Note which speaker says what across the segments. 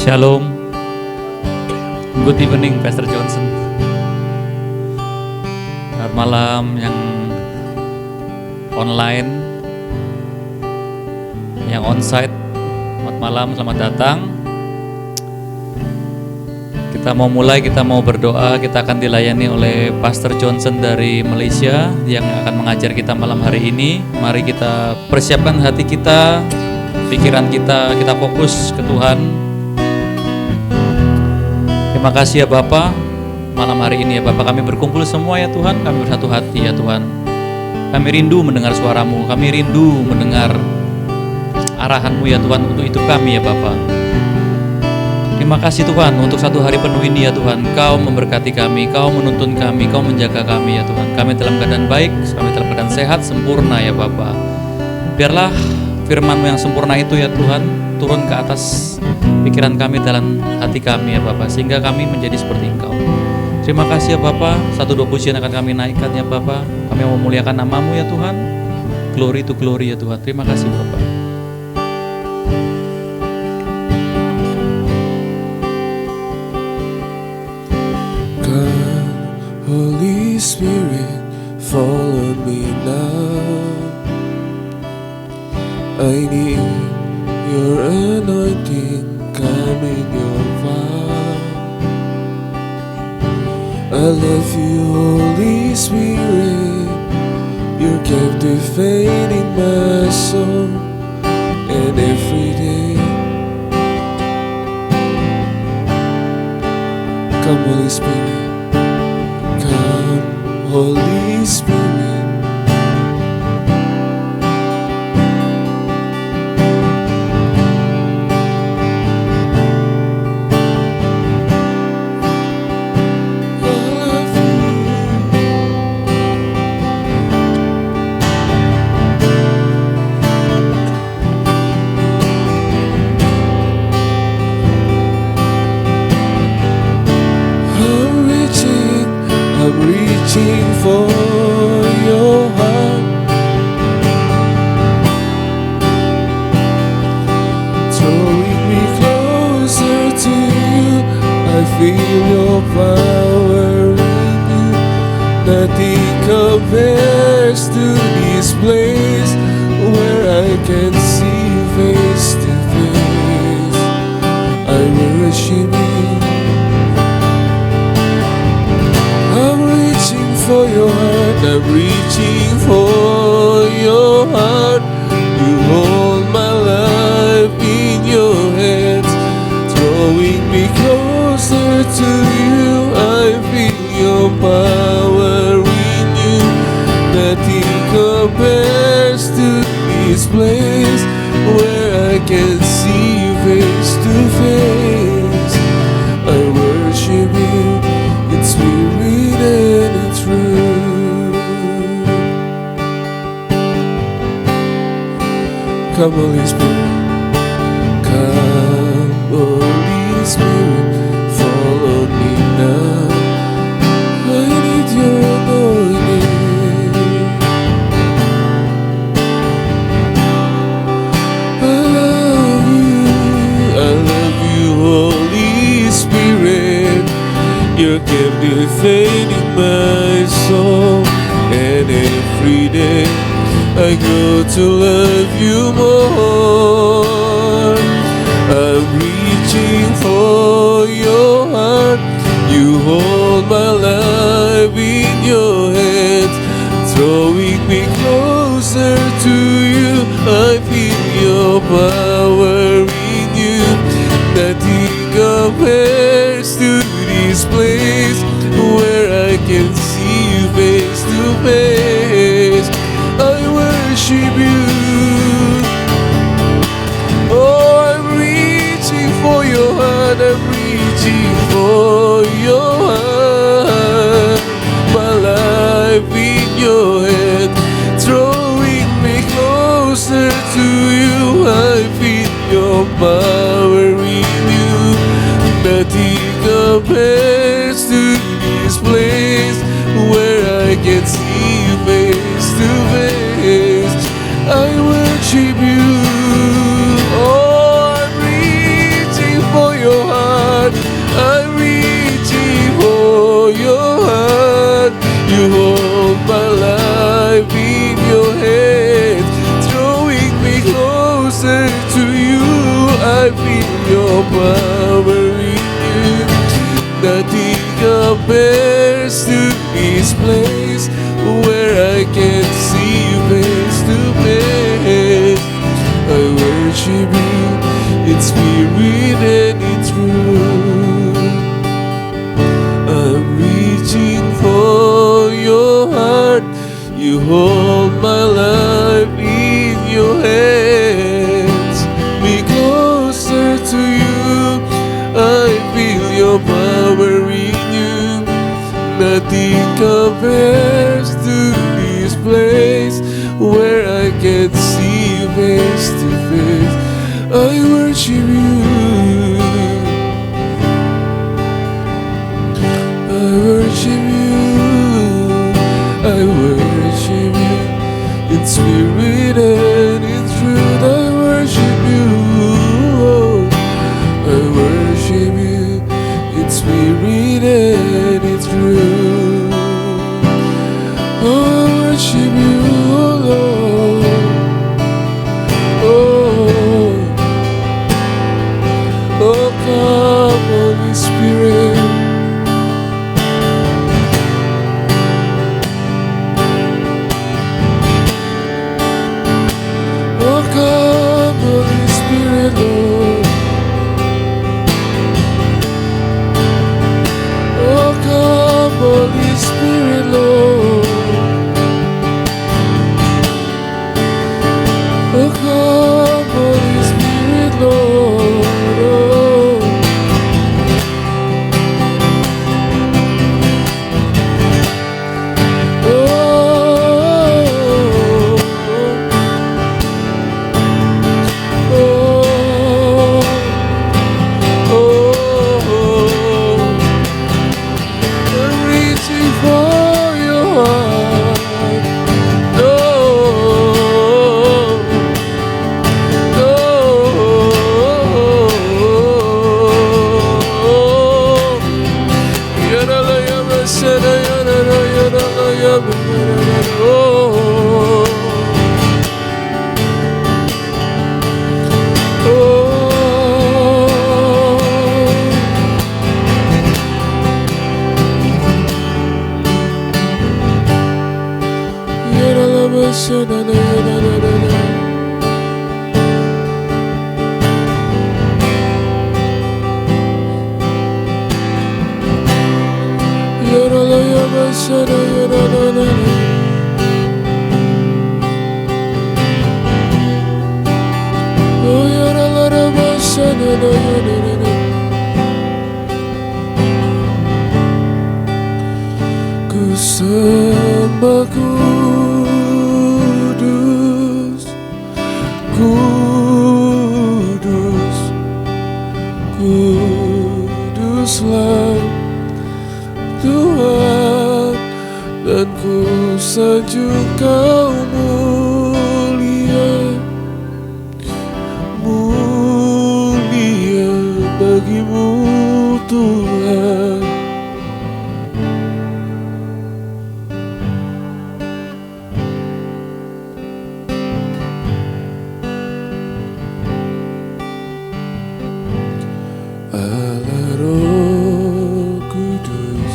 Speaker 1: Shalom. Good evening, Pastor Johnson. Selamat malam yang online, yang onsite. Selamat malam, selamat datang. Kita mau mulai, kita mau berdoa. Kita akan dilayani oleh Pastor Johnson dari Malaysia yang akan mengajar kita malam hari ini. Mari kita persiapkan hati kita, pikiran kita fokus ke Tuhan. Terima kasih ya Bapa, malam hari ini ya Bapa, kami berkumpul semua ya Tuhan, kami bersatu hati ya Tuhan. Kami rindu mendengar suara-Mu, kami rindu mendengar arahan-Mu ya Tuhan untuk hidup kami ya Bapa. Terima kasih Tuhan untuk satu hari penuh ini ya Tuhan, Kau memberkati kami, Kau menuntun kami, Kau menjaga kami ya Tuhan. Kami dalam keadaan baik, kami dalam keadaan sehat, sempurna ya Bapa. Biarlah firman-Mu yang sempurna itu ya Tuhan turun ke atas pikiran kami, dalam hati kami ya Bapa, sehingga kami menjadi seperti Engkau. Terima kasih ya Bapa, 1-2 pujian akan kami naikkan ya Bapa. Kami mau memuliakan nama-Mu ya Tuhan. Glory to glory ya Tuhan. Terima kasih Bapa.
Speaker 2: Come, Holy Spirit, fall on me now. I need your anointing, come in your power. I love you, Holy Spirit, you're captivating my soul, and every day. Come, Holy Spirit, come, Holy Spirit. I'm reaching for your heart, drawing me closer to you. I feel your power in you. Nothing compares to this place where I can see you face to face. I worship you. For your heart, I'm reaching for your heart. You hold my life in your hands, drawing me closer to you. I feel your power in you. Nothing compares to this place where I can see you face to face. I worship you in spirit and in truth. Come, Holy Spirit, come, Holy Spirit, follow me now. I need your anointing. I love you, Holy Spirit. You're captivating my soul, and every day I grow to love you more. I'm reaching for your heart. You hold my life in your hands, drawing me closer to you. I feel your power in you. Nothing compares to this place where I can see you face to face. I worship you. Oh, I'm reaching for your heart. I'm reaching for your heart. My life in your hand, drawing me closer to you. I feel your power in you. Nothing compares to this place where I can see you face to face. I worship you. Oh, I'm reaching for your my life in your hands, drawing me closer to you. I feel your power in you. Nothing compares to this place where I can see you face to face. I worship you in spirit and in truth. I'm reaching for your heart. You hold my life in your hands. Be closer to you. I feel your power in you. Nothing compares to this place where I can see you face to face. I worship you. I worship you. I worship you in spirit and in truth. I worship you. I worship you in spirit and in truth. I worship you, oh Lord. Oh, come, Holy Spirit. Oh, come, Holy Spirit, Lord. Oh, come, Holy Spirit, Lord. Oh, come, Holy Spirit, Lord. Ku sembah kudus, kudus, kuduslah Tuhan, dan ku sanjung Kau mulia, mulia bagimu Tuhan. Allah Roh Kudus,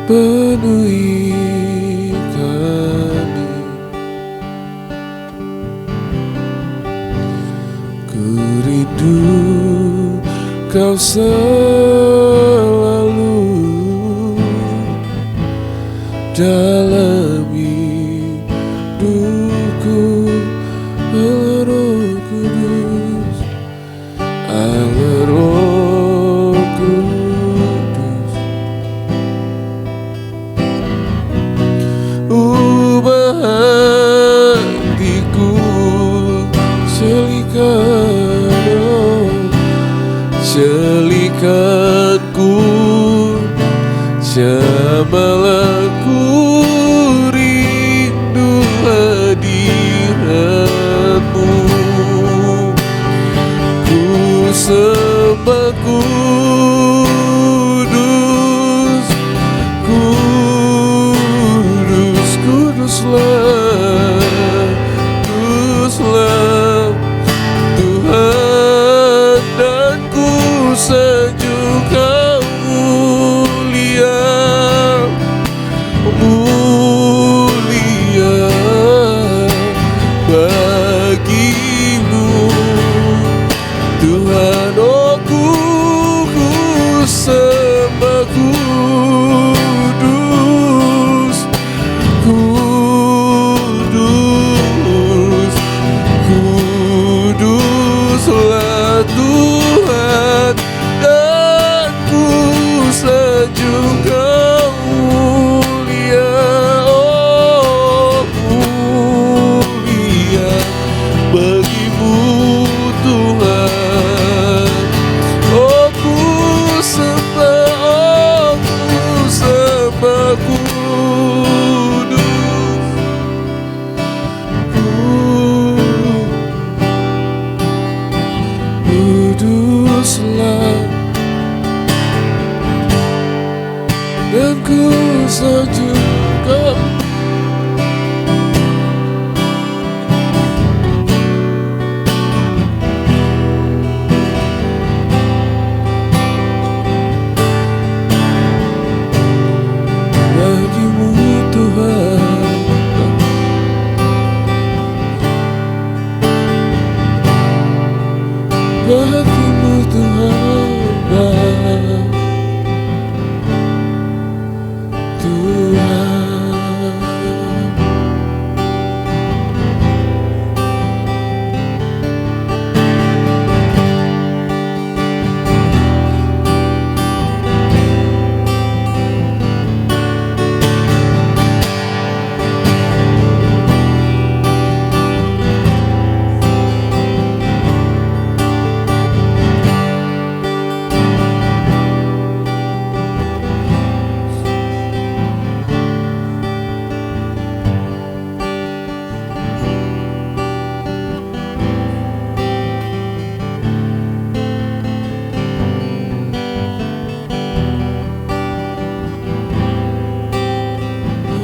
Speaker 2: penuhi kami. Ku rindu Kau selalu dalam hidupku. Allah Roh Kudus, Allah Roh Kudus, ubah hatiku, celikanku, jamalah ku rindu hadiratmu. Ku sembah kudus, sanjung Kau mulia, oh mulia bagimu Tuhan. Oh ku sembah kuduslah, dan ku sanjung Kau. Bagimu Tuhan, bagimu Tuhan,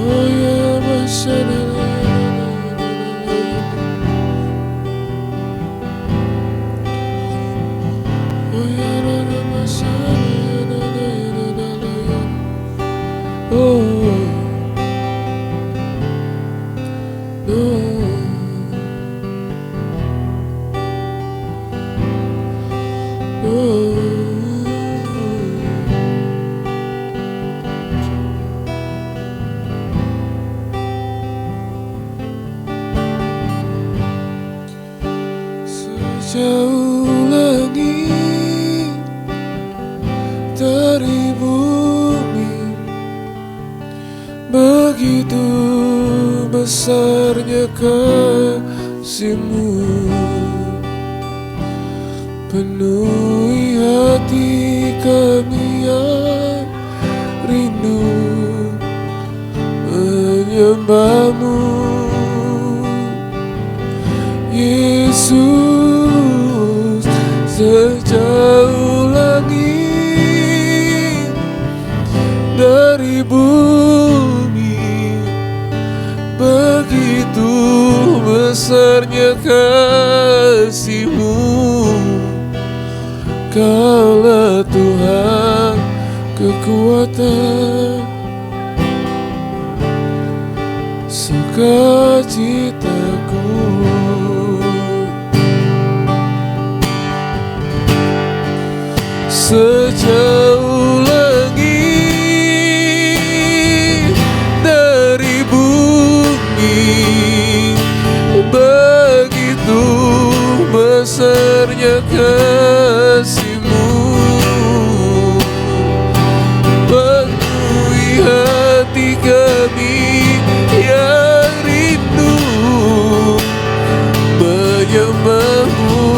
Speaker 2: oh ya masyarakat. Sejauh langit dari bumi, begitu besarnya kasih-Mu. Penuhi hati kami yang rindu menyembah-Mu, Yesus. Sejauh langit dari bumi, begitu besarnya kasih-Mu. Kaulah Tuhan kekuatan, sukacitaku. Sejauh langit dari bumi, begitu besarnya kasih-Mu. Penuhi hati kami yang rindu menyembah-Mu,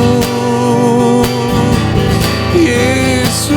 Speaker 2: Yesus.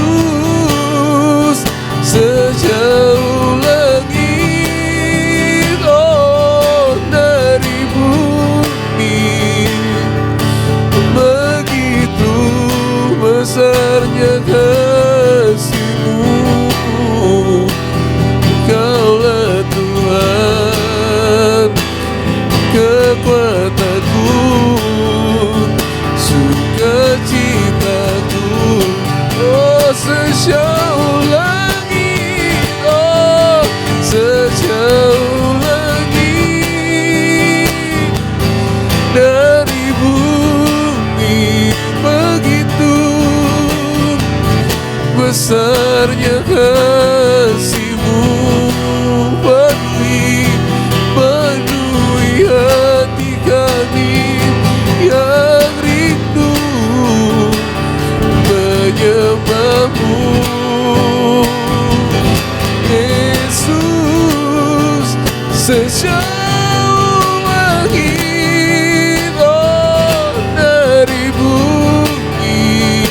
Speaker 2: jauh langit, oh dari bumi,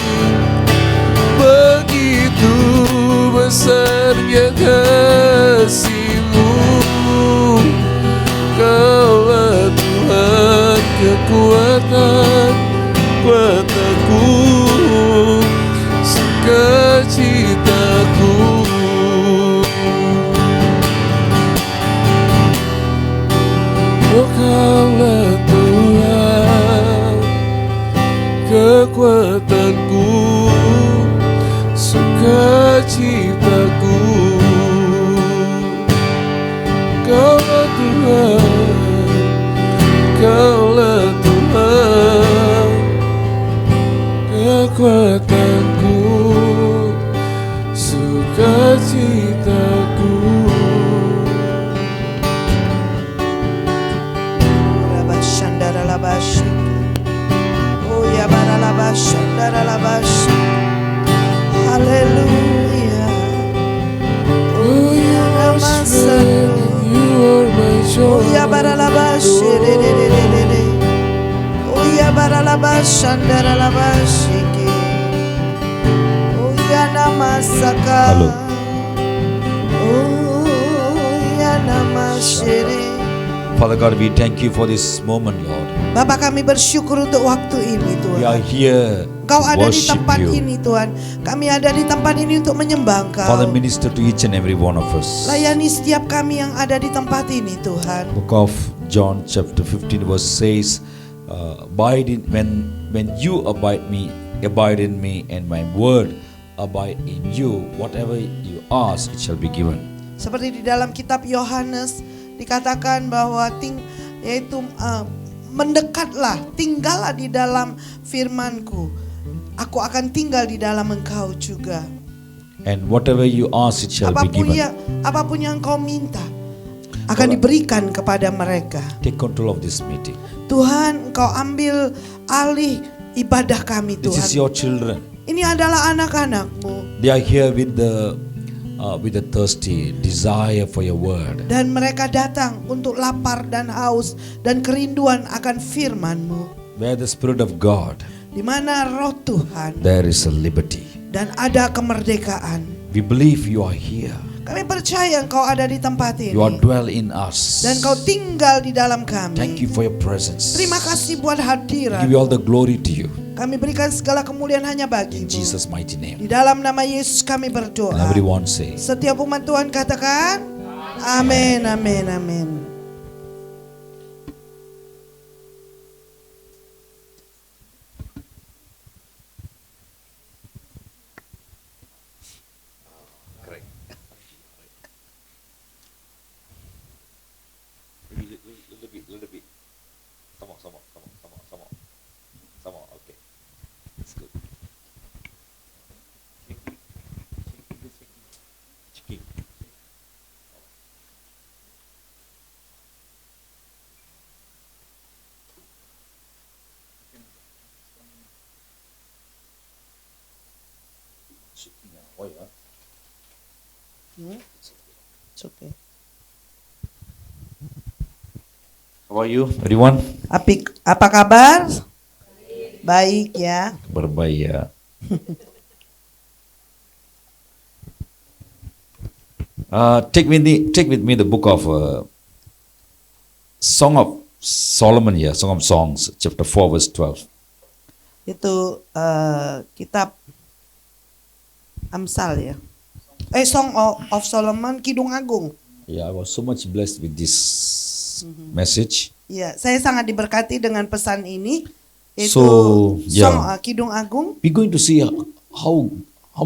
Speaker 2: begitu besarnya kasih-Mu. Kaulah Tuhan kekuatan, kekuatanku, sukacitaku. Oh Kaulah Tuhan kekuatanku, sukacitaku. Kaulah Tuhan, Kaulah Tuhan kekuatanku, sukacitaku.
Speaker 3: Rabashandarabashi. Oh ya baralabashandarabashi. Hallelujah.
Speaker 2: Oh, you are strength, you are my
Speaker 3: Oh ya
Speaker 2: joy.
Speaker 3: baralabashi. Oh ya baralabashandarabashi. Oh ya namasaka.
Speaker 4: Halo.
Speaker 3: Oh ya namashiri.
Speaker 4: Father God, we thank you for this moment, Lord.
Speaker 3: Bapak, kami bersyukur untuk waktu ini
Speaker 4: We are
Speaker 3: Tuhan.
Speaker 4: here
Speaker 3: Engkau
Speaker 4: to
Speaker 3: ada di
Speaker 4: worship
Speaker 3: tempat
Speaker 4: you.
Speaker 3: ini Tuhan. Kami ada di tempat ini untuk menyembah Engkau.
Speaker 4: Father, minister to each and every one of us.
Speaker 3: Layani setiap kami yang ada di tempat ini Tuhan.
Speaker 4: Book of John chapter 15 verse says, abide in when you abide in me, and my word abide in you. Whatever you ask, it shall be given.
Speaker 3: Seperti di dalam kitab Yohanes dikatakan bahwa mendekatlah, tinggallah di dalam firman-Ku. Aku akan tinggal di dalam engkau juga.
Speaker 4: And whatever you ask, it shall be given.
Speaker 3: Apapun yang engkau minta akan diberikan kepada mereka.
Speaker 4: Take control of this meeting.
Speaker 3: Tuhan, engkau ambil alih ibadah kami
Speaker 4: This is
Speaker 3: Tuhan.
Speaker 4: your children.
Speaker 3: Ini adalah anak-anak-Mu.
Speaker 4: They are here with the thirsty desire for your word.
Speaker 3: Dan mereka datang untuk lapar dan haus dan kerinduan akan firman-Mu.
Speaker 4: Where the Spirit of God,
Speaker 3: Di mana roh Tuhan
Speaker 4: there is a liberty.
Speaker 3: dan ada kemerdekaan.
Speaker 4: We believe you are here.
Speaker 3: Kami percaya engkau ada di tempat
Speaker 4: You are
Speaker 3: ini.
Speaker 4: dwell in us.
Speaker 3: Dan engkau tinggal di dalam kami.
Speaker 4: Thank you for your presence.
Speaker 3: Terima kasih buat hadirat.
Speaker 4: Give you all the glory to you.
Speaker 3: Kami berikan segala kemuliaan hanya
Speaker 4: In
Speaker 3: bagi-Mu.
Speaker 4: Jesus' mighty name.
Speaker 3: Di dalam nama Yesus kami berdoa.
Speaker 4: And everyone say,
Speaker 3: Setiap umat Tuhan katakan, amin, amin, amin.
Speaker 4: little bit. Come on. Okay. It's good. Checking. Oh yeah.
Speaker 3: It's okay.
Speaker 4: How are you, everyone?
Speaker 3: Apa kabar? Baik ya.
Speaker 4: Berbaik ya. Take with me the book of Song of Solomon, Song of Songs, chapter 4, verse 12.
Speaker 3: Itu kitab Amsal ya. Song of Solomon, Kidung Agung.
Speaker 4: I was so much blessed with this message.
Speaker 3: Ya, saya sangat diberkati dengan pesan ini. Itu
Speaker 4: So,
Speaker 3: Song Kidung Agung.
Speaker 4: We're going to see how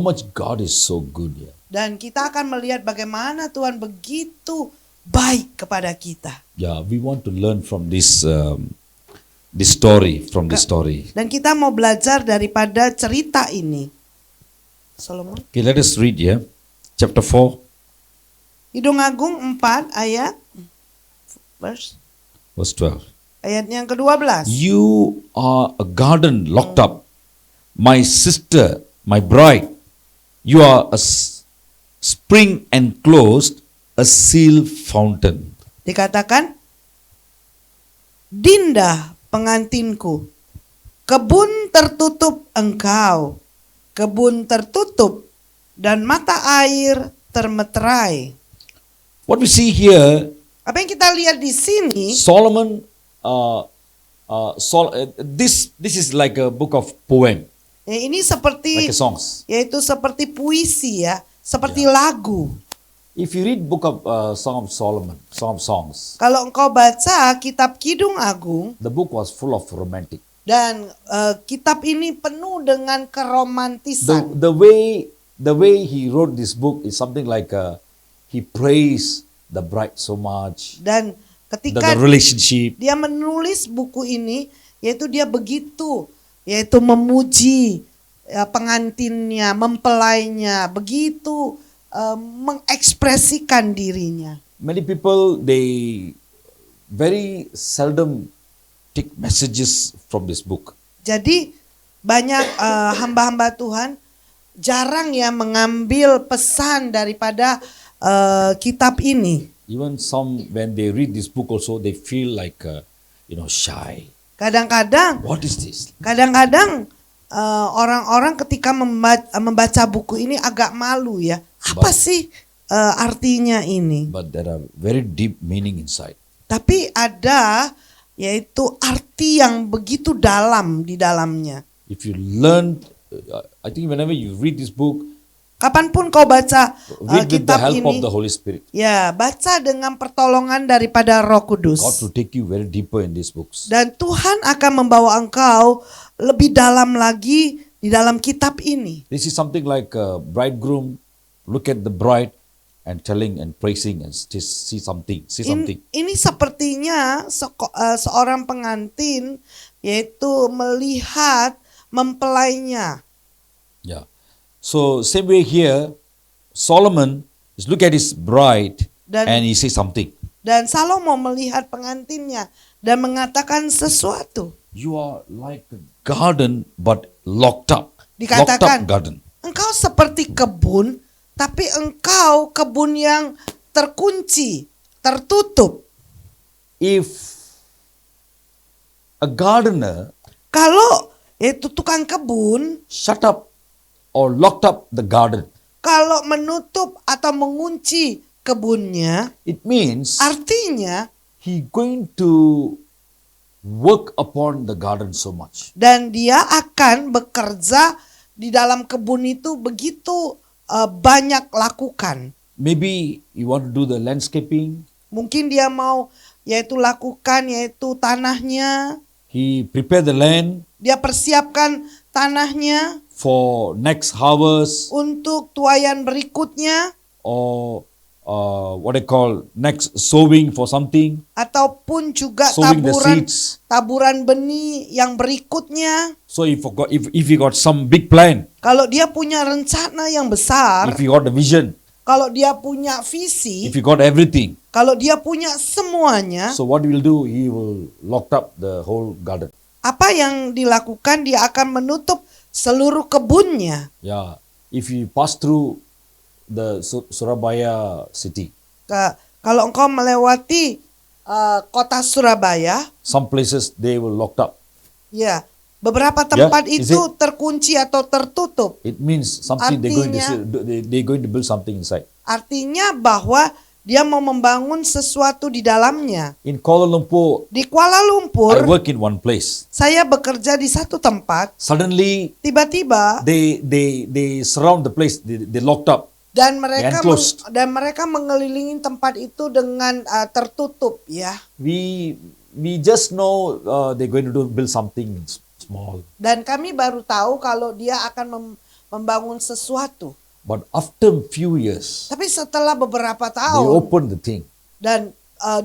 Speaker 4: much God is so good.
Speaker 3: Dan kita akan melihat bagaimana Tuhan begitu baik kepada kita.
Speaker 4: We want to learn from this story.
Speaker 3: Dan kita mau belajar daripada cerita ini. Solomon.
Speaker 4: Okay, let us read chapter 4.
Speaker 3: Kidung Agung 4 ayat verse
Speaker 4: 12.
Speaker 3: ayat yang ke-12.
Speaker 4: You are a garden locked up, my sister, my bride. You are a spring enclosed, a seal fountain.
Speaker 3: Dikatakan, Dinda pengantinku, kebun tertutup engkau, kebun tertutup dan mata air termeterai.
Speaker 4: What we see here,
Speaker 3: Apa yang kita lihat di sini,
Speaker 4: Solomon, this is like a book of poem,
Speaker 3: ya ini seperti
Speaker 4: like a songs.
Speaker 3: yaitu seperti puisi ya, seperti lagu.
Speaker 4: If you read book of Song of Solomon, Song of Songs,
Speaker 3: Kalau engkau baca kitab Kidung Agung
Speaker 4: the book was full of romantic.
Speaker 3: dan kitab ini penuh dengan keromantisan.
Speaker 4: The way he wrote this book is something like he praised the bride so much,
Speaker 3: Dan
Speaker 4: the
Speaker 3: ketika
Speaker 4: relationship.
Speaker 3: dia menulis buku ini, yaitu dia begitu, yaitu memuji ya, pengantinnya, mempelainya, begitu mengekspresikan dirinya.
Speaker 4: Many people, they very seldom take messages from this book.
Speaker 3: Jadi banyak hamba-hamba Tuhan jarang ya mengambil pesan daripada kitab ini.
Speaker 4: Even some, when they read this book also, they feel like, shy.
Speaker 3: Kadang-kadang
Speaker 4: What is this?
Speaker 3: orang-orang ketika membaca buku ini agak malu ya. Apa sih artinya ini?
Speaker 4: But there are very deep meaning inside.
Speaker 3: Tapi ada yaitu arti yang begitu dalam di dalamnya.
Speaker 4: If you learn, I think whenever you read this book,
Speaker 3: Kapanpun kau baca
Speaker 4: read with the
Speaker 3: kitab
Speaker 4: help of
Speaker 3: ini,
Speaker 4: the Holy Spirit.
Speaker 3: ya baca dengan pertolongan daripada Roh Kudus.
Speaker 4: God will take you very deeper in these books.
Speaker 3: Dan Tuhan akan membawa engkau lebih dalam lagi di dalam kitab ini.
Speaker 4: This is something like a bridegroom look at the bride and telling and praising and see something.
Speaker 3: Ini sepertinya seorang pengantin yaitu melihat mempelainya.
Speaker 4: Yeah. So same way here, Solomon is look at his bride and he says something.
Speaker 3: Dan Salomo melihat pengantinnya dan mengatakan sesuatu.
Speaker 4: You are like a garden but locked up.
Speaker 3: Dikatakan,
Speaker 4: Locked up garden.
Speaker 3: engkau seperti kebun, tapi engkau kebun yang terkunci, tertutup.
Speaker 4: If a gardener
Speaker 3: Kalau itu tukang kebun,
Speaker 4: shut up or locked up the garden,
Speaker 3: kalau menutup atau mengunci kebunnya,
Speaker 4: it means
Speaker 3: artinya
Speaker 4: he going to work upon the garden so much.
Speaker 3: dan dia akan bekerja di dalam kebun itu begitu banyak lakukan.
Speaker 4: Maybe you want to do the landscaping.
Speaker 3: Mungkin dia mau yaitu lakukan yaitu tanahnya,
Speaker 4: He prepare the land
Speaker 3: dia persiapkan tanahnya
Speaker 4: for next harvest
Speaker 3: untuk tuaian berikutnya
Speaker 4: or what they call next sowing for something.
Speaker 3: ataupun juga
Speaker 4: Sowing the seeds.
Speaker 3: taburan benih yang berikutnya.
Speaker 4: So if he got some big plan,
Speaker 3: Kalau dia punya rencana yang besar,
Speaker 4: if he got the vision,
Speaker 3: kalau dia punya visi,
Speaker 4: if he got everything,
Speaker 3: kalau dia punya semuanya,
Speaker 4: so what he will do? He will lock up the whole garden.
Speaker 3: apa yang dilakukan? Dia akan menutup seluruh kebunnya.
Speaker 4: Yeah, if you pass through the Surabaya city,
Speaker 3: Kalau engkau melewati kota Surabaya,
Speaker 4: some places they will locked up.
Speaker 3: ya beberapa tempat
Speaker 4: is
Speaker 3: itu terkunci atau tertutup.
Speaker 4: It means something they're going to build something inside.
Speaker 3: Artinya bahwa dia mau membangun sesuatu di dalamnya.
Speaker 4: In Kuala Lumpur,
Speaker 3: Di Kuala
Speaker 4: I
Speaker 3: Lumpur,
Speaker 4: work in one place.
Speaker 3: saya bekerja di satu tempat.
Speaker 4: Suddenly,
Speaker 3: Tiba-tiba
Speaker 4: they surround the place. They locked up.
Speaker 3: dan
Speaker 4: Enclosed.
Speaker 3: mereka mengelilingi tempat itu dengan tertutup ya.
Speaker 4: We just know they're going to build something small.
Speaker 3: Dan kami baru tahu kalau dia akan membangun sesuatu.
Speaker 4: But after few years,
Speaker 3: Tapi setelah beberapa
Speaker 4: they
Speaker 3: tahun
Speaker 4: opened the thing.
Speaker 3: dan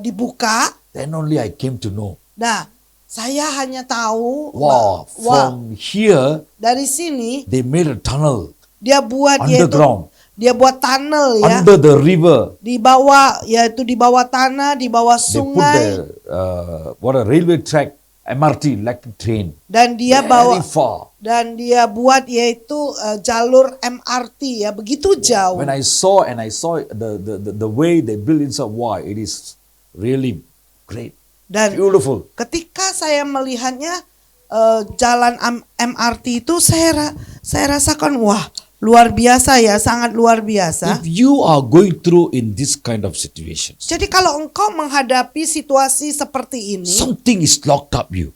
Speaker 3: dibuka,
Speaker 4: Then only I came to know.
Speaker 3: nah saya hanya tahu
Speaker 4: Wow, from here
Speaker 3: dari sini
Speaker 4: they made a tunnel
Speaker 3: dia buat
Speaker 4: underground,
Speaker 3: dia buat tunnel ya
Speaker 4: under the river.
Speaker 3: di bawah, yaitu di bawah tanah, di bawah
Speaker 4: They put
Speaker 3: sungai,
Speaker 4: a railway track, MRT, electric train,
Speaker 3: dan dia
Speaker 4: very far.
Speaker 3: dan dia buat yaitu jalur MRT ya begitu jauh.
Speaker 4: When I saw the way they build inside, wow, it is really great,
Speaker 3: Dan
Speaker 4: beautiful.
Speaker 3: ketika saya melihatnya jalan MRT itu saya rasakan wah luar biasa ya, sangat luar biasa.
Speaker 4: If you are going through in this kind of situations,
Speaker 3: Jadi kalau engkau menghadapi situasi seperti ini,
Speaker 4: something is locked up you,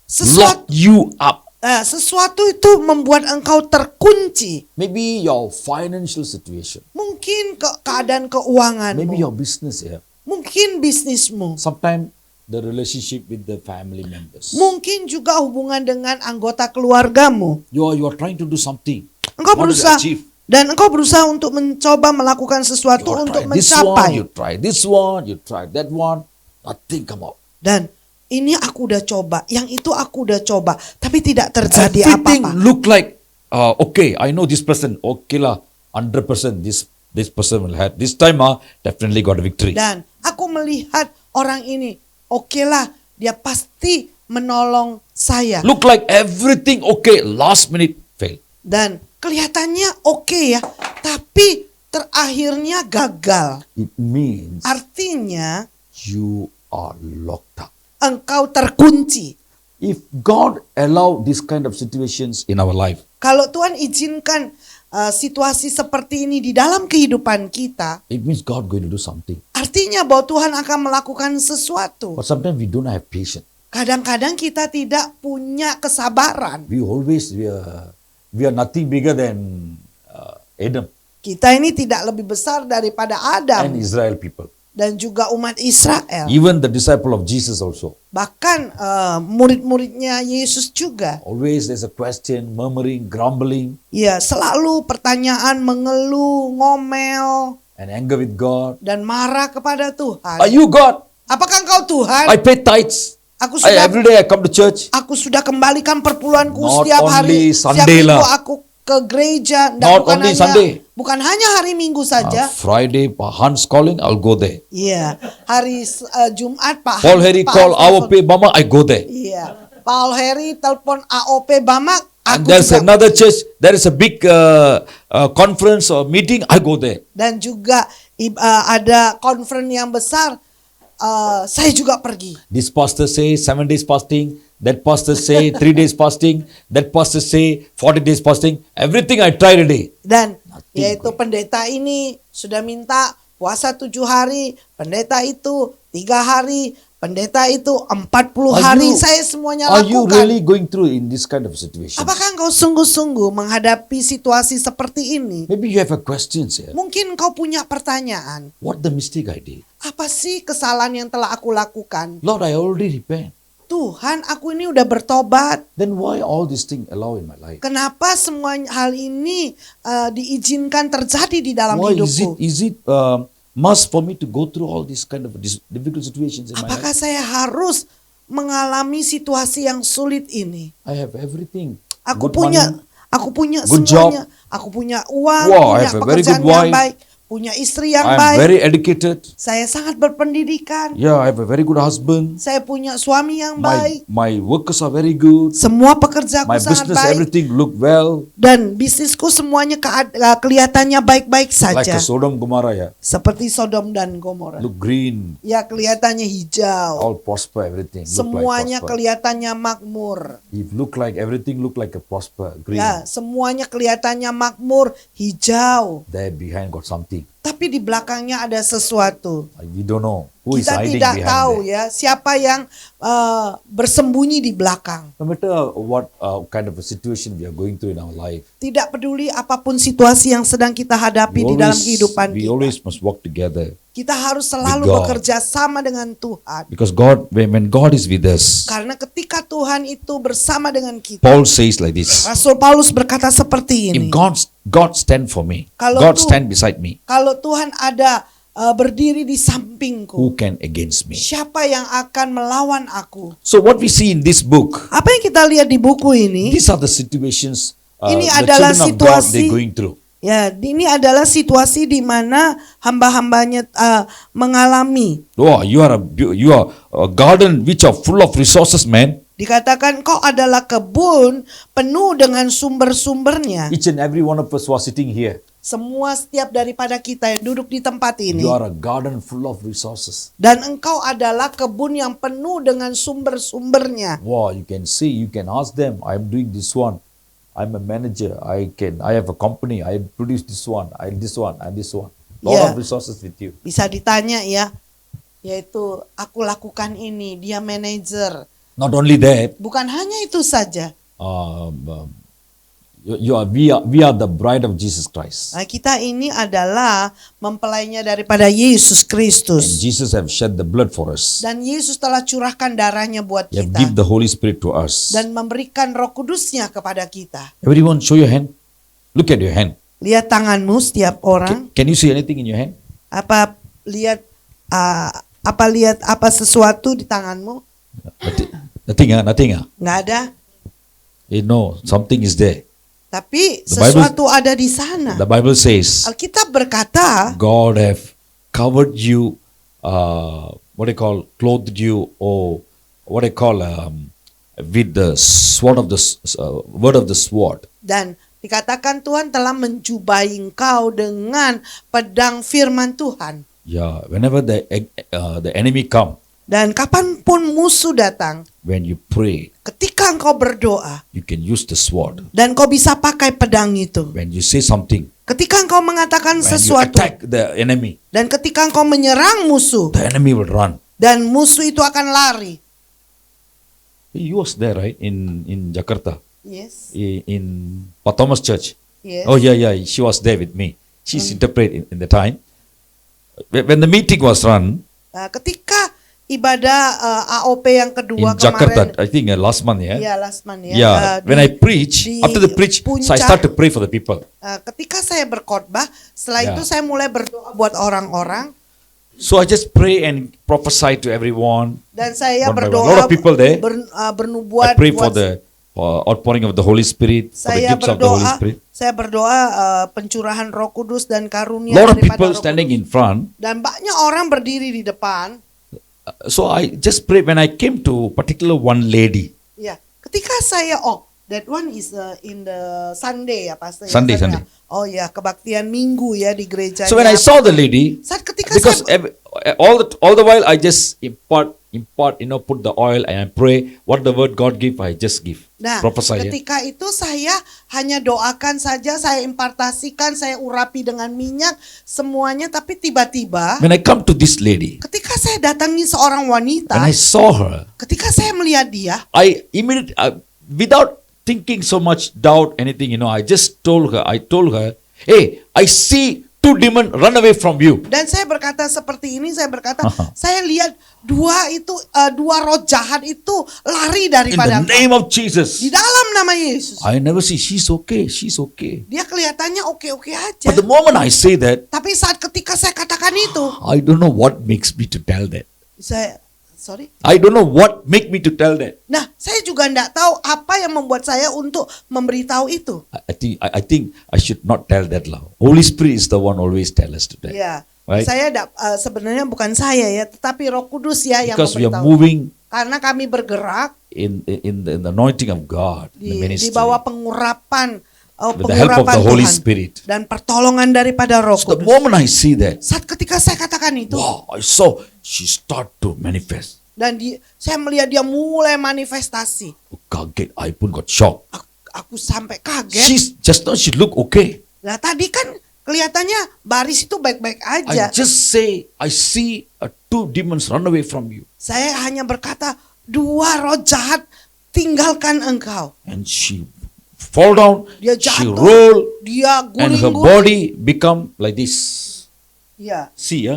Speaker 3: sesuatu
Speaker 4: lock you up.
Speaker 3: sesuatu itu membuat engkau terkunci.
Speaker 4: Maybe your financial situation,
Speaker 3: Mungkin keadaan keuanganmu,
Speaker 4: maybe your business here.
Speaker 3: mungkin bisnismu,
Speaker 4: Sometimes the relationship with the family members.
Speaker 3: mungkin juga hubungan dengan anggota keluargamu.
Speaker 4: You are trying to do something.
Speaker 3: Engkau
Speaker 4: Want to
Speaker 3: berusaha
Speaker 4: achieve.
Speaker 3: dan engkau berusaha untuk mencoba melakukan sesuatu
Speaker 4: You
Speaker 3: untuk
Speaker 4: try this one,
Speaker 3: mencapai.
Speaker 4: you try this one, you try that one. Nothing come out.
Speaker 3: Dan ini aku udah coba, yang itu aku udah coba, tapi tidak terjadi
Speaker 4: Everything
Speaker 3: apa-apa.
Speaker 4: look like okay. I know this person. Okay lah, 100%. This person will have this time. Definitely got a victory.
Speaker 3: Dan aku melihat orang ini, oke lah, dia pasti menolong saya.
Speaker 4: Look like everything okay. Last minute fail.
Speaker 3: Dan kelihatannya oke ya, tapi terakhirnya gagal.
Speaker 4: It means
Speaker 3: Artinya
Speaker 4: you are locked up.
Speaker 3: engkau terkunci.
Speaker 4: If God allow this kind of situations in our life,
Speaker 3: Kalau Tuhan izinkan situasi seperti ini di dalam kehidupan kita,
Speaker 4: it means God going to do something.
Speaker 3: artinya bahwa Tuhan akan melakukan sesuatu.
Speaker 4: But sometimes we don't have patience.
Speaker 3: Kadang-kadang kita tidak punya kesabaran.
Speaker 4: We are nothing bigger than Adam
Speaker 3: Kita ini tidak lebih besar daripada Adam
Speaker 4: and Israel people.
Speaker 3: dan juga umat Israel.
Speaker 4: Even the disciple of Jesus also.
Speaker 3: Bahkan murid-muridnya Yesus juga.
Speaker 4: Always there's a question, murmuring, grumbling,
Speaker 3: Ya, selalu pertanyaan, mengeluh, ngomel,
Speaker 4: and anger with God.
Speaker 3: dan marah kepada Tuhan.
Speaker 4: Are you God?
Speaker 3: Apakah engkau Tuhan?
Speaker 4: I pay tithes.
Speaker 3: Aku
Speaker 4: Every day I come to church.
Speaker 3: kembalikan perpuluhanku
Speaker 4: Not
Speaker 3: setiap
Speaker 4: only
Speaker 3: hari. Setiap
Speaker 4: Sunday
Speaker 3: minggu
Speaker 4: lah.
Speaker 3: aku ke gereja.
Speaker 4: Not only Sunday.
Speaker 3: Bukan hanya hari Minggu saja.
Speaker 4: Friday, Hans calling, I'll go there.
Speaker 3: Iya, hari Jumat Pak
Speaker 4: Paul Harry
Speaker 3: Pak
Speaker 4: call
Speaker 3: telepon.
Speaker 4: AOP Bama, I go there.
Speaker 3: Iya, Paul Harry telepon AOP Bamak.
Speaker 4: And
Speaker 3: Aku
Speaker 4: there's
Speaker 3: juga
Speaker 4: another
Speaker 3: pergi.
Speaker 4: church, there is a big conference or meeting, I go there.
Speaker 3: Dan juga ada conference yang besar, saya juga pergi.
Speaker 4: This pastor say 7 days fasting, that pastor say 3 days fasting, that pastor say 40 days fasting. Everything I try today.
Speaker 3: Dan
Speaker 4: Nothing
Speaker 3: yaitu pendeta ini sudah minta puasa 7 hari, pendeta itu 3 hari, pendeta itu 40 hari. Saya semuanya
Speaker 4: Are you
Speaker 3: lakukan.
Speaker 4: really going through in this kind of situation?
Speaker 3: Apakah engkau sungguh-sungguh menghadapi situasi seperti ini?
Speaker 4: Maybe you have a question here.
Speaker 3: Mungkin engkau punya pertanyaan.
Speaker 4: What the mistake I did?
Speaker 3: Apa sih kesalahan yang telah aku lakukan?
Speaker 4: Lord, I already repent.
Speaker 3: Tuhan, aku ini udah bertobat.
Speaker 4: Then why all these things allow in my life?
Speaker 3: Kenapa semua hal ini diizinkan terjadi di dalam
Speaker 4: Why
Speaker 3: hidupku?
Speaker 4: is it must for me to go through all these kind of difficult situations in my
Speaker 3: Apakah
Speaker 4: life?
Speaker 3: saya harus mengalami situasi yang sulit ini?
Speaker 4: I have everything.
Speaker 3: Aku
Speaker 4: Good
Speaker 3: punya
Speaker 4: money. Good
Speaker 3: semuanya. Aku punya uang,
Speaker 4: Wow,
Speaker 3: punya
Speaker 4: I have a very
Speaker 3: pekerjaan
Speaker 4: good
Speaker 3: yang
Speaker 4: wife.
Speaker 3: baik, punya istri yang
Speaker 4: I am
Speaker 3: baik.
Speaker 4: very educated.
Speaker 3: Saya sangat berpendidikan.
Speaker 4: Yeah, I have a very good husband.
Speaker 3: Saya punya suami yang baik.
Speaker 4: My workers are very good.
Speaker 3: Semua pekerjaku
Speaker 4: My
Speaker 3: sangat
Speaker 4: business,
Speaker 3: baik.
Speaker 4: everything look well.
Speaker 3: Dan bisnisku semuanya kelihatannya baik-baik
Speaker 4: Like
Speaker 3: saja.
Speaker 4: a Sodom Gomorrah, yeah.
Speaker 3: Seperti Sodom dan Gomora.
Speaker 4: Look green,
Speaker 3: Ya kelihatannya hijau.
Speaker 4: all prosper, everything. Look
Speaker 3: Semuanya
Speaker 4: like prosper.
Speaker 3: kelihatannya makmur.
Speaker 4: If look like everything look like a prosper, green.
Speaker 3: Ya, semuanya kelihatannya makmur, hijau.
Speaker 4: There behind got something.
Speaker 3: Tapi di belakangnya ada sesuatu.
Speaker 4: We don't know who is
Speaker 3: Kita
Speaker 4: hiding
Speaker 3: tidak
Speaker 4: behind
Speaker 3: tahu
Speaker 4: there.
Speaker 3: ya siapa yang bersembunyi di belakang.
Speaker 4: No matter what kind of a situation we are going through in our life,
Speaker 3: Tidak peduli apapun situasi yang sedang kita hadapi di dalam kehidupan
Speaker 4: we
Speaker 3: kita.
Speaker 4: always must work together.
Speaker 3: Kita harus selalu
Speaker 4: with God.
Speaker 3: bekerja sama dengan Tuhan.
Speaker 4: Because God, when God is with us,
Speaker 3: Karena ketika Tuhan itu bersama dengan kita,
Speaker 4: Paul says like this:
Speaker 3: Rasul Paulus berkata seperti
Speaker 4: If
Speaker 3: ini.
Speaker 4: God stand for me,
Speaker 3: Kalau
Speaker 4: God
Speaker 3: Tuh-
Speaker 4: stand beside me,
Speaker 3: Kalau Tuhan ada berdiri di sampingku,
Speaker 4: who can against me?
Speaker 3: siapa yang akan melawan aku?
Speaker 4: So what we see in this book,
Speaker 3: Apa yang kita lihat di buku ini?
Speaker 4: these are the situations
Speaker 3: Ini
Speaker 4: the
Speaker 3: adalah
Speaker 4: children of God
Speaker 3: situasi-
Speaker 4: they're going through.
Speaker 3: Ya, ini adalah situasi di mana hamba-hambanya mengalami.
Speaker 4: Oh, you are a garden which are full of resources, man.
Speaker 3: Dikatakan kau adalah kebun penuh dengan sumber-sumbernya.
Speaker 4: Each and every one of us was sitting here.
Speaker 3: semua setiap daripada kita yang duduk di tempat ini.
Speaker 4: You are a garden full of resources.
Speaker 3: Dan engkau adalah kebun yang penuh dengan sumber-sumbernya.
Speaker 4: Wow, you can see, you can ask them, I'm doing this one. I'm a manager. I have a company. I produce this one, and this one. Lot
Speaker 3: Yeah.
Speaker 4: of resources with you.
Speaker 3: Bisa ditanya ya, yaitu aku lakukan ini, dia manajer.
Speaker 4: Not only that,
Speaker 3: Bukan hanya itu saja.
Speaker 4: we are the bride of Jesus Christ.
Speaker 3: Nah, kita ini adalah mempelainya daripada Yesus
Speaker 4: And
Speaker 3: Kristus.
Speaker 4: Jesus have shed the blood for us.
Speaker 3: Dan Yesus telah curahkan darahnya buat
Speaker 4: He have
Speaker 3: kita.
Speaker 4: give the Holy Spirit to us.
Speaker 3: Dan memberikan Roh Kudusnya kepada kita.
Speaker 4: Everyone, show your hand. Look at your hand.
Speaker 3: Lihat tanganmu setiap orang.
Speaker 4: Can you see anything in your hand?
Speaker 3: Apa lihat apa sesuatu di tanganmu?
Speaker 4: Nothing.
Speaker 3: Nggak ada.
Speaker 4: No, something is there.
Speaker 3: Tapi
Speaker 4: The Bible-
Speaker 3: sesuatu ada di sana.
Speaker 4: The Bible says
Speaker 3: Alkitab berkata,
Speaker 4: God have covered you, clothed you, or with the sword of the word of the sword.
Speaker 3: dan dikatakan Tuhan telah menjubahi engkau dengan pedang firman Tuhan.
Speaker 4: Yeah, whenever the enemy come,
Speaker 3: Dan kapanpun musuh datang,
Speaker 4: when you pray,
Speaker 3: ketika engkau berdoa,
Speaker 4: you can use the sword.
Speaker 3: dan kau bisa pakai pedang itu.
Speaker 4: When you say something,
Speaker 3: Ketika engkau mengatakan
Speaker 4: when you
Speaker 3: sesuatu,
Speaker 4: attack the enemy,
Speaker 3: dan ketika engkau menyerang musuh,
Speaker 4: the enemy will run.
Speaker 3: dan musuh itu akan lari.
Speaker 4: You was there, right, in Jakarta,
Speaker 3: Yes.
Speaker 4: in Pak Thomas Church.
Speaker 3: Yes.
Speaker 4: Oh yeah, she was there with me. She's interpret in the time. When the meeting was run
Speaker 3: Ketika ibadah AOP yang
Speaker 4: in
Speaker 3: kedua
Speaker 4: Jakarta,
Speaker 3: kemarin,
Speaker 4: I think last month,
Speaker 3: ya last month ya.
Speaker 4: Yeah, when I
Speaker 3: di
Speaker 4: preach, after the preach, so I
Speaker 3: puncak,
Speaker 4: start to pray for the people.
Speaker 3: ketika saya berkhotbah, setelah
Speaker 4: Ya.
Speaker 3: itu saya mulai berdoa buat orang-orang,
Speaker 4: So I just pray and prophesy to everyone.
Speaker 3: dan saya
Speaker 4: One by one.
Speaker 3: berdoa
Speaker 4: A lot of people there.
Speaker 3: bernubuat
Speaker 4: I pray for
Speaker 3: buat
Speaker 4: the outpouring of the Holy Spirit, for the
Speaker 3: saya
Speaker 4: gifts of the Holy Spirit.
Speaker 3: saya berdoa pencurahan Roh Kudus dan karunia
Speaker 4: A lot of
Speaker 3: daripada
Speaker 4: people
Speaker 3: Roh
Speaker 4: standing
Speaker 3: Kudus.
Speaker 4: in front.
Speaker 3: Dan banyak orang berdiri di depan.
Speaker 4: So I just pray when I came to particular one lady.
Speaker 3: Ya, ketika saya that one is in the Sunday ya pastor.
Speaker 4: Sunday.
Speaker 3: Oh ya, kebaktian Minggu ya di gereja.
Speaker 4: So when I saw the lady,
Speaker 3: saat ketika
Speaker 4: because
Speaker 3: saya
Speaker 4: all the while I just impart, put the oil and I pray what the word God give, I just give.
Speaker 3: Nah,
Speaker 4: Prophesy.
Speaker 3: ketika itu saya hanya doakan saja, saya impartasikan, saya urapi dengan minyak semuanya, tapi tiba-tiba
Speaker 4: When I come to this lady,
Speaker 3: ketika saya datangi seorang wanita,
Speaker 4: when I saw her,
Speaker 3: ketika saya melihat dia,
Speaker 4: I immediately, without thinking so much doubt anything, I just told her, hey, I see two demons run away from you.
Speaker 3: dan saya berkata seperti ini, saya berkata, saya lihat dua roh jahat itu lari
Speaker 4: In
Speaker 3: daripada
Speaker 4: the
Speaker 3: engkau.
Speaker 4: name of Jesus.
Speaker 3: Di dalam nama Yesus.
Speaker 4: I never see, she's okay.
Speaker 3: Dia kelihatannya oke-oke aja.
Speaker 4: But the moment I say that,
Speaker 3: Tapi saat ketika saya katakan itu,
Speaker 4: I don't know what makes me to tell that.
Speaker 3: saya
Speaker 4: Nah,
Speaker 3: saya juga enggak tahu apa yang membuat saya untuk memberitahu itu.
Speaker 4: I think I should not tell that loud. Holy Spirit is the one always tell us to tell.
Speaker 3: Ya,
Speaker 4: Right?
Speaker 3: saya sebenarnya bukan saya ya, tetapi Roh Kudus ya yang
Speaker 4: Because we are
Speaker 3: memberitahu.
Speaker 4: moving
Speaker 3: Karena kami bergerak
Speaker 4: in the anointing of God, in the
Speaker 3: di
Speaker 4: ministry,
Speaker 3: bawah pengurapan
Speaker 4: with the help of the Holy
Speaker 3: Tuhan
Speaker 4: Spirit.
Speaker 3: dan pertolongan daripada Roh
Speaker 4: So the
Speaker 3: Kudus.
Speaker 4: moment I see that,
Speaker 3: Saat ketika saya katakan itu,
Speaker 4: wow, I saw she start to manifest.
Speaker 3: dan saya melihat dia mulai manifestasi.
Speaker 4: Kaget, I pun got shocked.
Speaker 3: Aku sampai kaget.
Speaker 4: She's just now she look okay.
Speaker 3: Nah tadi kan kelihatannya baris itu baik-baik aja.
Speaker 4: I just say I see two demons run away from you,
Speaker 3: Saya hanya berkata, dua roh jahat tinggalkan engkau.
Speaker 4: and she fall down.
Speaker 3: Dia
Speaker 4: She
Speaker 3: jatuh,
Speaker 4: roll,
Speaker 3: dia
Speaker 4: and her
Speaker 3: guling-guling.
Speaker 4: body become like this.
Speaker 3: Ya.
Speaker 4: See,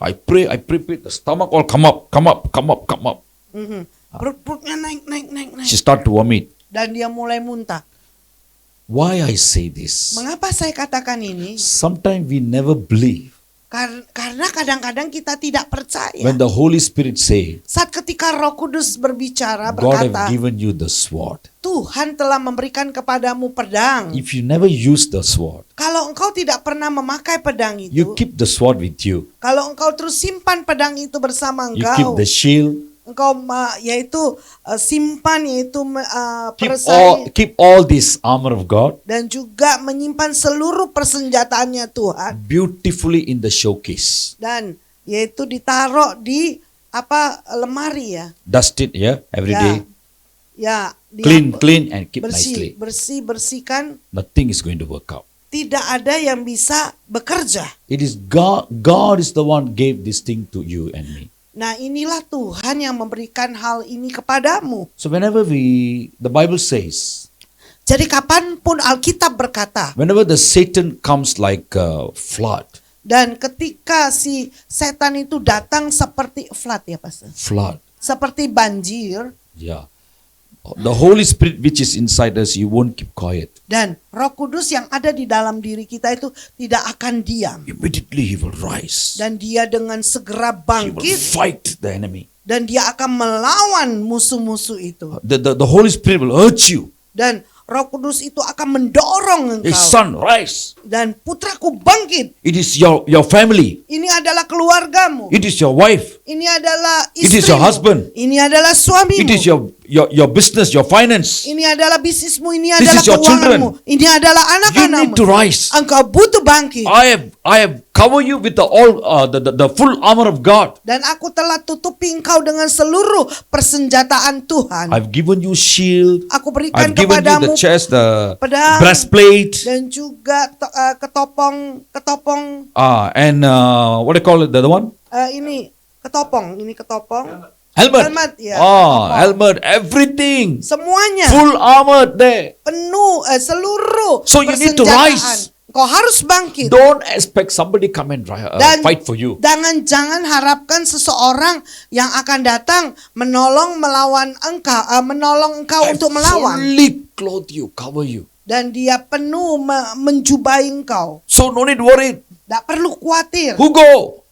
Speaker 4: I pray, the stomach all come up.
Speaker 3: Mhm. Perut-perutnya naik.
Speaker 4: She start to vomit.
Speaker 3: Dan dia mulai muntah.
Speaker 4: Why I say this?
Speaker 3: Mengapa saya katakan ini?
Speaker 4: Sometimes we never believe
Speaker 3: Karena kadang-kadang kita tidak percaya.
Speaker 4: when the Holy Spirit say,
Speaker 3: Saat ketika Roh Kudus berbicara,
Speaker 4: God have
Speaker 3: berkata,
Speaker 4: given you the sword.
Speaker 3: Tuhan telah memberikan kepadamu pedang.
Speaker 4: If you never use the sword,
Speaker 3: Kalau engkau tidak pernah memakai pedang
Speaker 4: you
Speaker 3: itu,
Speaker 4: keep the sword with you.
Speaker 3: kalau engkau terus simpan pedang itu bersama
Speaker 4: You keep
Speaker 3: engkau,
Speaker 4: the shield.
Speaker 3: engkau yaitu simpan yaitu perisai
Speaker 4: Keep all this armor of God
Speaker 3: dan juga menyimpan seluruh persenjataannya Tuhan
Speaker 4: beautifully in the showcase.
Speaker 3: dan yaitu ditaruh di lemari ya.
Speaker 4: Dust it, yeah, every
Speaker 3: Ya.
Speaker 4: day.
Speaker 3: Ya,
Speaker 4: Clean and keep nicely.
Speaker 3: bersihkan.
Speaker 4: Nothing is going to work out.
Speaker 3: Tidak ada yang bisa bekerja.
Speaker 4: It is God. God is the one gave this thing to you and me.
Speaker 3: Nah, inilah Tuhan yang memberikan hal ini kepadamu.
Speaker 4: So whenever the Bible says,
Speaker 3: Jadi kapanpun Alkitab berkata,
Speaker 4: whenever the Satan comes like a flood,
Speaker 3: dan ketika si setan itu datang seperti flood ya Pastor, seperti banjir,
Speaker 4: yeah, the Holy Spirit which is inside us, you won't keep quiet.
Speaker 3: dan Roh Kudus yang ada di dalam diri kita itu tidak akan diam.
Speaker 4: Immediately he will rise.
Speaker 3: Dan dia dengan segera
Speaker 4: He will
Speaker 3: bangkit
Speaker 4: fight the enemy.
Speaker 3: dan dia akan melawan musuh-musuh itu.
Speaker 4: The Holy Spirit will urge you.
Speaker 3: Dan Roh Kudus itu akan mendorong
Speaker 4: Hey
Speaker 3: engkau.
Speaker 4: son, rise.
Speaker 3: Dan putraku bangkit.
Speaker 4: It is your family.
Speaker 3: Ini adalah keluargamu.
Speaker 4: It is your wife.
Speaker 3: Ini adalah
Speaker 4: It
Speaker 3: istrimu.
Speaker 4: is your husband.
Speaker 3: Ini adalah suamimu.
Speaker 4: It is your business, your finance.
Speaker 3: Ini adalah bisnismu. Ini
Speaker 4: This
Speaker 3: adalah
Speaker 4: is your
Speaker 3: keuanganmu.
Speaker 4: children.
Speaker 3: Ini adalah
Speaker 4: You
Speaker 3: anak-anakmu.
Speaker 4: need to rise.
Speaker 3: Engkau butuh bangkit.
Speaker 4: I have covered you with the full armor of God.
Speaker 3: Dan aku telah tutupi engkau dengan seluruh persenjataan Tuhan.
Speaker 4: I've given you shield.
Speaker 3: Aku berikan
Speaker 4: I've given you
Speaker 3: kepadamu
Speaker 4: the chest, the
Speaker 3: pedang,
Speaker 4: breastplate,
Speaker 3: dan juga ketopong
Speaker 4: and what do you call it? The other one?
Speaker 3: ini ketopong
Speaker 4: Helmet.
Speaker 3: Helmet, ya,
Speaker 4: Helmet, everything.
Speaker 3: semuanya
Speaker 4: Full armor there.
Speaker 3: penuh seluruh
Speaker 4: So you need to
Speaker 3: persenjataan.
Speaker 4: rise.
Speaker 3: Kau harus bangkit.
Speaker 4: Don't expect somebody come and
Speaker 3: Dan
Speaker 4: fight for you.
Speaker 3: jangan harapkan seseorang yang akan datang menolong engkau untuk melawan.
Speaker 4: Fully clothe you, cover you.
Speaker 3: Dan dia penuh menjubai engkau.
Speaker 4: So no need worried.
Speaker 3: Tak perlu khawatir.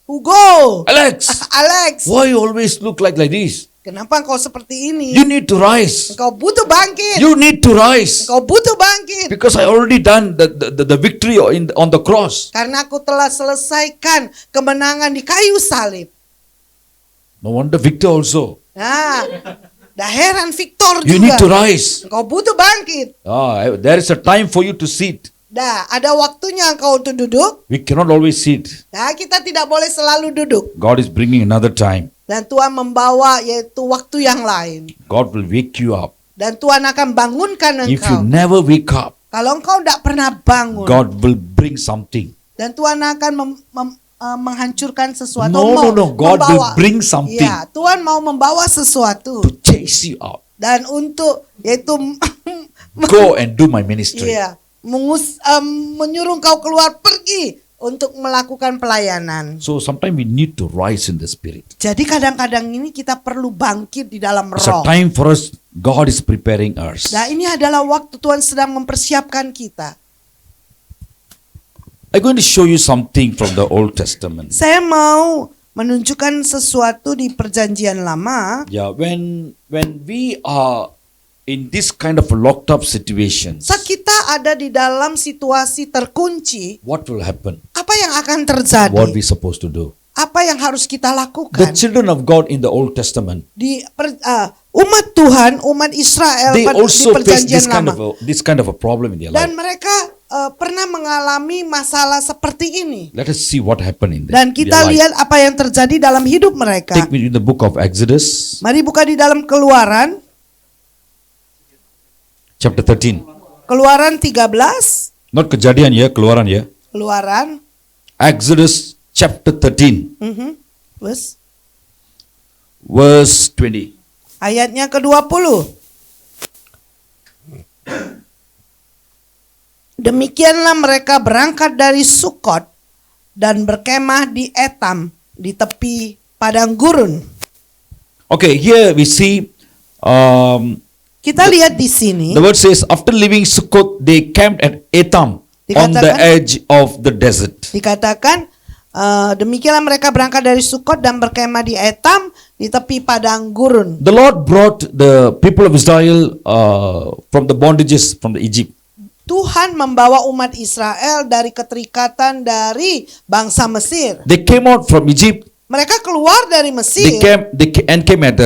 Speaker 4: Hugo, Alex,
Speaker 3: Alex,
Speaker 4: why you always look like this?
Speaker 3: kenapa engkau seperti ini?
Speaker 4: You need to rise.
Speaker 3: Engkau butuh bangkit.
Speaker 4: You need to rise.
Speaker 3: Engkau butuh bangkit.
Speaker 4: Because I already done the victory on the cross.
Speaker 3: Karena aku telah selesaikan kemenangan di kayu salib.
Speaker 4: No wonder Victor also.
Speaker 3: Nah, dah heran Victor
Speaker 4: You
Speaker 3: juga.
Speaker 4: need to rise.
Speaker 3: Engkau butuh bangkit.
Speaker 4: There is a time for you to sit.
Speaker 3: Dah, ada waktunya engkau untuk duduk.
Speaker 4: We cannot always sit.
Speaker 3: Nah, kita tidak boleh selalu duduk.
Speaker 4: God is bringing another time.
Speaker 3: Dan Tuhan membawa yaitu waktu yang lain.
Speaker 4: God will wake you up.
Speaker 3: Dan Tuhan akan bangunkan
Speaker 4: If you
Speaker 3: engkau.
Speaker 4: never wake up,
Speaker 3: Kalau engkau tidak pernah bangun.
Speaker 4: God will bring something.
Speaker 3: Dan Tuhan akan menghancurkan sesuatu.
Speaker 4: No. God will bring something
Speaker 3: Ya, Tuhan mau membawa sesuatu.
Speaker 4: to chase you out.
Speaker 3: Dan untuk yaitu
Speaker 4: Go and do my ministry.
Speaker 3: iya, menyuruh engkau keluar pergi untuk melakukan pelayanan.
Speaker 4: So sometimes we need to rise in the spirit.
Speaker 3: Jadi kadang-kadang ini kita perlu bangkit di dalam
Speaker 4: It's a
Speaker 3: roh.
Speaker 4: time for us. God is preparing us.
Speaker 3: Nah, ini adalah waktu Tuhan sedang mempersiapkan kita.
Speaker 4: I'm going to show you something from the Old Testament.
Speaker 3: Saya mau menunjukkan sesuatu di Perjanjian Lama.
Speaker 4: Yeah, when we are in this kind of locked up situations,
Speaker 3: Saat kita ada di dalam situasi terkunci,
Speaker 4: what will happen?
Speaker 3: apa yang akan terjadi?
Speaker 4: What we supposed to do?
Speaker 3: Apa yang harus kita
Speaker 4: The
Speaker 3: lakukan?
Speaker 4: children of God in the Old Testament,
Speaker 3: Umat Tuhan, umat Israel
Speaker 4: they
Speaker 3: di
Speaker 4: also face
Speaker 3: Perjanjian Lama.
Speaker 4: this kind of a problem in their
Speaker 3: Dan
Speaker 4: life.
Speaker 3: mereka pernah mengalami masalah seperti ini.
Speaker 4: Let us see what happened in
Speaker 3: Dan
Speaker 4: their
Speaker 3: kita
Speaker 4: life.
Speaker 3: lihat apa yang terjadi dalam hidup mereka.
Speaker 4: Take me to the book of Exodus,
Speaker 3: Mari buka di dalam Keluaran,
Speaker 4: chapter 13.
Speaker 3: Keluaran 13,
Speaker 4: Not Kejadian ya, Keluaran ya.
Speaker 3: Keluaran,
Speaker 4: Exodus chapter 13,
Speaker 3: terus
Speaker 4: verse 20.
Speaker 3: ayatnya ke-20. Demikianlah mereka berangkat dari Sukot dan berkemah di Etam di tepi padang gurun.
Speaker 4: Okay, here we see
Speaker 3: Kita lihat di sini,
Speaker 4: the word says after leaving Sukkot they camped at Etam on the
Speaker 3: Dikatakan-
Speaker 4: edge of the desert.
Speaker 3: dikatakan demikianlah mereka berangkat dari Sukot dan berkemah di Etam di tepi padang gurun.
Speaker 4: The Lord brought the people of Israel from the bondages from the Egypt.
Speaker 3: Tuhan membawa umat Israel dari keterikatan dari bangsa Mesir.
Speaker 4: They came out from Egypt
Speaker 3: Mereka keluar dari
Speaker 4: They
Speaker 3: Mesir
Speaker 4: came at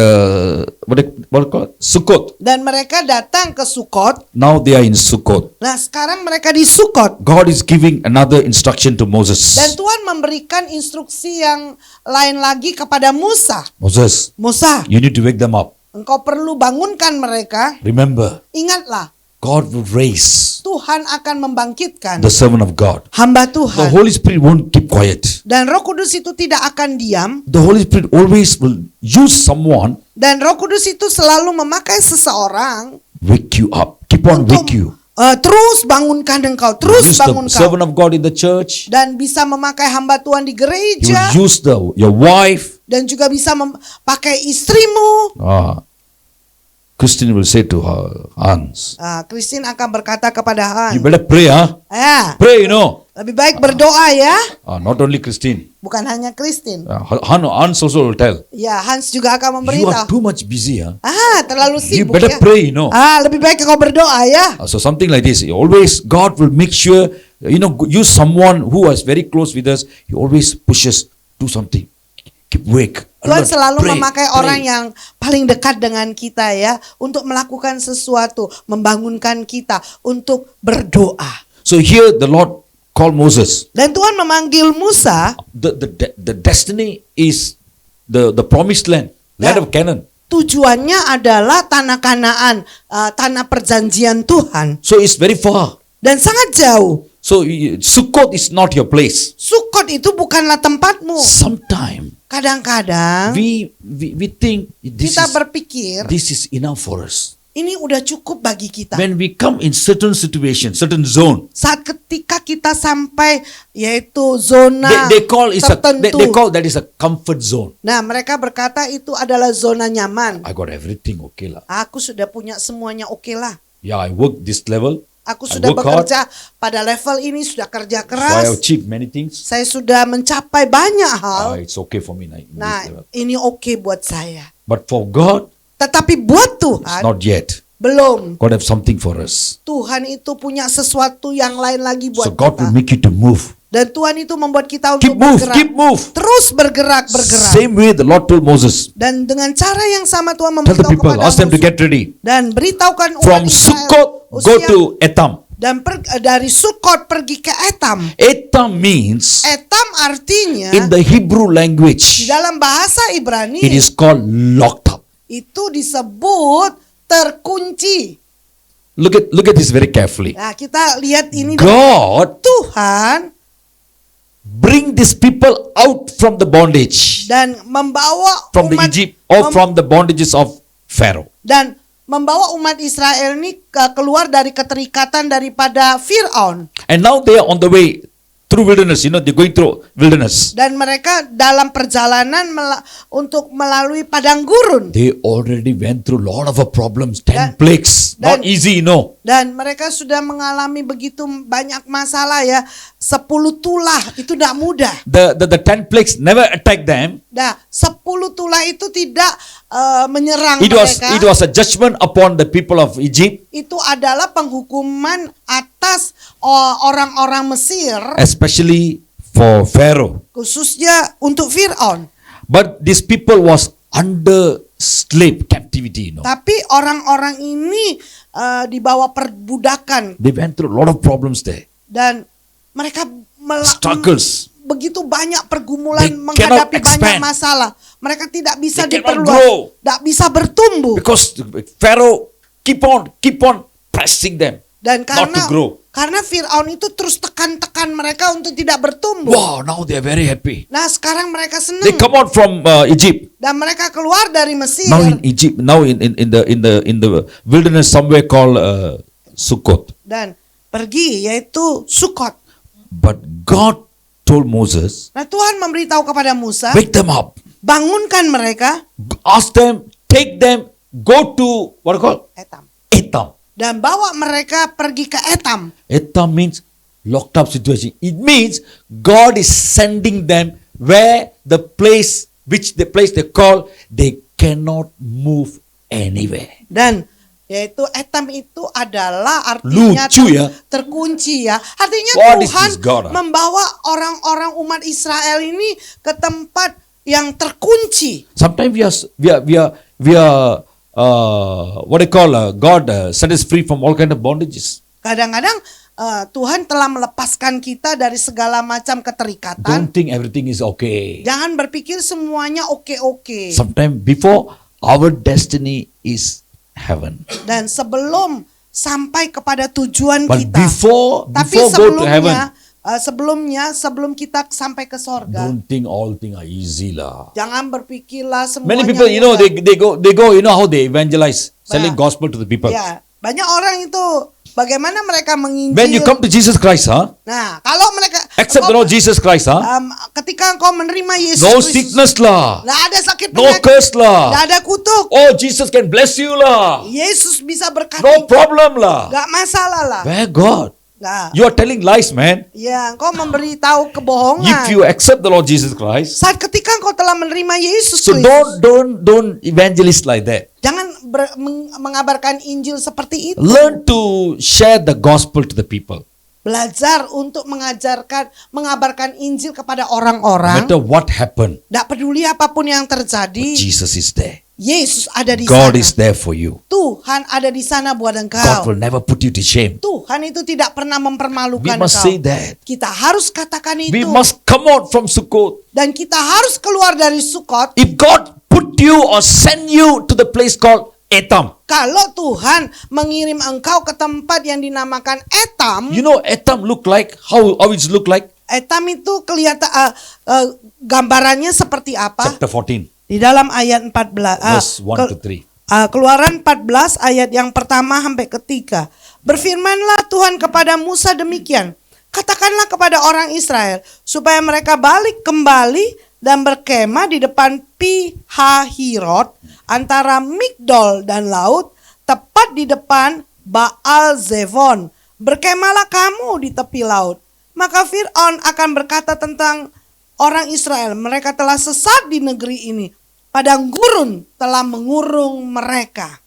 Speaker 4: what call Sukkot.
Speaker 3: dan mereka datang ke Sukot.
Speaker 4: Now they are in Sukkot.
Speaker 3: Nah, sekarang mereka di Sukot.
Speaker 4: God is giving another instruction to Moses.
Speaker 3: Dan Tuhan memberikan instruksi yang lain lagi kepada Musa.
Speaker 4: Moses,
Speaker 3: Musa,
Speaker 4: you need to wake them up.
Speaker 3: engkau perlu bangunkan mereka.
Speaker 4: Remember,
Speaker 3: Ingatlah,
Speaker 4: God will raise
Speaker 3: Tuhan akan membangkitkan
Speaker 4: the servant of God.
Speaker 3: hamba
Speaker 4: The
Speaker 3: Tuhan.
Speaker 4: Holy Spirit won't keep quiet.
Speaker 3: Dan Roh Kudus itu tidak akan diam.
Speaker 4: The Holy Spirit always will use someone,
Speaker 3: Dan Roh Kudus itu selalu memakai seseorang
Speaker 4: wake you up. Keep on
Speaker 3: untuk
Speaker 4: wake you.
Speaker 3: terus bangunkan engkau, terus
Speaker 4: Use the
Speaker 3: bangun
Speaker 4: servant
Speaker 3: kau.
Speaker 4: of God in the church.
Speaker 3: Dan bisa memakai hamba Tuhan di
Speaker 4: He
Speaker 3: gereja.
Speaker 4: will use your wife.
Speaker 3: Dan juga bisa pakai istrimu.
Speaker 4: Christine will say to her, Hans,
Speaker 3: Christine akan berkata kepada
Speaker 4: you
Speaker 3: Han,
Speaker 4: better pray, huh?
Speaker 3: ya,
Speaker 4: Pray, you know.
Speaker 3: lebih baik berdoa ya.
Speaker 4: Not only Christine.
Speaker 3: Bukan hanya Christine.
Speaker 4: Hans also will tell.
Speaker 3: Ya, Hans juga akan
Speaker 4: You are
Speaker 3: memberitahu.
Speaker 4: too much busy, huh?
Speaker 3: Terlalu
Speaker 4: You
Speaker 3: sibuk
Speaker 4: better
Speaker 3: ya.
Speaker 4: pray, you know.
Speaker 3: Lebih baik kau berdoa ya.
Speaker 4: So something like this. Always God will make sure, use someone who is very close with us. He always pushes, do something. Keep awake.
Speaker 3: Tuhan
Speaker 4: alert,
Speaker 3: selalu
Speaker 4: pray,
Speaker 3: memakai
Speaker 4: pray.
Speaker 3: orang yang paling dekat dengan kita ya, untuk melakukan sesuatu, membangunkan kita untuk berdoa.
Speaker 4: So here the Lord called Moses.
Speaker 3: Dan Tuhan memanggil Musa.
Speaker 4: The destiny is the promised land
Speaker 3: Yeah.
Speaker 4: of Canaan.
Speaker 3: Tujuannya adalah tanah Kanaan, tanah perjanjian Tuhan.
Speaker 4: So it's very far.
Speaker 3: Dan sangat jauh.
Speaker 4: So Sukkot is not your place.
Speaker 3: Sukot itu bukanlah tempatmu.
Speaker 4: Sometime
Speaker 3: Kadang-kadang
Speaker 4: we think
Speaker 3: kita berpikir
Speaker 4: this is enough for us.
Speaker 3: ini udah cukup bagi kita.
Speaker 4: When we come in certain situation, certain zone,
Speaker 3: Saat ketika kita sampai yaitu zona
Speaker 4: they call
Speaker 3: tertentu.
Speaker 4: they call that is a comfort zone.
Speaker 3: Nah, mereka berkata itu adalah zona nyaman.
Speaker 4: I got everything okay lah.
Speaker 3: Aku sudah punya semuanya, oke lah.
Speaker 4: Yeah, I work this level.
Speaker 3: Aku
Speaker 4: I
Speaker 3: sudah
Speaker 4: work
Speaker 3: bekerja pada level ini, sudah kerja
Speaker 4: So I
Speaker 3: keras.
Speaker 4: achieved many things.
Speaker 3: Saya sudah mencapai banyak hal.
Speaker 4: It's okay for me now. in this
Speaker 3: Nah,
Speaker 4: level.
Speaker 3: ini oke buat saya.
Speaker 4: But for God,
Speaker 3: Tetapi buat
Speaker 4: it's
Speaker 3: Tuhan,
Speaker 4: not yet.
Speaker 3: belum.
Speaker 4: God have something for us.
Speaker 3: Tuhan itu punya sesuatu yang lain lagi
Speaker 4: So
Speaker 3: buat
Speaker 4: God will
Speaker 3: kita.
Speaker 4: make you to move.
Speaker 3: Dan Tuhan itu membuat kita untuk
Speaker 4: Keep move,
Speaker 3: bergerak.
Speaker 4: keep move.
Speaker 3: Terus bergerak.
Speaker 4: Same way the Lord told Moses.
Speaker 3: Dan dengan cara yang sama Tuhan
Speaker 4: Tell the
Speaker 3: memberitahu
Speaker 4: people,
Speaker 3: kepada
Speaker 4: ask them to
Speaker 3: Musa.
Speaker 4: get ready.
Speaker 3: Dan beritahukan umat
Speaker 4: From
Speaker 3: Israel,
Speaker 4: Sukkot, go
Speaker 3: usia-
Speaker 4: to Etam.
Speaker 3: dan dari Sukot pergi ke Etam.
Speaker 4: Etam means,
Speaker 3: Etam artinya
Speaker 4: in the Hebrew
Speaker 3: di
Speaker 4: language,
Speaker 3: dalam bahasa Ibrani
Speaker 4: it is called locked up.
Speaker 3: itu disebut terkunci.
Speaker 4: Look at this very carefully.
Speaker 3: Nah, kita lihat ini.
Speaker 4: God
Speaker 3: Tuhan
Speaker 4: bring these people out from the bondage,
Speaker 3: dan membawa
Speaker 4: from the
Speaker 3: umat
Speaker 4: Egypt, or from the bondages of Pharaoh.
Speaker 3: dan membawa umat Israel ini keluar dari keterikatan daripada Firaun.
Speaker 4: And now they are on the way through wilderness. They're going through wilderness.
Speaker 3: Dan mereka dalam perjalanan untuk melalui padang gurun.
Speaker 4: They already went through a lot of problems, 10
Speaker 3: Dan-
Speaker 4: plagues. Not
Speaker 3: dan-
Speaker 4: easy, no.
Speaker 3: Dan mereka sudah mengalami begitu banyak masalah ya. 10 tulah itu tidak mudah.
Speaker 4: The 10 plagues never attacked them.
Speaker 3: Nah, 10 tulah itu tidak menyerang
Speaker 4: It
Speaker 3: mereka.
Speaker 4: was a judgment upon the people of Egypt,
Speaker 3: Itu adalah penghukuman atas orang-orang Mesir,
Speaker 4: especially for Pharaoh.
Speaker 3: khususnya untuk Firaun.
Speaker 4: But these people was under slave captivity,
Speaker 3: Tapi orang-orang ini di bawah perbudakan
Speaker 4: They went through a lot of problems there.
Speaker 3: dan mereka
Speaker 4: Struggles.
Speaker 3: begitu banyak pergumulan,
Speaker 4: They
Speaker 3: menghadapi
Speaker 4: cannot
Speaker 3: banyak
Speaker 4: expand.
Speaker 3: masalah. Mereka tidak bisa
Speaker 4: They cannot
Speaker 3: diperluas,
Speaker 4: grow.
Speaker 3: tidak bisa bertumbuh.
Speaker 4: Because Pharaoh keep on pressing them
Speaker 3: Dan
Speaker 4: not to grow.
Speaker 3: karena Firaun itu terus tekan-tekan mereka untuk tidak bertumbuh.
Speaker 4: Wow, now they are very happy.
Speaker 3: Nah, sekarang mereka
Speaker 4: They
Speaker 3: senang
Speaker 4: come out from Egypt.
Speaker 3: dan mereka keluar dari Mesir.
Speaker 4: Now in Egypt, now in the wilderness somewhere called Sukkot.
Speaker 3: Dan pergi yaitu Sukot.
Speaker 4: But God told Moses,
Speaker 3: Nah, Tuhan memberitahu kepada Musa,
Speaker 4: wake them up,
Speaker 3: bangunkan mereka,
Speaker 4: ask them, take them, go to what called
Speaker 3: Etam,
Speaker 4: Etam.
Speaker 3: dan bawa mereka pergi ke Etam.
Speaker 4: Etam means locked up situation. It means God is sending them where the place they call they cannot move anywhere.
Speaker 3: Dan yaitu Etam itu adalah artinya
Speaker 4: Lucu ya.
Speaker 3: terkunci ya. Artinya
Speaker 4: What is
Speaker 3: Tuhan
Speaker 4: this God, ah?
Speaker 3: membawa orang-orang umat Israel ini ke tempat yang terkunci.
Speaker 4: Sometimes we are what I call God set us free from all kind of bondages.
Speaker 3: Kadang-kadang Tuhan telah melepaskan kita dari segala macam keterikatan.
Speaker 4: Don't think everything is okay.
Speaker 3: Jangan berpikir semuanya oke-oke.
Speaker 4: Sometimes before our destiny is heaven.
Speaker 3: Dan sebelum sampai kepada tujuan
Speaker 4: But
Speaker 3: kita. Tapi
Speaker 4: before go to heaven,
Speaker 3: sebelum kita sampai ke sorga,
Speaker 4: don't think all things are easy lah.
Speaker 3: jangan berpikirlah semuanya
Speaker 4: Many people, you know,
Speaker 3: mudah.
Speaker 4: they go, you know how they evangelize, selling
Speaker 3: Bah.
Speaker 4: gospel to the people.
Speaker 3: Ya, banyak orang itu bagaimana mereka menginjil.
Speaker 4: When you come to Jesus Christ,
Speaker 3: Nah, kalau mereka
Speaker 4: accept the Lord Jesus Christ,
Speaker 3: ketika engkau menerima Yesus
Speaker 4: no
Speaker 3: Kristus,
Speaker 4: sickness lah,
Speaker 3: nggak ada sakit
Speaker 4: no
Speaker 3: penyakit,
Speaker 4: curse
Speaker 3: nggak
Speaker 4: lah.
Speaker 3: ada kutuk.
Speaker 4: Oh, Jesus can bless you lah,
Speaker 3: Yesus bisa berkati,
Speaker 4: no problem lah.
Speaker 3: nggak masalah lah.
Speaker 4: Where God?
Speaker 3: Nggak.
Speaker 4: You are telling lies, man.
Speaker 3: Ya, engkau memberitahu kebohongan.
Speaker 4: If you accept the Lord Jesus Christ,
Speaker 3: Saat ketika engkau telah menerima Yesus
Speaker 4: so
Speaker 3: Kristus,
Speaker 4: don't evangelist like that.
Speaker 3: jangan mengabarkan Injil seperti itu.
Speaker 4: Learn to share the gospel to the people.
Speaker 3: Belajar untuk mengabarkan Injil kepada
Speaker 4: No
Speaker 3: orang-orang.
Speaker 4: matter what happened,
Speaker 3: Tidak peduli apapun yang terjadi,
Speaker 4: Jesus is there.
Speaker 3: Yesus ada di
Speaker 4: God
Speaker 3: sana.
Speaker 4: is there for you.
Speaker 3: Tuhan ada di sana buat
Speaker 4: God
Speaker 3: engkau.
Speaker 4: will never put you to shame.
Speaker 3: Tuhan itu tidak pernah
Speaker 4: We
Speaker 3: mempermalukan
Speaker 4: must
Speaker 3: engkau.
Speaker 4: say that.
Speaker 3: Kita harus katakan
Speaker 4: We
Speaker 3: itu.
Speaker 4: must come out from Sukkot.
Speaker 3: Dan kita harus keluar dari Sukot.
Speaker 4: If God put you or send you to the place called Etam.
Speaker 3: Kalau Tuhan mengirim engkau ke tempat yang dinamakan Etam.
Speaker 4: You know Etam look like, how it look like?
Speaker 3: Etam itu kelihatan gambarannya seperti apa?
Speaker 4: Chapter 14,
Speaker 3: Di dalam ayat 14.
Speaker 4: verse 1 to 3.
Speaker 3: Keluaran 14 ayat yang pertama sampai ketiga. Berfirmanlah Tuhan kepada Musa demikian. Katakanlah kepada orang Israel supaya mereka balik kembali dan berkemah di depan Pi-hahirot antara Migdol dan laut, tepat di depan Baal Zevon. Berkemahlah kamu di tepi laut. Maka Fir'aun akan berkata tentang orang Israel, mereka telah sesat di negeri ini. Padang gurun telah mengurung mereka.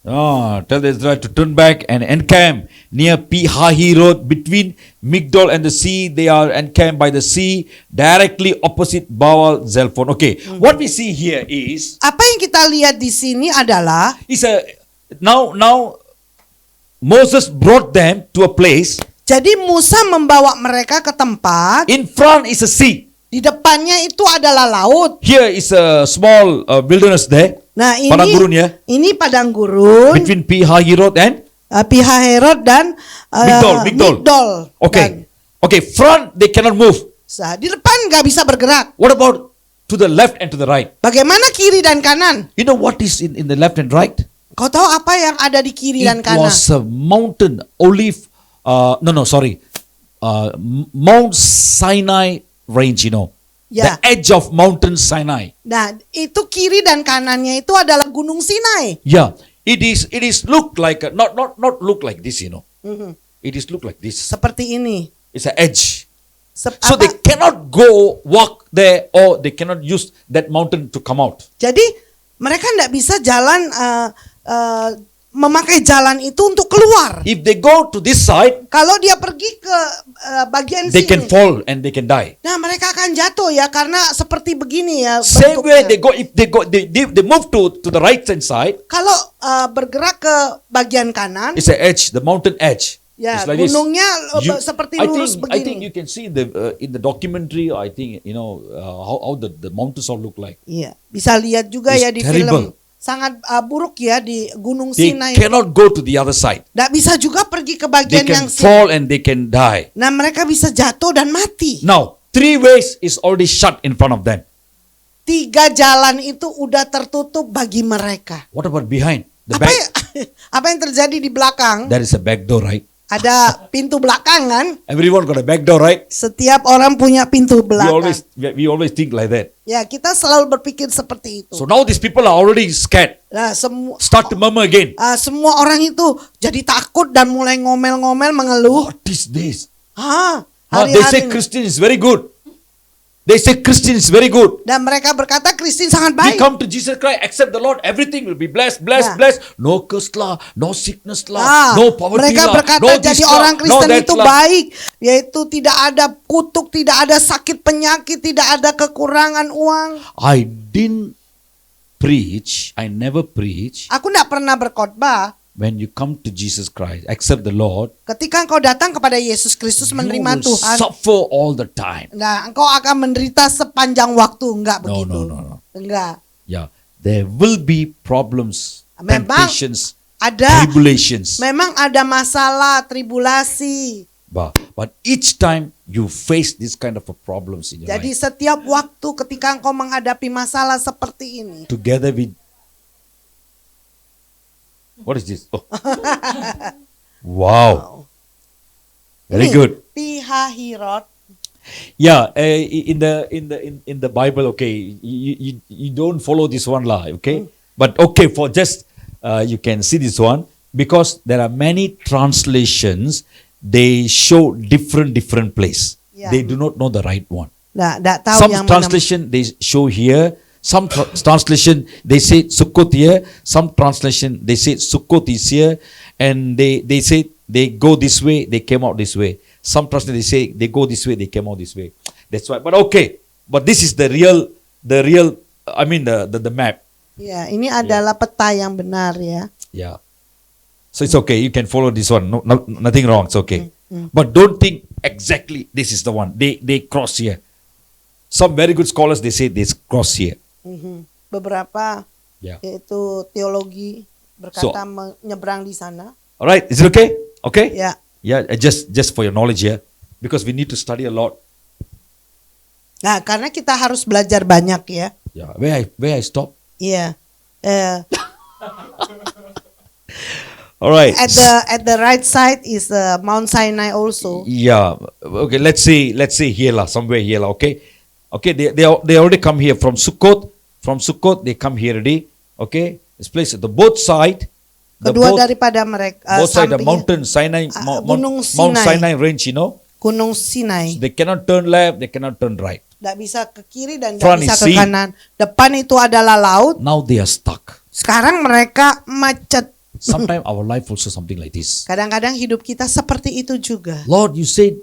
Speaker 4: Tell the Israel to turn back and encamp near Pi-hahirot between Migdol and the sea. They are encamped by the sea directly opposite Baal Zelphon. Okay, what we see here is
Speaker 3: Apa yang kita lihat di sini adalah
Speaker 4: now Moses brought them to a place.
Speaker 3: jadi Musa membawa mereka ke tempat,
Speaker 4: In front is a sea.
Speaker 3: di depannya itu adalah laut.
Speaker 4: Here is a small wilderness there.
Speaker 3: Nah,
Speaker 4: Padang gurun ya.
Speaker 3: ini padang gurun,
Speaker 4: Between Pi-hahirot and
Speaker 3: Pi-hahirot dan
Speaker 4: Migdol. Okay.
Speaker 3: Dan,
Speaker 4: Okay, front they cannot move.
Speaker 3: di depan nggak bisa bergerak.
Speaker 4: What about to the left and to the right?
Speaker 3: Bagaimana kiri dan kanan?
Speaker 4: You know what is in the left and right?
Speaker 3: Kau tahu apa yang ada di kiri dan
Speaker 4: It
Speaker 3: kanan?
Speaker 4: was a mountain, Mount Sinai range, you know.
Speaker 3: Ya.
Speaker 4: The edge of Mountain Sinai.
Speaker 3: Nah, itu kiri dan kanannya itu adalah Gunung Sinai.
Speaker 4: Yeah, it is look like not look like this, you know.
Speaker 3: Mhm.
Speaker 4: It is look like this.
Speaker 3: Seperti ini.
Speaker 4: It's an edge. So
Speaker 3: Apa-
Speaker 4: they cannot go walk there, or they cannot use that mountain to come out.
Speaker 3: Jadi mereka tidak bisa jalan memakai jalan itu untuk keluar.
Speaker 4: If they go to this side,
Speaker 3: Kalau dia pergi ke bagian
Speaker 4: they can
Speaker 3: sini,
Speaker 4: fall and they can die.
Speaker 3: nah mereka akan jatuh ya karena seperti begini ya
Speaker 4: Same way
Speaker 3: bentuknya.
Speaker 4: they move to the right hand side.
Speaker 3: Kalau bergerak ke bagian kanan,
Speaker 4: It's an edge, the mountain edge.
Speaker 3: ya
Speaker 4: It's like this.
Speaker 3: gunungnya seperti lurus
Speaker 4: I think
Speaker 3: begini.
Speaker 4: you can see in the documentary. I think how the mountains all look like.
Speaker 3: Iya, bisa lihat juga
Speaker 4: It's
Speaker 3: ya di
Speaker 4: terrible.
Speaker 3: film. Sangat buruk ya di Gunung
Speaker 4: They
Speaker 3: Sinai.
Speaker 4: cannot go to the other side.
Speaker 3: Nggak bisa juga pergi ke
Speaker 4: They
Speaker 3: bagian
Speaker 4: can
Speaker 3: yang sini.
Speaker 4: fall and they can die.
Speaker 3: Nah mereka bisa jatuh dan mati.
Speaker 4: Now, 3 ways is already shut in front of them.
Speaker 3: 3 jalan itu udah tertutup bagi mereka.
Speaker 4: What about behind? The
Speaker 3: Apa,
Speaker 4: back?
Speaker 3: apa yang terjadi di belakang?
Speaker 4: There is a back door, right?
Speaker 3: Ada pintu belakang kan?
Speaker 4: Everyone got a back door, right?
Speaker 3: Setiap orang punya pintu
Speaker 4: We
Speaker 3: belakang.
Speaker 4: always think like that.
Speaker 3: Ya kita selalu berpikir seperti itu.
Speaker 4: So now these people are already scared.
Speaker 3: Nah
Speaker 4: Start to murmur again.
Speaker 3: semua orang itu jadi takut dan mulai ngomel-ngomel mengeluh.
Speaker 4: What is this?
Speaker 3: Hah,
Speaker 4: They say
Speaker 3: hari-hari.
Speaker 4: Christian is very good. They say Christian is very good.
Speaker 3: Dan mereka berkata Kristen sangat
Speaker 4: We
Speaker 3: baik.
Speaker 4: come to Jesus Christ, accept the Lord, everything will be blessed, blessed,
Speaker 3: Nah.
Speaker 4: blessed. No curse lah, no sickness lah,
Speaker 3: Ah,
Speaker 4: no poverty
Speaker 3: mereka
Speaker 4: lah,
Speaker 3: berkata
Speaker 4: no this
Speaker 3: jadi
Speaker 4: lah,
Speaker 3: orang
Speaker 4: no
Speaker 3: Kristen
Speaker 4: that
Speaker 3: itu
Speaker 4: lah.
Speaker 3: baik, yaitu tidak ada kutuk, tidak ada sakit penyakit, tidak ada kekurangan uang.
Speaker 4: I didn't preach, I never preach.
Speaker 3: Aku tidak pernah berkhotbah.
Speaker 4: When you come to Jesus Christ, accept the Lord,
Speaker 3: Ketika engkau datang kepada Yesus Kristus
Speaker 4: you
Speaker 3: menerima
Speaker 4: will
Speaker 3: Tuhan,
Speaker 4: suffer all the time.
Speaker 3: nah engkau akan menderita sepanjang waktu, enggak
Speaker 4: No,
Speaker 3: begitu?
Speaker 4: no.
Speaker 3: Enggak.
Speaker 4: Yeah, there will be problems,
Speaker 3: Memang
Speaker 4: temptations,
Speaker 3: Ada,
Speaker 4: tribulations.
Speaker 3: memang ada masalah, tribulasi.
Speaker 4: But each time you face this kind of a problems in your
Speaker 3: Jadi
Speaker 4: life,
Speaker 3: setiap waktu ketika engkau menghadapi masalah seperti ini,
Speaker 4: together with what is this? Oh. Wow, very
Speaker 3: Ini,
Speaker 4: good.
Speaker 3: Pihahirot.
Speaker 4: Yeah, in the Bible, okay, you don't follow this one lah, okay. But okay, for just you can see this one because there are many translations. They show different place.
Speaker 3: Yeah.
Speaker 4: They do not know the right one.
Speaker 3: Nggak tahu
Speaker 4: Some
Speaker 3: yang mana.
Speaker 4: translation they show here. Some translation they say Sukkot here. Some translation they say Sukkot is here, and they say they go this way, they came out this way. Some translation they say they go this way, they came out this way. That's why. But okay, but this is the real. I mean the map.
Speaker 3: Ya, ini adalah peta yang benar ya.
Speaker 4: Yeah. So it's okay. You can follow this one. No, nothing wrong. It's okay. But don't think exactly this is the one. They cross here. Some very good scholars they say they cross here.
Speaker 3: Beberapa
Speaker 4: Yeah.
Speaker 3: yaitu teologi berkata menyeberang di sana.
Speaker 4: All right. Is it okay? Okay.
Speaker 3: Ya,
Speaker 4: Yeah. Just for your knowledge here, because we need to study a lot.
Speaker 3: nah karena kita harus belajar banyak ya.
Speaker 4: Yeah. Where I stop?
Speaker 3: Iya.
Speaker 4: All right.
Speaker 3: At the right side is Mount Sinai also.
Speaker 4: Yeah. Okay. Let's say here lah, somewhere here lah. Okay. Okay. They already come here from Sukkot. From Sukkot they come here already. Okay. This place the both side.
Speaker 3: Kedua daripada mereka
Speaker 4: Both side the
Speaker 3: samping
Speaker 4: mountain Sinai,
Speaker 3: Gunung
Speaker 4: Mount
Speaker 3: Sinai.
Speaker 4: Sinai range, you know.
Speaker 3: Gunung Sinai.
Speaker 4: They cannot turn left, they cannot turn right.
Speaker 3: Tidak bisa ke kiri dan
Speaker 4: Front
Speaker 3: tidak bisa
Speaker 4: is
Speaker 3: ke
Speaker 4: sea.
Speaker 3: kanan. Depan itu adalah laut.
Speaker 4: Now they are stuck.
Speaker 3: Sekarang mereka macet.
Speaker 4: Sometimes our life also something like this.
Speaker 3: Kadang-kadang hidup kita seperti itu juga.
Speaker 4: Lord, you said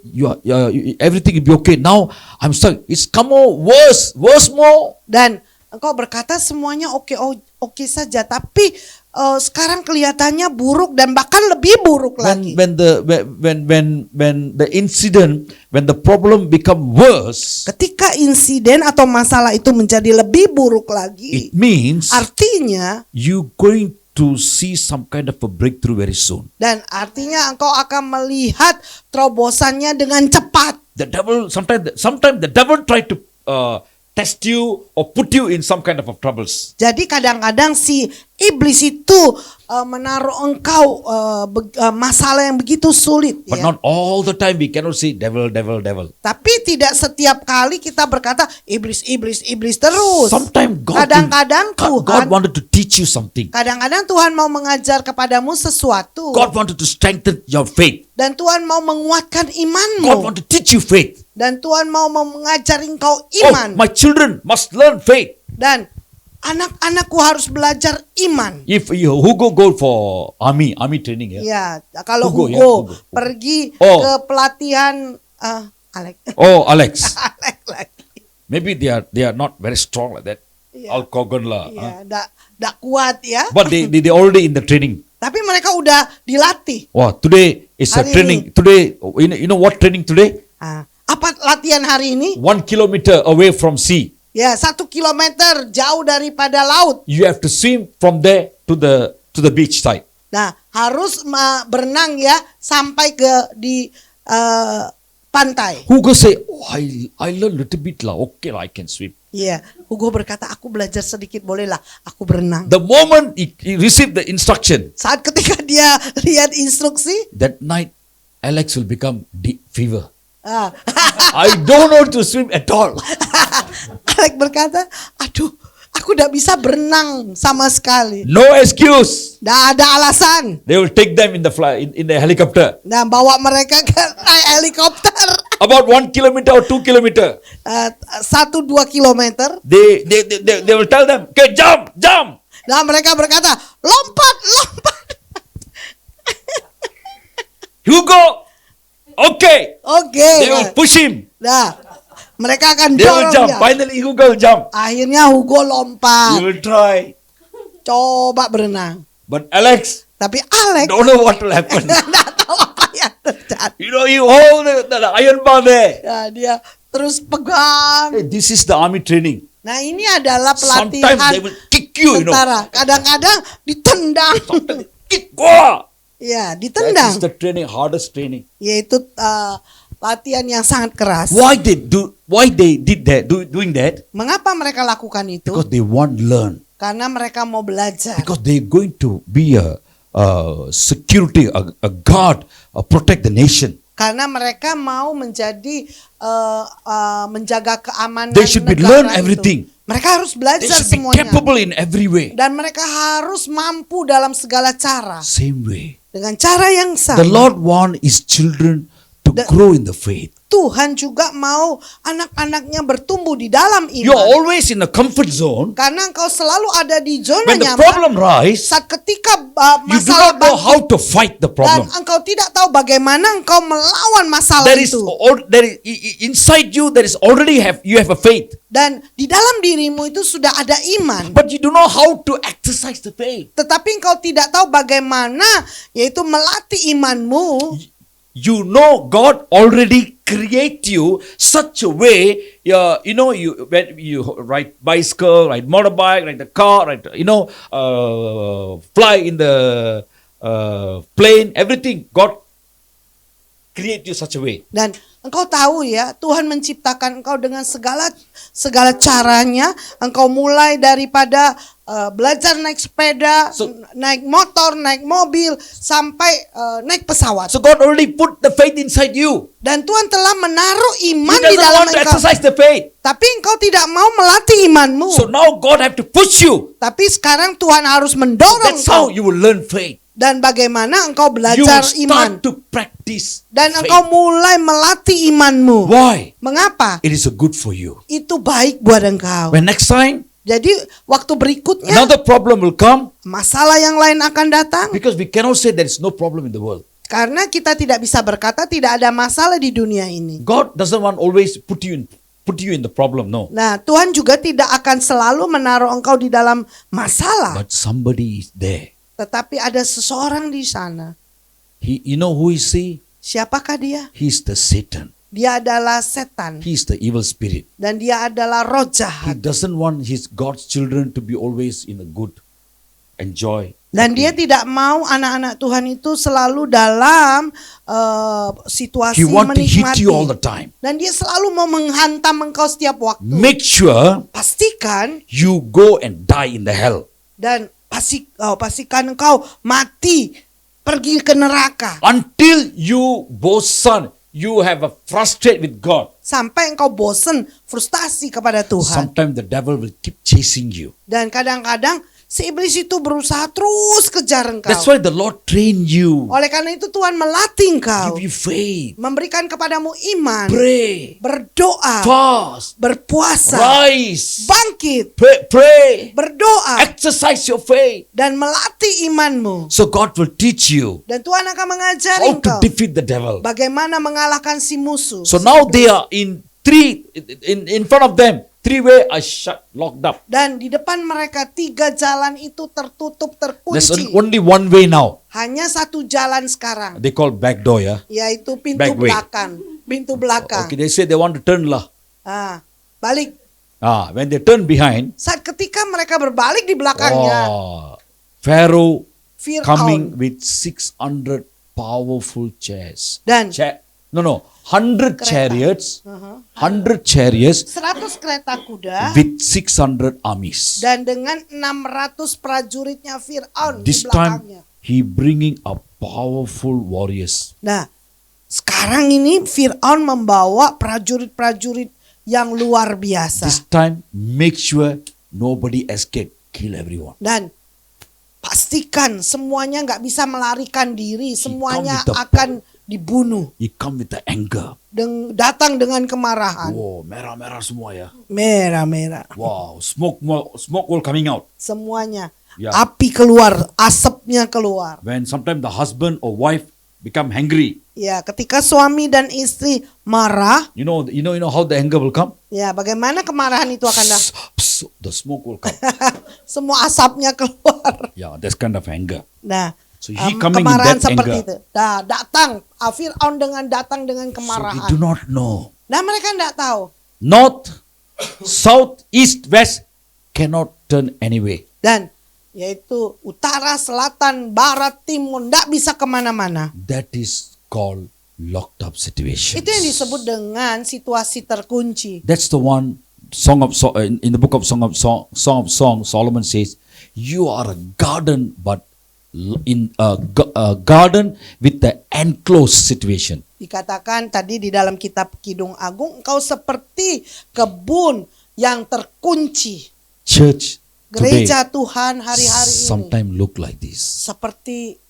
Speaker 4: everything will be okay. Now I'm stuck. It's come more worse more.
Speaker 3: Dan engkau berkata semuanya oke saja, tapi sekarang kelihatannya buruk dan bahkan lebih buruk lagi.
Speaker 4: When the incident, when the problem become worse,
Speaker 3: Ketika insiden atau masalah itu menjadi lebih buruk lagi,
Speaker 4: it means
Speaker 3: artinya
Speaker 4: you going to see some kind of a breakthrough very soon.
Speaker 3: dan artinya engkau akan melihat terobosannya dengan cepat.
Speaker 4: The devil sometimes the devil try to test you or put you in some kind of troubles.
Speaker 3: Jadi kadang-kadang si iblis itu menaruh engkau masalah yang begitu sulit.
Speaker 4: But
Speaker 3: Ya.
Speaker 4: not all the time we cannot say devil.
Speaker 3: Tapi tidak setiap kali kita berkata iblis terus.
Speaker 4: Sometimes
Speaker 3: Kadang-kadang
Speaker 4: God
Speaker 3: Tuhan,
Speaker 4: wanted to teach you something.
Speaker 3: kadang-kadang Tuhan mau mengajar kepadamu sesuatu.
Speaker 4: God wanted to strengthen your faith.
Speaker 3: Dan Tuhan mau menguatkan
Speaker 4: God
Speaker 3: imanmu.
Speaker 4: want to teach you faith.
Speaker 3: Dan Tuhan mau mengajari engkau
Speaker 4: Oh,
Speaker 3: iman.
Speaker 4: my children must learn faith.
Speaker 3: Dan anak-anakku harus belajar iman.
Speaker 4: If Hugo go for army training,
Speaker 3: Ya, kalau
Speaker 4: Hugo,
Speaker 3: Hugo,
Speaker 4: ya, Hugo.
Speaker 3: pergi
Speaker 4: Oh.
Speaker 3: ke pelatihan Alex.
Speaker 4: Oh, Alex,
Speaker 3: Alex lagi.
Speaker 4: maybe they are not very strong like that.
Speaker 3: Yeah.
Speaker 4: Alkogon lah.
Speaker 3: Ya, ndak kuat ya.
Speaker 4: But they already in the training.
Speaker 3: Tapi mereka udah dilatih.
Speaker 4: Wow, today is a
Speaker 3: Hari
Speaker 4: training.
Speaker 3: ini.
Speaker 4: Today, you know what training today?
Speaker 3: Apa latihan hari ini?
Speaker 4: 1 kilometer away from sea.
Speaker 3: Ya, 1 kilometer jauh daripada laut.
Speaker 4: You have to swim from there to the beach side.
Speaker 3: Nah, harus berenang ya sampai ke di pantai.
Speaker 4: Hugo say, oh, I learn little bit lah. Okay lah, I can swim.
Speaker 3: Iya, Hugo berkata, aku belajar sedikit bolehlah, aku berenang.
Speaker 4: The moment he received the instruction,
Speaker 3: Saat ketika dia lihat instruksi,
Speaker 4: that night Alex will become deep fever.
Speaker 3: ah,
Speaker 4: I don't know to swim at all.
Speaker 3: Alex berkata, aduh, aku aku tidak bisa berenang sama sekali.
Speaker 4: No excuse.
Speaker 3: Tidak ada alasan.
Speaker 4: They will take them in the helicopter.
Speaker 3: Nah, bawa mereka ke naik helikopter.
Speaker 4: About 1 kilometer or 2 kilometer.
Speaker 3: 1-2 kilometer.
Speaker 4: They will tell them, okay, jump.
Speaker 3: Nah, mereka berkata, lompat.
Speaker 4: Hugo, okay.
Speaker 3: Oke.
Speaker 4: They will push him.
Speaker 3: Nah, mereka akan
Speaker 4: They will
Speaker 3: dorong
Speaker 4: jump.
Speaker 3: dia.
Speaker 4: Finally, Hugo will jump.
Speaker 3: Akhirnya Hugo
Speaker 4: You
Speaker 3: lompat.
Speaker 4: will try.
Speaker 3: Coba berenang.
Speaker 4: But Alex,
Speaker 3: Tapi Alex
Speaker 4: don't know what will happen.
Speaker 3: nggak tahu apa yang terjadi.
Speaker 4: You know, you hold the iron bar there.
Speaker 3: Ya, dia terus pegang.
Speaker 4: Hey, this is the army training.
Speaker 3: Nah, ini adalah
Speaker 4: Sometimes
Speaker 3: pelatihan
Speaker 4: they will kick you, you know.
Speaker 3: tentara. Kadang-kadang ditendang.
Speaker 4: Sometimes they kick. Wah!
Speaker 3: Ya,
Speaker 4: That
Speaker 3: ditendang.
Speaker 4: is the training, hardest training.
Speaker 3: Yaitu latihan yang sangat keras.
Speaker 4: Why they did that? Doing that?
Speaker 3: Mengapa mereka lakukan itu?
Speaker 4: Because they want to learn.
Speaker 3: Karena mereka mau belajar.
Speaker 4: Because they're going to be a security, a guard, protect the nation.
Speaker 3: Karena mereka mau menjadi menjaga keamanan
Speaker 4: They should be
Speaker 3: negara
Speaker 4: learn
Speaker 3: itu.
Speaker 4: everything.
Speaker 3: Mereka harus
Speaker 4: They
Speaker 3: belajar
Speaker 4: should be
Speaker 3: semuanya.
Speaker 4: capable in every way.
Speaker 3: Dan mereka harus mampu dalam segala cara.
Speaker 4: Same way.
Speaker 3: Dengan cara yang sama.
Speaker 4: The Lord wants His children to grow in the faith.
Speaker 3: Tuhan juga mau anak-anaknya bertumbuh di dalam
Speaker 4: You're
Speaker 3: iman.
Speaker 4: always in a comfort zone.
Speaker 3: Karena engkau selalu ada di zona
Speaker 4: When the
Speaker 3: nyaman.
Speaker 4: problem rise,
Speaker 3: Saat ketika
Speaker 4: you do
Speaker 3: masalah
Speaker 4: not know how
Speaker 3: bangkit
Speaker 4: to fight the
Speaker 3: dan
Speaker 4: problem.
Speaker 3: engkau tidak tahu bagaimana engkau melawan masalah
Speaker 4: There is
Speaker 3: itu.
Speaker 4: inside you. There is you have a faith,
Speaker 3: Dan di dalam dirimu itu sudah ada iman.
Speaker 4: but you don't know how to exercise the faith.
Speaker 3: Tetapi engkau tidak tahu bagaimana yaitu melatih imanmu.
Speaker 4: You know God already create you such a way. When you ride bicycle, ride motorbike, ride the car, fly in the plane, everything. God create you such a way.
Speaker 3: Dan engkau tahu ya, Tuhan menciptakan engkau dengan segala caranya. Engkau mulai daripada belajar naik sepeda, naik motor, naik mobil, sampai naik pesawat.
Speaker 4: So God already put the faith inside you.
Speaker 3: Dan Tuhan telah menaruh iman
Speaker 4: He
Speaker 3: di
Speaker 4: doesn't
Speaker 3: dalam
Speaker 4: want to
Speaker 3: engkau.
Speaker 4: exercise the faith.
Speaker 3: Tapi engkau tidak mau melatih imanmu.
Speaker 4: So now God have to push you.
Speaker 3: Tapi sekarang Tuhan harus mendorong
Speaker 4: That's how
Speaker 3: engkau.
Speaker 4: you will learn faith.
Speaker 3: Dan bagaimana engkau
Speaker 4: You
Speaker 3: belajar
Speaker 4: will
Speaker 3: iman.
Speaker 4: start to practice
Speaker 3: Dan
Speaker 4: faith.
Speaker 3: engkau mulai melatih imanmu.
Speaker 4: Why?
Speaker 3: Mengapa?
Speaker 4: It is a good for you.
Speaker 3: Itu baik buat engkau.
Speaker 4: When next time
Speaker 3: Jadi waktu berikutnya
Speaker 4: another problem will come,
Speaker 3: masalah yang lain akan datang.
Speaker 4: because we cannot say there is no problem in the world.
Speaker 3: Karena kita tidak bisa berkata tidak ada masalah di dunia ini.
Speaker 4: God doesn't want always put you in the problem. No.
Speaker 3: Nah, Tuhan juga tidak akan selalu menaruh engkau di dalam masalah.
Speaker 4: But somebody is there.
Speaker 3: Tetapi ada seseorang di sana.
Speaker 4: You know who is he?
Speaker 3: Siapakah dia?
Speaker 4: He's the Satan.
Speaker 3: Dia adalah setan.
Speaker 4: He's the evil spirit.
Speaker 3: Dan dia adalah roh
Speaker 4: He
Speaker 3: jahat.
Speaker 4: doesn't want God's children to be always in a good, enjoy.
Speaker 3: Dan dia tidak mau anak-anak Tuhan itu selalu dalam situasi
Speaker 4: He want to hit
Speaker 3: menikmati.
Speaker 4: you all the time.
Speaker 3: Dan dia selalu mau menghantam engkau setiap waktu.
Speaker 4: Make sure
Speaker 3: Pastikan
Speaker 4: you go and die in the hell.
Speaker 3: dan pastikan engkau mati, pergi ke neraka.
Speaker 4: Until you bosan, you have a frustrate with God.
Speaker 3: Sampai engkau bosen, frustasi kepada Tuhan.
Speaker 4: Sometimes the devil will keep chasing you.
Speaker 3: Dan kadang-kadang si iblis itu berusaha terus kejar engkau.
Speaker 4: That's why the Lord train you.
Speaker 3: Oleh karena itu Tuhan melatih engkau,
Speaker 4: Give you faith.
Speaker 3: memberikan kepadamu iman,
Speaker 4: Pray.
Speaker 3: berdoa,
Speaker 4: Fast.
Speaker 3: berpuasa,
Speaker 4: Rise.
Speaker 3: bangkit,
Speaker 4: Pray.
Speaker 3: berdoa,
Speaker 4: Exercise your faith.
Speaker 3: dan melatih imanmu.
Speaker 4: So God will teach you
Speaker 3: Dan Tuhan akan mengajari
Speaker 4: how to
Speaker 3: engkau
Speaker 4: defeat the devil.
Speaker 3: bagaimana mengalahkan si musuh.
Speaker 4: So now they are in front of them. 3 way are locked up.
Speaker 3: Dan di depan mereka 3 jalan itu tertutup,
Speaker 4: There's
Speaker 3: terkunci.
Speaker 4: only one way now.
Speaker 3: Hanya 1 jalan sekarang,
Speaker 4: They call back door, yeah.
Speaker 3: yaitu pintu
Speaker 4: Back way.
Speaker 3: belakang. Pintu belakang.
Speaker 4: Okay, they say they want to turn lah.
Speaker 3: Balik.
Speaker 4: When they turn behind,
Speaker 3: Saat ketika mereka berbalik di belakangnya,
Speaker 4: Pharaoh
Speaker 3: Fir'aun
Speaker 4: coming with 600 powerful chairs.
Speaker 3: dan
Speaker 4: 100
Speaker 3: Kereta.
Speaker 4: chariots. 100 chariots
Speaker 3: 100 kereta kuda
Speaker 4: with 600 armies.
Speaker 3: dan dengan 600 prajuritnya Fir'aun di
Speaker 4: This time
Speaker 3: belakangnya.
Speaker 4: he bringing a powerful warriors.
Speaker 3: Nah, sekarang ini Fir'aun membawa prajurit-prajurit yang luar biasa.
Speaker 4: This time make sure nobody escape, kill everyone.
Speaker 3: Dan pastikan semuanya nggak bisa melarikan diri, semuanya
Speaker 4: come with the
Speaker 3: akan dibunuh.
Speaker 4: He come with the anger.
Speaker 3: Datang dengan kemarahan.
Speaker 4: Wow, merah-merah semua ya.
Speaker 3: Merah-merah.
Speaker 4: Wow, smoke will coming out.
Speaker 3: Semuanya.
Speaker 4: Ya.
Speaker 3: Api keluar, asapnya keluar.
Speaker 4: When sometimes the husband or wife become angry,
Speaker 3: Ya, ketika suami dan istri marah,
Speaker 4: you know how the anger will come.
Speaker 3: ya bagaimana kemarahan itu akan
Speaker 4: The smoke will come.
Speaker 3: semua asapnya keluar.
Speaker 4: Yeah, that's kind of anger.
Speaker 3: Nah,
Speaker 4: So he coming in
Speaker 3: kemarahan
Speaker 4: that
Speaker 3: seperti
Speaker 4: anger.
Speaker 3: itu. Nah, datang Firaun datang dengan
Speaker 4: So
Speaker 3: kemarahan.
Speaker 4: they do not know.
Speaker 3: Nah, mereka tidak tahu.
Speaker 4: North, south, east, west cannot turn anyway.
Speaker 3: Dan yaitu utara, selatan, barat, timur, tidak bisa kemana-mana.
Speaker 4: That is called locked up situation.
Speaker 3: Itu yang disebut dengan situasi terkunci.
Speaker 4: That's the one in the book of Song of Song, Solomon says, "You are a garden, but in a garden with the enclosed situation."
Speaker 3: Dikatakan tadi di dalam kitab Kidung Agung, engkau seperti kebun yang terkunci.
Speaker 4: Church today
Speaker 3: Gereja Tuhan hari-hari ini
Speaker 4: sometimes look like this.
Speaker 3: seperti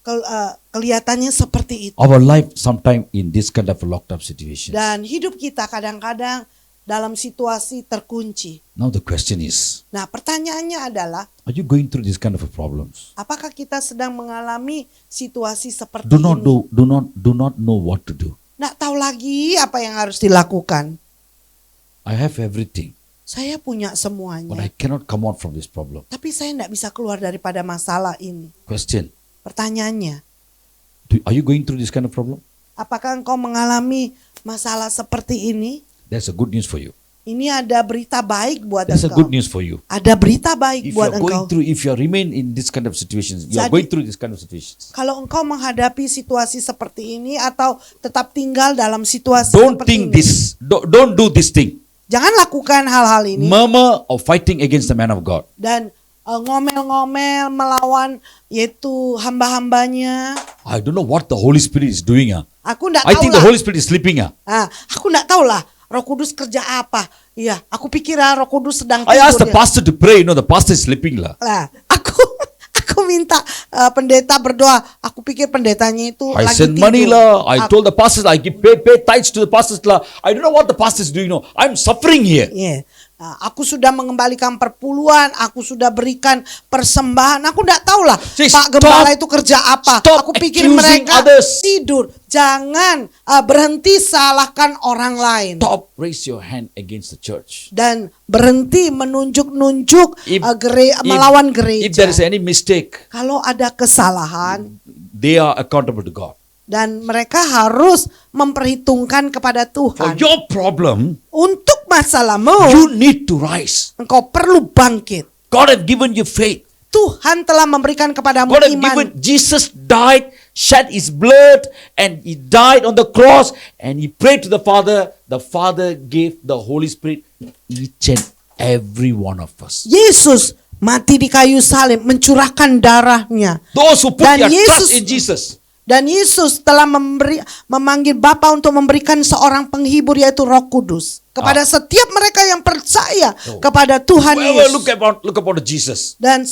Speaker 3: kelihatannya seperti itu.
Speaker 4: Our life sometimes in this kind of locked up situation.
Speaker 3: Dan hidup kita kadang-kadang dalam situasi terkunci.
Speaker 4: Now the question is,
Speaker 3: Nah, pertanyaannya adalah,
Speaker 4: are you going through this kind of problems?
Speaker 3: apakah kita sedang mengalami situasi seperti
Speaker 4: Do not
Speaker 3: ini?
Speaker 4: do not know what to do.
Speaker 3: Nggak tahu lagi apa yang harus dilakukan.
Speaker 4: I have everything,
Speaker 3: Saya punya
Speaker 4: but
Speaker 3: semuanya,
Speaker 4: I cannot come out from this problem.
Speaker 3: tapi saya nggak bisa keluar daripada masalah ini.
Speaker 4: Question,
Speaker 3: Pertanyaannya,
Speaker 4: are you going through this kind of problem?
Speaker 3: apakah engkau mengalami masalah seperti ini?
Speaker 4: That's a good news for you.
Speaker 3: Ini ada berita baik buat
Speaker 4: That's a
Speaker 3: engkau.
Speaker 4: good news for you.
Speaker 3: Ada berita baik
Speaker 4: If you
Speaker 3: buat
Speaker 4: are going
Speaker 3: engkau.
Speaker 4: through, if you remain in this kind of situations, you are
Speaker 3: Jadi-
Speaker 4: going through this kind of situations.
Speaker 3: Kalau engkau menghadapi situasi seperti ini atau tetap tinggal dalam situasi
Speaker 4: Don't
Speaker 3: seperti
Speaker 4: think
Speaker 3: ini,
Speaker 4: this. Don't do this thing.
Speaker 3: jangan lakukan hal-hal ini
Speaker 4: Murmur or fighting against the man of God.
Speaker 3: dan ngomel-ngomel melawan yaitu hamba-hambanya.
Speaker 4: I don't know what the Holy Spirit is doing.
Speaker 3: Aku enggak
Speaker 4: I
Speaker 3: tahu
Speaker 4: think the
Speaker 3: lah.
Speaker 4: Holy Spirit is sleeping.
Speaker 3: Aku enggak tahu lah Roh Kudus kerja apa. Iya, aku pikir Roh Kudus sedang
Speaker 4: I asked the
Speaker 3: tidur.
Speaker 4: pastor to pray. The pastor is sleeping.
Speaker 3: Lah, aku minta pendeta berdoa. Aku pikir pendetanya itu
Speaker 4: I
Speaker 3: lagi
Speaker 4: sent
Speaker 3: tidur.
Speaker 4: money lah. I told the pastors I give pay tithes to the pastors lah. I don't know what the pastor is doing. No, I'm suffering here.
Speaker 3: Iya. Nah, aku sudah mengembalikan perpuluhan, aku sudah berikan persembahan. Aku enggak tahu lah
Speaker 4: See,
Speaker 3: Pak Gembala
Speaker 4: stop-
Speaker 3: itu kerja apa.
Speaker 4: stop
Speaker 3: Aku pikir
Speaker 4: accusing
Speaker 3: mereka
Speaker 4: others.
Speaker 3: tidur. Jangan berhenti salahkan orang lain.
Speaker 4: Stop, raise your hand against the church.
Speaker 3: Dan berhenti menunjuk-nunjuk melawan
Speaker 4: If there is
Speaker 3: gereja.
Speaker 4: any mistake,
Speaker 3: Kalau ada kesalahan
Speaker 4: they are accountable to God.
Speaker 3: dan mereka harus memperhitungkan kepada
Speaker 4: For
Speaker 3: Tuhan.
Speaker 4: your problem,
Speaker 3: Untuk masalahmu,
Speaker 4: you need to rise.
Speaker 3: engkau perlu bangkit.
Speaker 4: God have given you faith.
Speaker 3: Tuhan telah memberikan kepadamu
Speaker 4: God have
Speaker 3: iman.
Speaker 4: given, Jesus died, shed his blood, and he died on the cross, and he prayed to the Father. The Father gave the Holy Spirit each and every one of us.
Speaker 3: Yesus mati di kayu salib, mencurahkan darahnya.
Speaker 4: Those who put
Speaker 3: Dan
Speaker 4: their
Speaker 3: Yesus-
Speaker 4: trust in Jesus.
Speaker 3: Dan Yesus telah memanggil Bapa untuk memberikan seorang penghibur yaitu Roh Kudus kepada setiap mereka yang percaya kepada Tuhan
Speaker 4: Whoever
Speaker 3: Yesus
Speaker 4: look upon Jesus.
Speaker 3: dan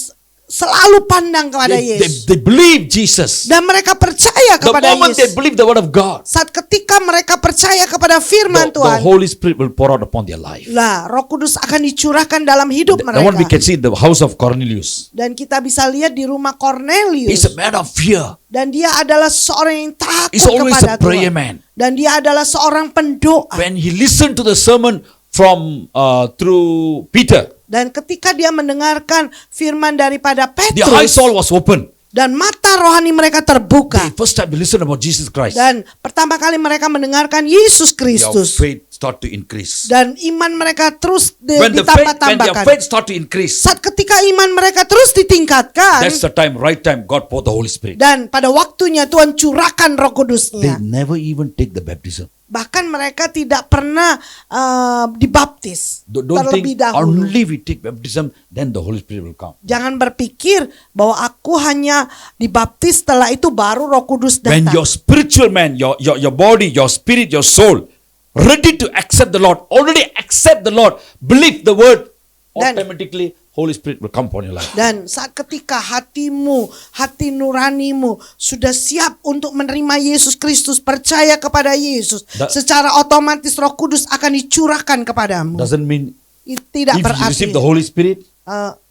Speaker 3: selalu pandang kepada Yesus
Speaker 4: They believe Jesus.
Speaker 3: dan mereka percaya
Speaker 4: The
Speaker 3: kepada
Speaker 4: moment they
Speaker 3: Yesus.
Speaker 4: believe the word of God,
Speaker 3: Saat ketika mereka percaya kepada firman
Speaker 4: the
Speaker 3: Tuhan,
Speaker 4: Holy Spirit will pour out upon their life.
Speaker 3: lah Roh Kudus akan dicurahkan dalam hidup
Speaker 4: The one we
Speaker 3: mereka.
Speaker 4: can see in the house of Cornelius.
Speaker 3: Dan kita bisa lihat di rumah
Speaker 4: He's
Speaker 3: Cornelius.
Speaker 4: a man of fear.
Speaker 3: Dan dia adalah seorang yang takut
Speaker 4: He's always
Speaker 3: kepada
Speaker 4: a prayer
Speaker 3: Tuhan.
Speaker 4: man.
Speaker 3: Dan dia adalah seorang pendoa.
Speaker 4: When he listened to the sermon from through Peter,
Speaker 3: Dan ketika dia mendengarkan firman daripada
Speaker 4: the eye
Speaker 3: Petrus
Speaker 4: soul was open.
Speaker 3: dan mata rohani mereka terbuka.
Speaker 4: The first time they listened about Jesus Christ,
Speaker 3: Dan pertama kali mereka mendengarkan Yesus
Speaker 4: their
Speaker 3: Kristus.
Speaker 4: faith start to increase.
Speaker 3: Dan iman mereka terus
Speaker 4: When their
Speaker 3: ditambah-tambahkan.
Speaker 4: faith start to increase,
Speaker 3: Saat ketika iman mereka terus ditingkatkan.
Speaker 4: that's the right time God poured the Holy Spirit.
Speaker 3: Dan pada waktunya Tuhan curahkan Roh
Speaker 4: They
Speaker 3: Kudusnya.
Speaker 4: never even take the baptism.
Speaker 3: Bahkan mereka tidak pernah dibaptis
Speaker 4: Don't
Speaker 3: terlebih
Speaker 4: think
Speaker 3: dahulu.
Speaker 4: only we take baptism, then the Holy Spirit will come.
Speaker 3: Jangan berpikir bahwa aku hanya dibaptis setelah itu baru Roh Kudus
Speaker 4: When
Speaker 3: datang.
Speaker 4: your spiritual man, your body, your spirit, your soul, ready to accept the Lord, already accept the Lord, believe the word,
Speaker 3: Dan-
Speaker 4: automatically Holy Spirit will come upon your life.
Speaker 3: Dan saat ketika hatimu, hati nuranimu sudah siap untuk menerima Yesus Kristus, percaya kepada Yesus, secara otomatis Roh Kudus akan dicurahkan kepadamu.
Speaker 4: Doesn't mean
Speaker 3: Tidak
Speaker 4: if you
Speaker 3: berarti
Speaker 4: receive the Holy Spirit,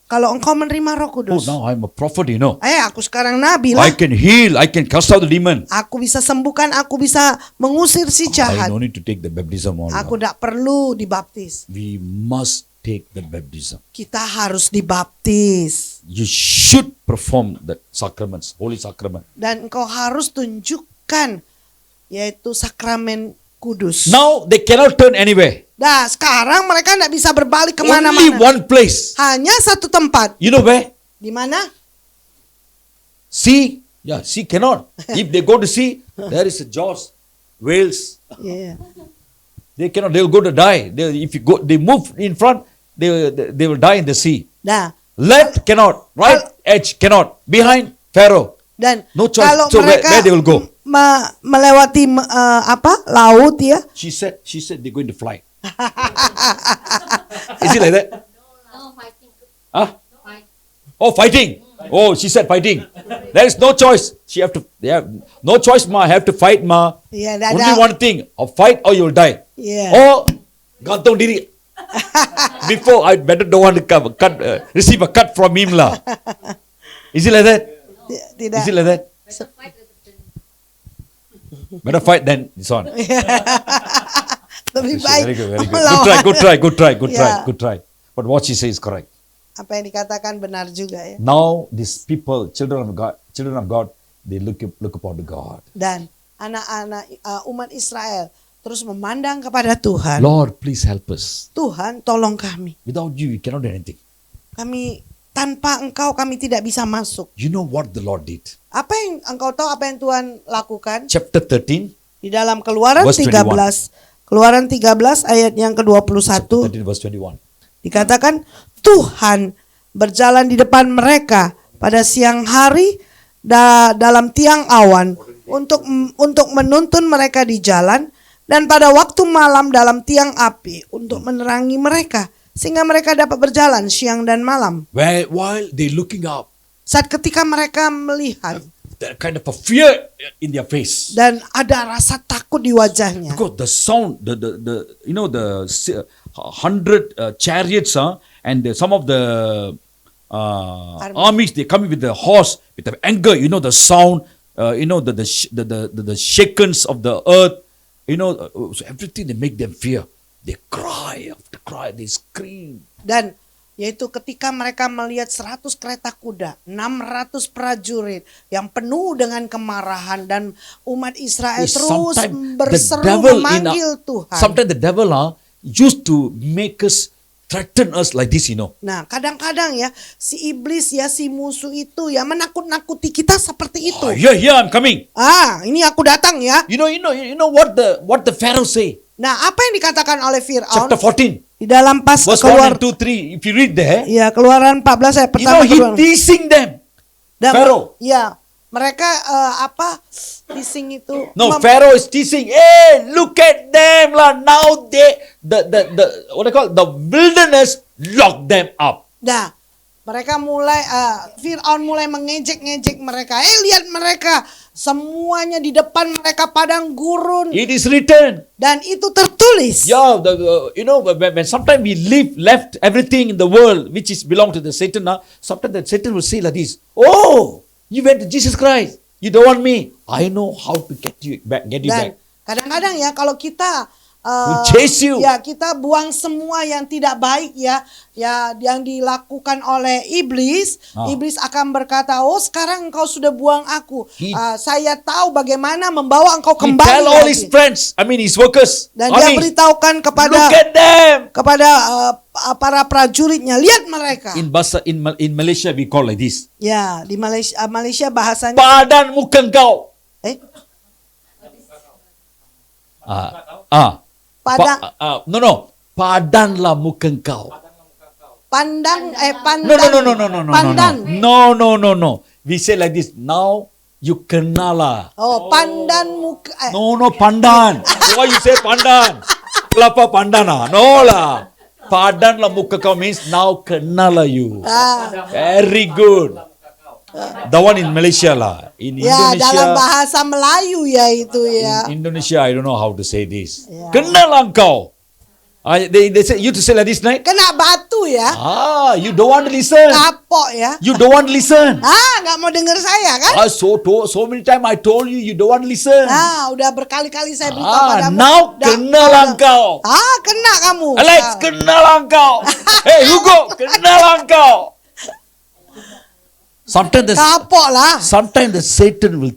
Speaker 3: kalau engkau menerima Roh
Speaker 4: oh
Speaker 3: Kudus,
Speaker 4: now I'm a prophet, you know.
Speaker 3: aku sekarang nabi
Speaker 4: I
Speaker 3: lah.
Speaker 4: can heal, I can cast out the demon.
Speaker 3: Aku bisa sembuhkan, aku bisa mengusir si
Speaker 4: I
Speaker 3: jahat.
Speaker 4: no need to take the baptism on.
Speaker 3: Aku tidak perlu dibaptis.
Speaker 4: We must take the baptism.
Speaker 3: Kita harus dibaptis.
Speaker 4: You should perform the sacraments, holy sacrament.
Speaker 3: Dan engkau harus tunjukkan, yaitu sakramen kudus.
Speaker 4: Now they cannot turn anywhere.
Speaker 3: Nah, sekarang mereka tidak bisa berbalik
Speaker 4: Only
Speaker 3: kemana-mana.
Speaker 4: one place.
Speaker 3: Hanya satu tempat.
Speaker 4: You know where?
Speaker 3: Di mana?
Speaker 4: Sea. Yeah, sea cannot. If they go to sea, there is a Jaws, whales.
Speaker 3: Yeah.
Speaker 4: They cannot. They will go to die. If you go, they move in front. They will die in the sea.
Speaker 3: Nah,
Speaker 4: Left cannot. Right edge cannot. Behind Pharaoh.
Speaker 3: dan
Speaker 4: No choice.
Speaker 3: kalau
Speaker 4: So where
Speaker 3: mereka
Speaker 4: they will go?
Speaker 3: melewati laut ya,
Speaker 4: She said they're going to fly. Is it like that?
Speaker 5: No, fighting.
Speaker 4: Huh?
Speaker 5: Fight.
Speaker 4: Oh, fighting. Oh, she said fighting. There is no choice. They have no choice, ma. Have to fight, ma.
Speaker 3: ya dah
Speaker 4: Only
Speaker 3: ada.
Speaker 4: one thing. Or fight or you'll die.
Speaker 3: Yeah.
Speaker 4: Or gantung diri. Before I better don't want to receive a cut from him lah. Is it like that?
Speaker 3: Tidak.
Speaker 4: Is it like that?
Speaker 5: Fight with the
Speaker 4: Better fight than this one.
Speaker 3: Lebih baik
Speaker 4: Very good, very good.
Speaker 3: melawan.
Speaker 4: Good
Speaker 3: Yeah.
Speaker 4: try. But what she says is correct.
Speaker 3: Apa yang dikatakan benar juga ya.
Speaker 4: Now these people, children of God, they look upon the God.
Speaker 3: Dan anak-anak umat Israel terus memandang kepada Tuhan.
Speaker 4: Lord, please help us.
Speaker 3: Tuhan, tolong kami.
Speaker 4: Without you, we cannot do anything.
Speaker 3: Kami tanpa Engkau kami tidak bisa masuk.
Speaker 4: You know what the Lord did?
Speaker 3: Apa yang engkau tahu apa yang Tuhan lakukan?
Speaker 4: Chapter 13,
Speaker 3: Di dalam Keluaran
Speaker 4: Verse
Speaker 3: 13.
Speaker 4: 21.
Speaker 3: Keluaran 13 ayat yang ke-21
Speaker 4: 13 verse 21.
Speaker 3: dikatakan Tuhan berjalan di depan mereka pada siang hari dalam tiang awan untuk menuntun mereka di jalan, dan pada waktu malam dalam tiang api untuk menerangi mereka sehingga mereka dapat berjalan siang dan malam.
Speaker 4: While they looking up,
Speaker 3: Saat ketika mereka melihat
Speaker 4: that kind of a fear in their face.
Speaker 3: dan ada rasa takut di wajahnya.
Speaker 4: Because the sound, the 100 chariots, and some of the armies, they come with the horse, with the anger. You know the sound. The shakens of the earth. So everything they make them fear. They cry after cry. They scream.
Speaker 3: Dan yaitu ketika mereka melihat 100 kereta kuda, 600 prajurit yang penuh dengan kemarahan, dan umat Israel terus berseru memanggil Tuhan.
Speaker 4: Sometimes the devil used to make us threaten us like this,
Speaker 3: Nah, kadang-kadang ya si iblis ya, si musuh itu ya menakut-nakuti kita seperti itu.
Speaker 4: Oh, here I'm coming.
Speaker 3: Ini aku datang ya.
Speaker 4: You know what the Pharaoh say?
Speaker 3: Nah, apa yang dikatakan oleh Fir'aun
Speaker 4: Chapter 14,
Speaker 3: di dalam pas
Speaker 4: verse 1
Speaker 3: keluar
Speaker 4: and 2, 3. If you read there,
Speaker 3: ya Keluaran 14 ayat pertama
Speaker 4: he
Speaker 3: kedua.
Speaker 4: teasing them.
Speaker 3: Dan
Speaker 4: Pharaoh.
Speaker 3: ya, mereka teasing itu.
Speaker 4: No, Pharaoh is teasing. Hey, look at them lah. Now the what they call the wilderness lock them up.
Speaker 3: Nah, mereka mulai Fir'aun mulai mengejek-ngejek mereka. Lihat mereka, semuanya di depan mereka padang gurun,
Speaker 4: It is written.
Speaker 3: dan itu tertulis.
Speaker 4: Yeah, when sometimes we left everything in the world which is belong to the Satan. Sometimes the Satan will say like this: Oh, you went to Jesus Christ. You don't want me. I know how to get you back.
Speaker 3: Dan kadang-kadang ya kalau kita
Speaker 4: Will chase you.
Speaker 3: ya kita buang semua yang tidak baik ya yang dilakukan oleh iblis. Iblis akan berkata, oh sekarang engkau sudah buang aku, saya tahu bagaimana membawa engkau
Speaker 4: He
Speaker 3: kembali
Speaker 4: tell all
Speaker 3: lagi.
Speaker 4: his friends, his workers,
Speaker 3: Dan dia beritahukan
Speaker 4: look at them.
Speaker 3: kepada para prajuritnya, lihat mereka.
Speaker 4: In Malaysia we call like this.
Speaker 3: Ya, di Malaysia bahasanya
Speaker 4: Padan muka kau.
Speaker 3: padang
Speaker 4: Padanlah muka kau.
Speaker 3: pandang
Speaker 4: No. No. We say like this. Now you kenala.
Speaker 3: Oh, pandan muka
Speaker 4: No, pandan. Why you say pandan? Kelapa pandana. No lah. Padanlah muka kau means now kenalah you.
Speaker 3: Ah,
Speaker 4: Very good. The one in Malaysia lah. In
Speaker 3: ya, dalam
Speaker 4: Indonesia,
Speaker 3: bahasa Melayu ya itu ya.
Speaker 4: in Indonesia I don't know how to say this.
Speaker 3: Yeah.
Speaker 4: Kenalah kau. They say you to say like this, right?
Speaker 3: Kena batu ya.
Speaker 4: You don't want to listen.
Speaker 3: Kapok ya.
Speaker 4: You don't want to listen.
Speaker 3: Nggak mau dengar saya kan?
Speaker 4: So many time I told you don't want to listen.
Speaker 3: Udah berkali-kali saya beritahu padamu.
Speaker 4: Now kenalah kau.
Speaker 3: Kena kamu.
Speaker 4: Alex, kenalah kau. Hey Hugo, kenalah kau. Sometimes the Satan will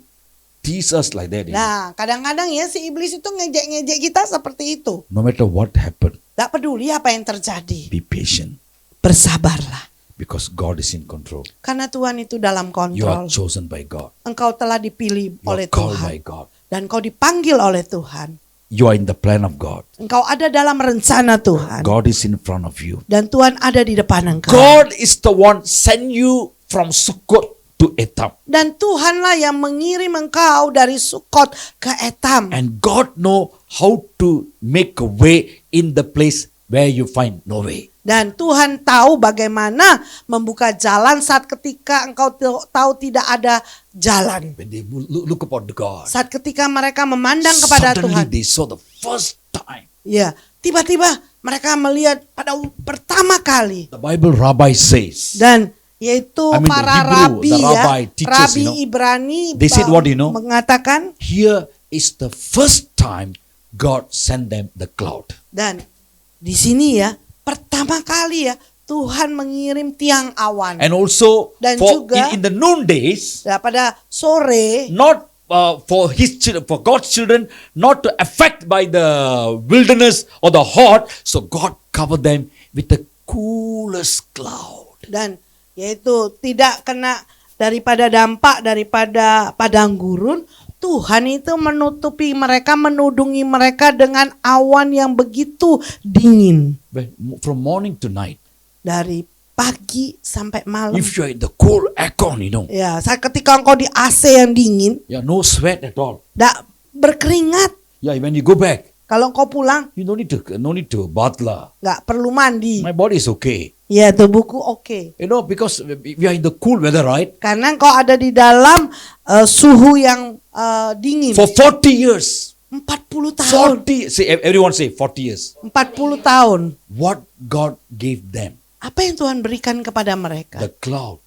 Speaker 4: tease us like that.
Speaker 3: Nah, kadang-kadang ya si iblis itu ngejek-ngejek kita seperti itu.
Speaker 4: No matter what happened,
Speaker 3: Tidak peduli apa yang terjadi.
Speaker 4: be patient
Speaker 3: Bersabarlah.
Speaker 4: because God is in control.
Speaker 3: Karena Tuhan itu dalam
Speaker 4: You are
Speaker 3: kontrol.
Speaker 4: chosen by God.
Speaker 3: Engkau telah dipilih
Speaker 4: You
Speaker 3: oleh
Speaker 4: are called by
Speaker 3: Tuhan.
Speaker 4: God.
Speaker 3: Dan kau dipanggil oleh Tuhan.
Speaker 4: You are in the plan of God.
Speaker 3: Engkau ada dalam rencana Tuhan.
Speaker 4: God is in front of you.
Speaker 3: Dan Tuhan ada di depan engkau.
Speaker 4: God is the one send you from Sukkot to Etam.
Speaker 3: Dan Tuhanlah yang mengirim engkau dari Sukot ke Etam.
Speaker 4: And God know how to make a way in the place where you find no way.
Speaker 3: Dan Tuhan tahu bagaimana membuka jalan saat ketika engkau tahu tidak ada jalan.
Speaker 4: When they look upon God,
Speaker 3: Saat ketika mereka memandang kepada
Speaker 4: suddenly
Speaker 3: Tuhan.
Speaker 4: they saw the first time.
Speaker 3: Ya, tiba-tiba mereka melihat pada pertama kali.
Speaker 4: The Bible rabbi says,
Speaker 3: Dan yaitu
Speaker 4: I mean the
Speaker 3: para
Speaker 4: Hebrew,
Speaker 3: rabi
Speaker 4: the
Speaker 3: ya,
Speaker 4: rabbi teachers,
Speaker 3: rabi
Speaker 4: you know,
Speaker 3: Ibrani
Speaker 4: they said what, you know?
Speaker 3: mengatakan,
Speaker 4: here is the first time God sent them the cloud.
Speaker 3: dan di sini ya pertama kali ya Tuhan mengirim tiang awan.
Speaker 4: And also
Speaker 3: Dan
Speaker 4: for
Speaker 3: juga-
Speaker 4: in the noon days,
Speaker 3: Dan pada sore
Speaker 4: not for his children, for God's children, not to affect by the wilderness or the hot, so God covered them with the coolest cloud.
Speaker 3: dan yaitu tidak kena daripada dampak daripada padang gurun. Tuhan itu menutupi mereka, menudungi mereka dengan awan yang begitu dingin
Speaker 4: But from morning to night,
Speaker 3: dari pagi sampai malam.
Speaker 4: if you are in the cold aircon, you know,
Speaker 3: Ya, saat ketika engkau di AC yang dingin,
Speaker 4: no sweat at all.
Speaker 3: tidak berkeringat.
Speaker 4: Yeah, when you go back,
Speaker 3: Kalau engkau pulang,
Speaker 4: you no need to bath lah.
Speaker 3: nggak perlu mandi.
Speaker 4: My body is okay.
Speaker 3: Ya, tubuhku oke.
Speaker 4: You know, because we are in the cool weather, right?
Speaker 3: Karena engkau ada di dalam suhu yang dingin.
Speaker 4: For 40 years.
Speaker 3: 40 tahun.
Speaker 4: 40, say everyone say 40 years.
Speaker 3: 40 tahun.
Speaker 4: What God gave them,
Speaker 3: Apa yang Tuhan berikan kepada mereka?
Speaker 4: the cloud,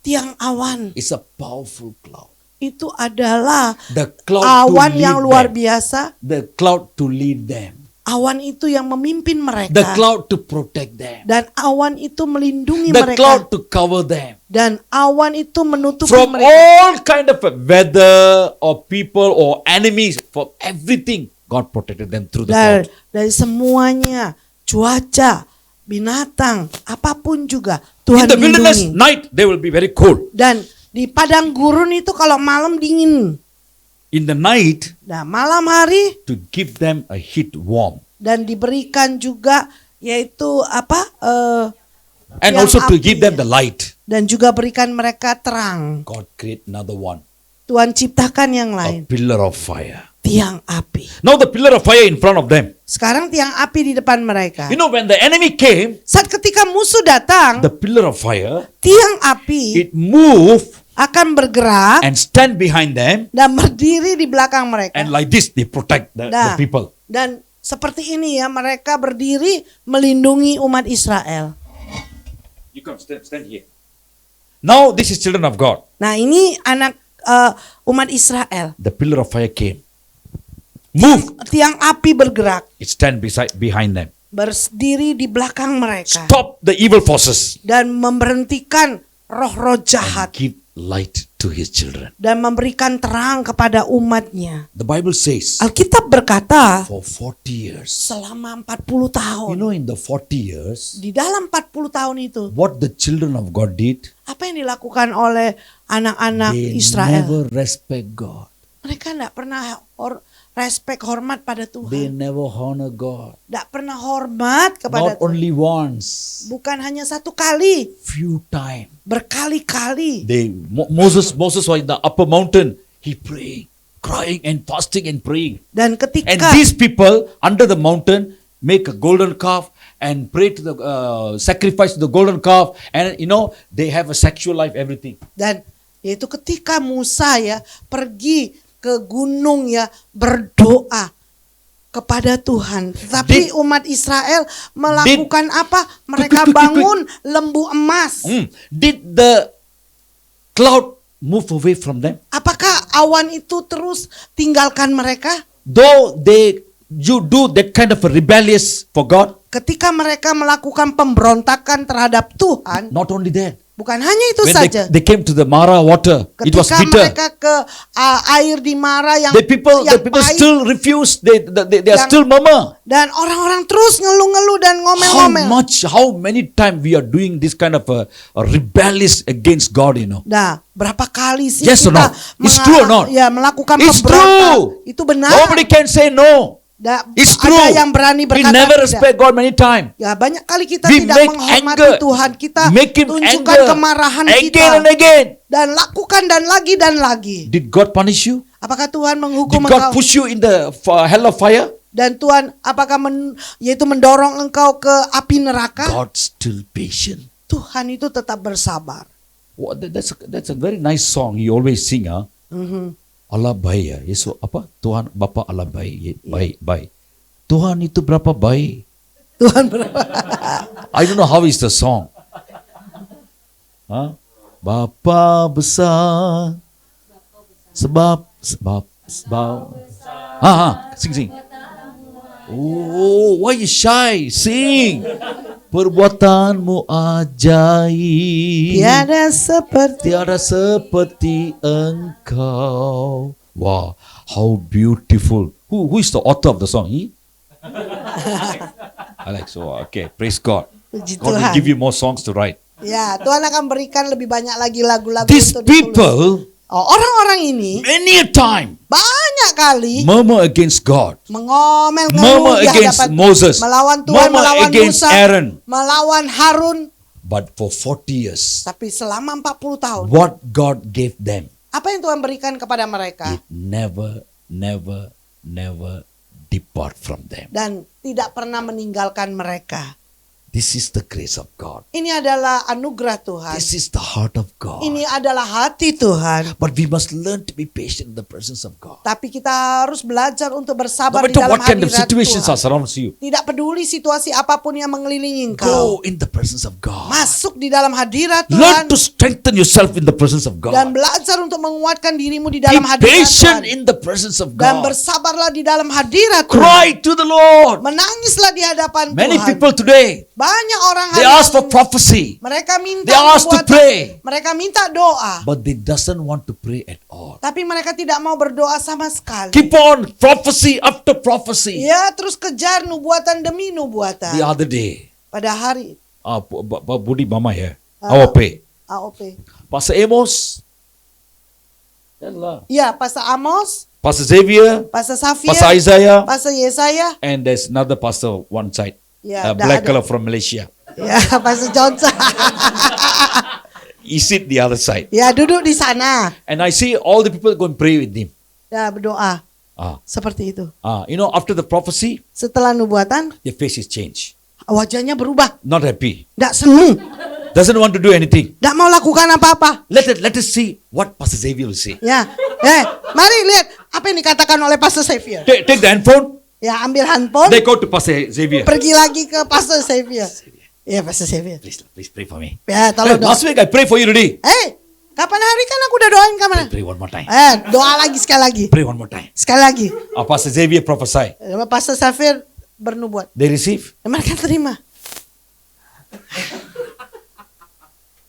Speaker 3: Tiang awan
Speaker 4: is a powerful cloud.
Speaker 3: itu adalah
Speaker 4: The cloud
Speaker 3: awan
Speaker 4: to
Speaker 3: yang
Speaker 4: lead
Speaker 3: luar
Speaker 4: them.
Speaker 3: biasa.
Speaker 4: The cloud to lead them.
Speaker 3: Awan itu yang memimpin
Speaker 4: The
Speaker 3: mereka.
Speaker 4: cloud to protect them.
Speaker 3: Dan awan itu melindungi
Speaker 4: The
Speaker 3: mereka.
Speaker 4: cloud to cover them.
Speaker 3: Dan awan itu menutupi
Speaker 4: From
Speaker 3: mereka.
Speaker 4: all kind of weather or people or enemies, from everything, God protected them through the cloud.
Speaker 3: Dari semuanya, cuaca, binatang, apapun juga
Speaker 4: In
Speaker 3: Tuhan
Speaker 4: the wilderness
Speaker 3: lindungi.
Speaker 4: night, they will be very cold.
Speaker 3: Dan di padang gurun itu kalau malam dingin.
Speaker 4: In the night,
Speaker 3: Nah, malam hari
Speaker 4: to give them a heat warm.
Speaker 3: dan diberikan juga yaitu
Speaker 4: And
Speaker 3: yang
Speaker 4: also to
Speaker 3: api,
Speaker 4: give them the light.
Speaker 3: dan juga berikan mereka terang.
Speaker 4: God create another one,
Speaker 3: Tuhan ciptakan yang
Speaker 4: a
Speaker 3: lain,
Speaker 4: pillar of fire.
Speaker 3: tiang api.
Speaker 4: Now the pillar of fire in front of them.
Speaker 3: Sekarang tiang api di depan mereka.
Speaker 4: You know, when the enemy came,
Speaker 3: Saat ketika musuh datang,
Speaker 4: the pillar of fire,
Speaker 3: tiang api
Speaker 4: it moved
Speaker 3: akan bergerak
Speaker 4: and stand behind them,
Speaker 3: dan berdiri di belakang mereka.
Speaker 4: and like this they protect the
Speaker 3: Nah,
Speaker 4: people.
Speaker 3: Dan seperti ini ya, mereka berdiri melindungi umat Israel.
Speaker 4: You come stand here. Now this is children of God.
Speaker 3: Nah, ini anak umat Israel.
Speaker 4: The pillar of fire came, move,
Speaker 3: Tiang api bergerak,
Speaker 4: it stand behind them,
Speaker 3: berdiri di belakang mereka
Speaker 4: stop the evil forces,
Speaker 3: dan memberhentikan roh-roh
Speaker 4: and
Speaker 3: jahat
Speaker 4: give light to his children.
Speaker 3: dan memberikan terang kepada umatnya.
Speaker 4: The Bible says
Speaker 3: Alkitab berkata
Speaker 4: for 40 years.
Speaker 3: selama 40 tahun.
Speaker 4: You know, in the 40 years,
Speaker 3: Di dalam 40 tahun itu,
Speaker 4: what the children of God did,
Speaker 3: apa yang dilakukan oleh anak-anak
Speaker 4: they
Speaker 3: Israel?
Speaker 4: never respect God.
Speaker 3: Mereka tidak pernah respect, hormat pada
Speaker 4: They
Speaker 3: Tuhan.
Speaker 4: never honor God.
Speaker 3: Tidak pernah hormat kepada
Speaker 4: Not
Speaker 3: Tuhan.
Speaker 4: only once,
Speaker 3: Bukan hanya satu kali,
Speaker 4: few times.
Speaker 3: berkali-kali.
Speaker 4: Moses was in the upper mountain. He praying, crying and fasting and praying.
Speaker 3: Dan
Speaker 4: And
Speaker 3: ketika
Speaker 4: these people under the mountain make a golden calf and pray to the sacrifice to the golden calf, and they have a sexual life, everything.
Speaker 3: Dan yaitu ketika Musa ya pergi ke gunung ya berdoa kepada Tuhan. Tapi umat Israel melakukan apa? Mereka bangun lembu emas.
Speaker 4: Did the cloud move away from them?
Speaker 3: Apakah awan itu terus tinggalkan mereka?
Speaker 4: Though you do that kind of a rebellious for God,
Speaker 3: Ketika mereka melakukan pemberontakan terhadap Tuhan,
Speaker 4: not only that,
Speaker 3: bukan hanya itu
Speaker 4: when
Speaker 3: saja.
Speaker 4: they came to the Mara water, it was
Speaker 3: Ketika
Speaker 4: bitter.
Speaker 3: mereka ke air di Mara yang
Speaker 4: The people
Speaker 3: pahit,
Speaker 4: still refuse. They are
Speaker 3: Yang-
Speaker 4: still murmur.
Speaker 3: dan orang-orang terus ngeluh-ngeluh dan ngomel-ngomel.
Speaker 4: How many times we are doing this kind of a rebellious against God,
Speaker 3: Nah, berapa kali sih
Speaker 4: Yes or
Speaker 3: kita
Speaker 4: not? It's true or not?
Speaker 3: ya melakukan
Speaker 4: It's
Speaker 3: pemberontak?
Speaker 4: true.
Speaker 3: Itu benar.
Speaker 4: Nobody can say no. It's true.
Speaker 3: Ada yang berani
Speaker 4: We
Speaker 3: berkata
Speaker 4: never
Speaker 3: tidak.
Speaker 4: respect God many times.
Speaker 3: Ya, banyak kali kita
Speaker 4: We
Speaker 3: tidak
Speaker 4: make
Speaker 3: menghormati
Speaker 4: anger.
Speaker 3: Tuhan. Kita
Speaker 4: Make him
Speaker 3: tunjukkan
Speaker 4: anger
Speaker 3: kemarahan
Speaker 4: again
Speaker 3: kita
Speaker 4: and again.
Speaker 3: dan lakukan dan lagi.
Speaker 4: Did God punish you?
Speaker 3: Apakah Tuhan
Speaker 4: Did
Speaker 3: menghukum
Speaker 4: God
Speaker 3: engkau?
Speaker 4: push you in the hell of fire?
Speaker 3: Dan Tuhan apakah yaitu mendorong engkau ke api neraka?
Speaker 4: God still patient.
Speaker 3: Tuhan itu tetap bersabar.
Speaker 4: Well, that's a very nice song. He always sing. Allah baik ya. Yesus apa? Tuhan Bapa Allah baik, baik. Tuhan itu berapa baik?
Speaker 3: Tuhan berapa?
Speaker 4: I don't know how is the song. Bapa besar. Sebab. Sing. Oh, why you shy? Sing. Perbuatanmu ajaib. Tiada seperti engkau. Wow, how beautiful. Who is the author of the song? He? Alex, okay, praise God.
Speaker 3: Puji
Speaker 4: God will
Speaker 3: Tuhan.
Speaker 4: give you more songs to write.
Speaker 3: Ya, Tuhan akan berikan lebih banyak lagi lagu-lagu
Speaker 4: These
Speaker 3: untuk ditulis.
Speaker 4: people,
Speaker 3: Orang-orang ini
Speaker 4: many a time,
Speaker 3: banyak kali
Speaker 4: murmur against God,
Speaker 3: mengomel
Speaker 4: murmur
Speaker 3: di
Speaker 4: against
Speaker 3: hadapan
Speaker 4: Moses,
Speaker 3: melawan Tuhan,
Speaker 4: murmur
Speaker 3: melawan
Speaker 4: against
Speaker 3: Musa,
Speaker 4: Aaron.
Speaker 3: melawan Harun.
Speaker 4: But for 40 years,
Speaker 3: Tapi selama 40 tahun,
Speaker 4: what God gave them,
Speaker 3: apa yang Tuhan berikan kepada mereka?
Speaker 4: it never depart from them.
Speaker 3: Dan tidak pernah meninggalkan mereka.
Speaker 4: This is the grace of God.
Speaker 3: Ini adalah anugerah Tuhan.
Speaker 4: This is the heart of God.
Speaker 3: Ini adalah hati Tuhan.
Speaker 4: But we must learn to be patient in the presence of God.
Speaker 3: Tapi kita harus belajar untuk
Speaker 4: No
Speaker 3: bersabar di
Speaker 4: matter
Speaker 3: dalam
Speaker 4: what kind of
Speaker 3: hadirat
Speaker 4: situations
Speaker 3: Tuhan.
Speaker 4: are surrounds you,
Speaker 3: Tidak peduli situasi apapun yang mengelilingi engkau.
Speaker 4: go in the presence of God.
Speaker 3: Masuk di dalam hadirat
Speaker 4: Learn
Speaker 3: Tuhan.
Speaker 4: to strengthen yourself in the presence of
Speaker 3: Dan
Speaker 4: God.
Speaker 3: belajar untuk menguatkan dirimu di
Speaker 4: Be
Speaker 3: dalam hadirat
Speaker 4: patient
Speaker 3: Tuhan.
Speaker 4: in the presence of
Speaker 3: Dan
Speaker 4: God.
Speaker 3: bersabarlah di dalam hadirat Tuhan.
Speaker 4: Cry to the Lord.
Speaker 3: Menangislah di hadapan
Speaker 4: Many
Speaker 3: Tuhan.
Speaker 4: people today,
Speaker 3: Banyak orang
Speaker 4: they
Speaker 3: hari
Speaker 4: ask for
Speaker 3: ini,
Speaker 4: prophecy,
Speaker 3: mereka minta
Speaker 4: they ask to
Speaker 3: nubuatan,
Speaker 4: pray,
Speaker 3: mereka minta doa,
Speaker 4: but they doesn't want to pray at all.
Speaker 3: tapi mereka tidak mau berdoa sama sekali.
Speaker 4: Keep on prophecy after prophecy.
Speaker 3: Ya, terus kejar nubuatan demi nubuatan.
Speaker 4: The other day,
Speaker 3: Pada hari
Speaker 4: Budi Mama here, AOP,
Speaker 3: AOP.
Speaker 4: Pastor Amos,
Speaker 3: Ya, Pastor Amos,
Speaker 4: Pastor Xavier,
Speaker 3: Pastor Safia,
Speaker 4: Pastor Isaiah,
Speaker 3: Pastor Yesaya,
Speaker 4: and there's another pastor one side,
Speaker 3: Ya,
Speaker 4: black
Speaker 3: ada.
Speaker 4: color from Malaysia.
Speaker 3: ya Pastor Johnson.
Speaker 4: He sit the other side,
Speaker 3: Ya, duduk di sana.
Speaker 4: and I see all the people go and pray with him.
Speaker 3: Ya, berdoa.
Speaker 4: Ah,
Speaker 3: Seperti itu.
Speaker 4: After the prophecy,
Speaker 3: Setelah nubuatan,
Speaker 4: their face is changed.
Speaker 3: wajahnya berubah.
Speaker 4: Not happy.
Speaker 3: Tidak senang.
Speaker 4: Doesn't want to do anything.
Speaker 3: Tidak mau lakukan apa-apa.
Speaker 4: Let us see what Pastor Xavier will say.
Speaker 3: Ya, mari lihat apa yang dikatakan oleh Pastor Xavier.
Speaker 4: Take the handphone.
Speaker 3: Ya, ambil handphone,
Speaker 4: They go to Pastor Xavier.
Speaker 3: pergi lagi ke Pastor Xavier. Ya, Pastor Xavier.
Speaker 4: Please pray for me.
Speaker 3: Ya,
Speaker 4: Hey,
Speaker 3: tolong doa.
Speaker 4: last week I pray for you today.
Speaker 3: Kapan hari kan aku udah doain kapan?
Speaker 4: Pray one more time.
Speaker 3: Doa lagi sekali lagi.
Speaker 4: Pray one more time.
Speaker 3: Sekali lagi.
Speaker 4: Pastor Xavier prophesy.
Speaker 3: Pastor Xavier bernubuat.
Speaker 4: They receive.
Speaker 3: Mereka terima.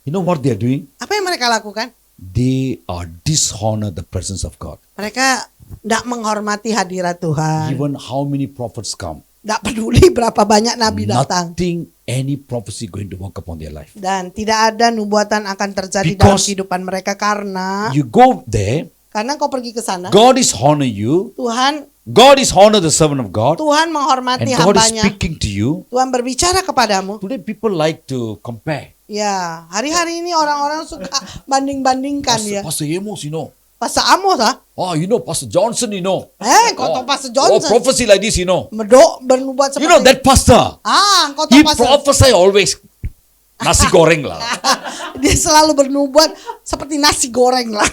Speaker 4: You know what they are doing?
Speaker 3: Apa yang mereka lakukan?
Speaker 4: They are dishonor the presence of God.
Speaker 3: Mereka tidak menghormati hadirat Tuhan.
Speaker 4: Even how many prophets come,
Speaker 3: Tidak peduli berapa banyak nabi datang.
Speaker 4: nothing, any prophecy going to work upon their life.
Speaker 3: Dan tidak ada nubuatan akan terjadi dalam
Speaker 4: Because
Speaker 3: kehidupan mereka karena
Speaker 4: You go there,
Speaker 3: kau pergi ke sana.
Speaker 4: God is honor you. God is honor the servant of God.
Speaker 3: Tuhan
Speaker 4: And
Speaker 3: menghormati
Speaker 4: God is
Speaker 3: hambanya.
Speaker 4: speaking to you.
Speaker 3: Tuhan berbicara kepadamu.
Speaker 4: Today people like to compare.
Speaker 3: Ya, hari-hari ini orang-orang suka banding-bandingkan ya.
Speaker 4: Pastor Amos,
Speaker 3: Pastor Amos
Speaker 4: Oh, you know, Pastor Johnson, you know.
Speaker 3: kau tahu Pastor
Speaker 4: Oh,
Speaker 3: Johnson.
Speaker 4: prophecy like this, you know.
Speaker 3: Bernubuat
Speaker 4: You know,
Speaker 3: seperti
Speaker 4: that pastor,
Speaker 3: kau
Speaker 4: he
Speaker 3: tahu Pastor.
Speaker 4: prophesy always nasi goreng lah.
Speaker 3: Dia selalu bernubuat seperti nasi goreng lah.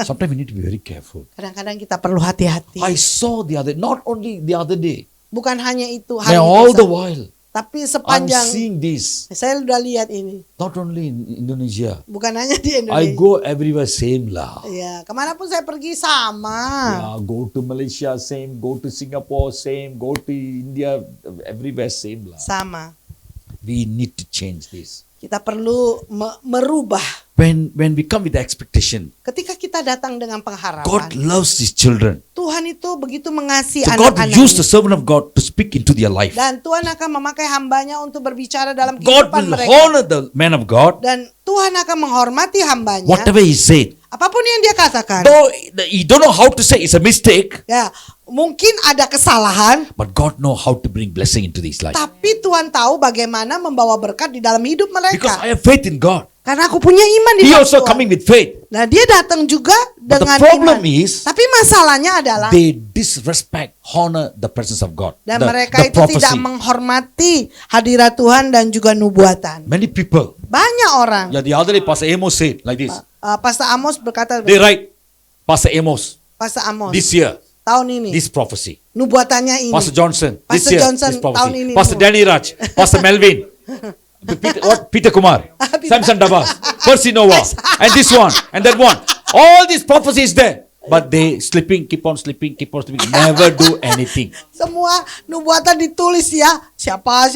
Speaker 4: Sometimes we need to be very careful.
Speaker 3: Kadang-kadang kita perlu hati-hati.
Speaker 4: I saw not only the other day,
Speaker 3: Bukan hanya itu
Speaker 4: but
Speaker 3: hari
Speaker 4: all
Speaker 3: itu
Speaker 4: the
Speaker 3: saja.
Speaker 4: while,
Speaker 3: Tapi
Speaker 4: I'm
Speaker 3: sepanjang
Speaker 4: seeing this.
Speaker 3: saya sudah lihat ini.
Speaker 4: Not only in Indonesia,
Speaker 3: Bukan hanya di
Speaker 4: I
Speaker 3: Indonesia.
Speaker 4: go everywhere same lah.
Speaker 3: Ya, kemanapun saya pergi sama.
Speaker 4: Yeah, go to Malaysia same, go to Singapore same, go to India, everywhere same lah.
Speaker 3: Sama.
Speaker 4: We need to change this.
Speaker 3: Kita perlu merubah.
Speaker 4: When we come with the expectation,
Speaker 3: Ketika kita datang dengan pengharapan,
Speaker 4: God loves His children.
Speaker 3: Tuhan itu begitu mengasihi
Speaker 4: So God will use the
Speaker 3: anak-anaknya.
Speaker 4: servant of God to speak into their life.
Speaker 3: Dan Tuhan akan memakai hambanya untuk berbicara dalam
Speaker 4: God
Speaker 3: kehidupan
Speaker 4: will
Speaker 3: mereka.
Speaker 4: honor the man of God.
Speaker 3: Dan Tuhan akan menghormati hambanya.
Speaker 4: Whatever he said,
Speaker 3: Apapun yang dia katakan.
Speaker 4: though he don't know how to say it's a mistake,
Speaker 3: Ya, mungkin ada kesalahan.
Speaker 4: but God know how to bring blessing into this life.
Speaker 3: Tapi Tuhan tahu bagaimana membawa berkat di dalam hidup
Speaker 4: Because
Speaker 3: mereka.
Speaker 4: I have faith in God.
Speaker 3: Karena aku punya iman di
Speaker 4: He
Speaker 3: dalam
Speaker 4: also
Speaker 3: Tuhan.
Speaker 4: coming with faith.
Speaker 3: Nah, dia datang juga
Speaker 4: But the
Speaker 3: dengan
Speaker 4: problem
Speaker 3: iman.
Speaker 4: is,
Speaker 3: Tapi masalahnya adalah
Speaker 4: they disrespect, honor the presence of God.
Speaker 3: dan
Speaker 4: The
Speaker 3: mereka itu
Speaker 4: prophecy.
Speaker 3: tidak menghormati hadirat Tuhan dan juga nubuatan.
Speaker 4: Many people.
Speaker 3: Banyak orang.
Speaker 4: Yeah, the other day Pastor Amos said like this.
Speaker 3: Pastor Amos berkata,
Speaker 4: They write, Pastor Amos,
Speaker 3: Pastor Amos,
Speaker 4: this year,
Speaker 3: tahun ini,
Speaker 4: this prophecy.
Speaker 3: nubuatannya ini.
Speaker 4: Pastor Johnson, this
Speaker 3: Pastor
Speaker 4: year,
Speaker 3: Johnson,
Speaker 4: this
Speaker 3: tahun
Speaker 4: prophecy.
Speaker 3: ini.
Speaker 4: Pastor Danny Raj, Pastor Melvin, Peter Kumar, Samson Dabas, Percy Noah, and this one, and that one. All these prophecies there. But they keep on sleeping, never do anything.
Speaker 3: Semua nubuatan ditulis ya, siapa,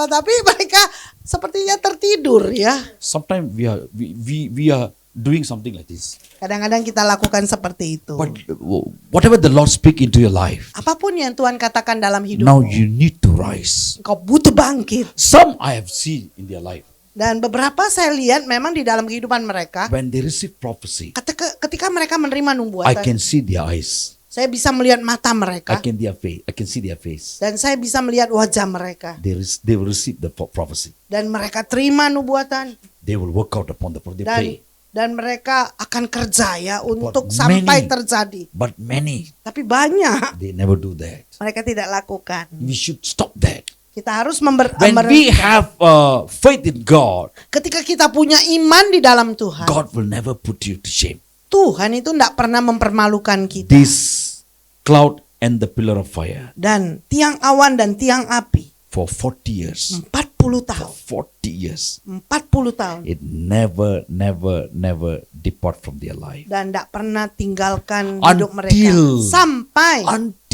Speaker 3: tapi mereka sepertinya tertidur ya.
Speaker 4: Sometimes we are doing something like this.
Speaker 3: Kadang-kadang kita lakukan seperti itu.
Speaker 4: But whatever the Lord speak into your life,
Speaker 3: Apapun yang Tuhan katakan dalam
Speaker 4: now
Speaker 3: hidupmu,
Speaker 4: you need to rise.
Speaker 3: engkau butuh bangkit.
Speaker 4: Some I have seen in their life,
Speaker 3: Dan beberapa saya lihat memang di dalam kehidupan mereka,
Speaker 4: when they receive prophecy,
Speaker 3: ketika mereka menerima
Speaker 4: I
Speaker 3: nubuatan,
Speaker 4: can see their eyes.
Speaker 3: saya bisa melihat mata
Speaker 4: I
Speaker 3: mereka
Speaker 4: can see their face.
Speaker 3: dan saya bisa melihat wajah mereka.
Speaker 4: They will receive the prophecy.
Speaker 3: Dan mereka terima nubuatan
Speaker 4: They will work out upon the prophecy. They pray.
Speaker 3: dan mereka akan kerja ya untuk
Speaker 4: But
Speaker 3: sampai
Speaker 4: many-
Speaker 3: terjadi.
Speaker 4: But many,
Speaker 3: Tapi banyak
Speaker 4: they never do that.
Speaker 3: mereka tidak lakukan.
Speaker 4: We should stop that.
Speaker 3: Kita harus
Speaker 4: When we have faith in God,
Speaker 3: ketika kita punya iman di dalam Tuhan,
Speaker 4: God will never put you to shame.
Speaker 3: Tuhan itu tidak pernah mempermalukan kita.
Speaker 4: This cloud and the pillar of fire
Speaker 3: Dan tiang awan dan tiang api
Speaker 4: for 40 years.
Speaker 3: 40 tahun.
Speaker 4: 40 years.
Speaker 3: 40 tahun.
Speaker 4: It never depart from their life.
Speaker 3: Dan tidak pernah tinggalkan
Speaker 4: Until-
Speaker 3: hidup mereka.
Speaker 4: Until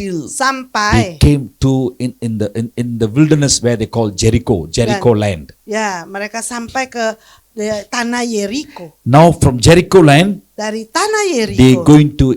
Speaker 4: they
Speaker 3: Sampai
Speaker 4: came to in the wilderness where they call Jericho land.
Speaker 3: ya mereka sampai ke tanah Yeriko.
Speaker 4: Now from Jericho land,
Speaker 3: Dari tanah
Speaker 4: they
Speaker 3: Yeriko.
Speaker 4: going to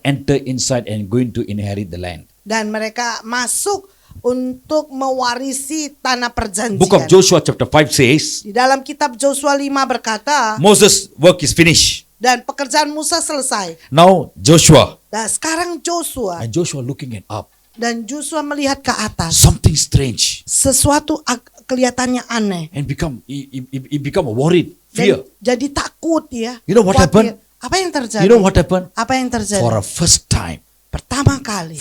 Speaker 4: enter inside and going to inherit the land.
Speaker 3: Dan mereka masuk untuk mewarisi tanah perjanjian.
Speaker 4: Book of Joshua chapter 5 says,
Speaker 3: Di dalam kitab Joshua 5 berkata,
Speaker 4: Moses' work is finished.
Speaker 3: dan pekerjaan Musa selesai.
Speaker 4: Now Joshua,
Speaker 3: Dan sekarang Joshua,
Speaker 4: and Joshua looking at up.
Speaker 3: dan Joshua melihat ke atas.
Speaker 4: Something strange.
Speaker 3: Sesuatu kelihatannya aneh.
Speaker 4: And he become worried,
Speaker 3: Dan
Speaker 4: fear.
Speaker 3: jadi takut ya.
Speaker 4: You know what
Speaker 3: khawatir.
Speaker 4: happened?
Speaker 3: Apa yang terjadi?
Speaker 4: You know what happened?
Speaker 3: Apa yang terjadi?
Speaker 4: For a first time,
Speaker 3: Pertama kali.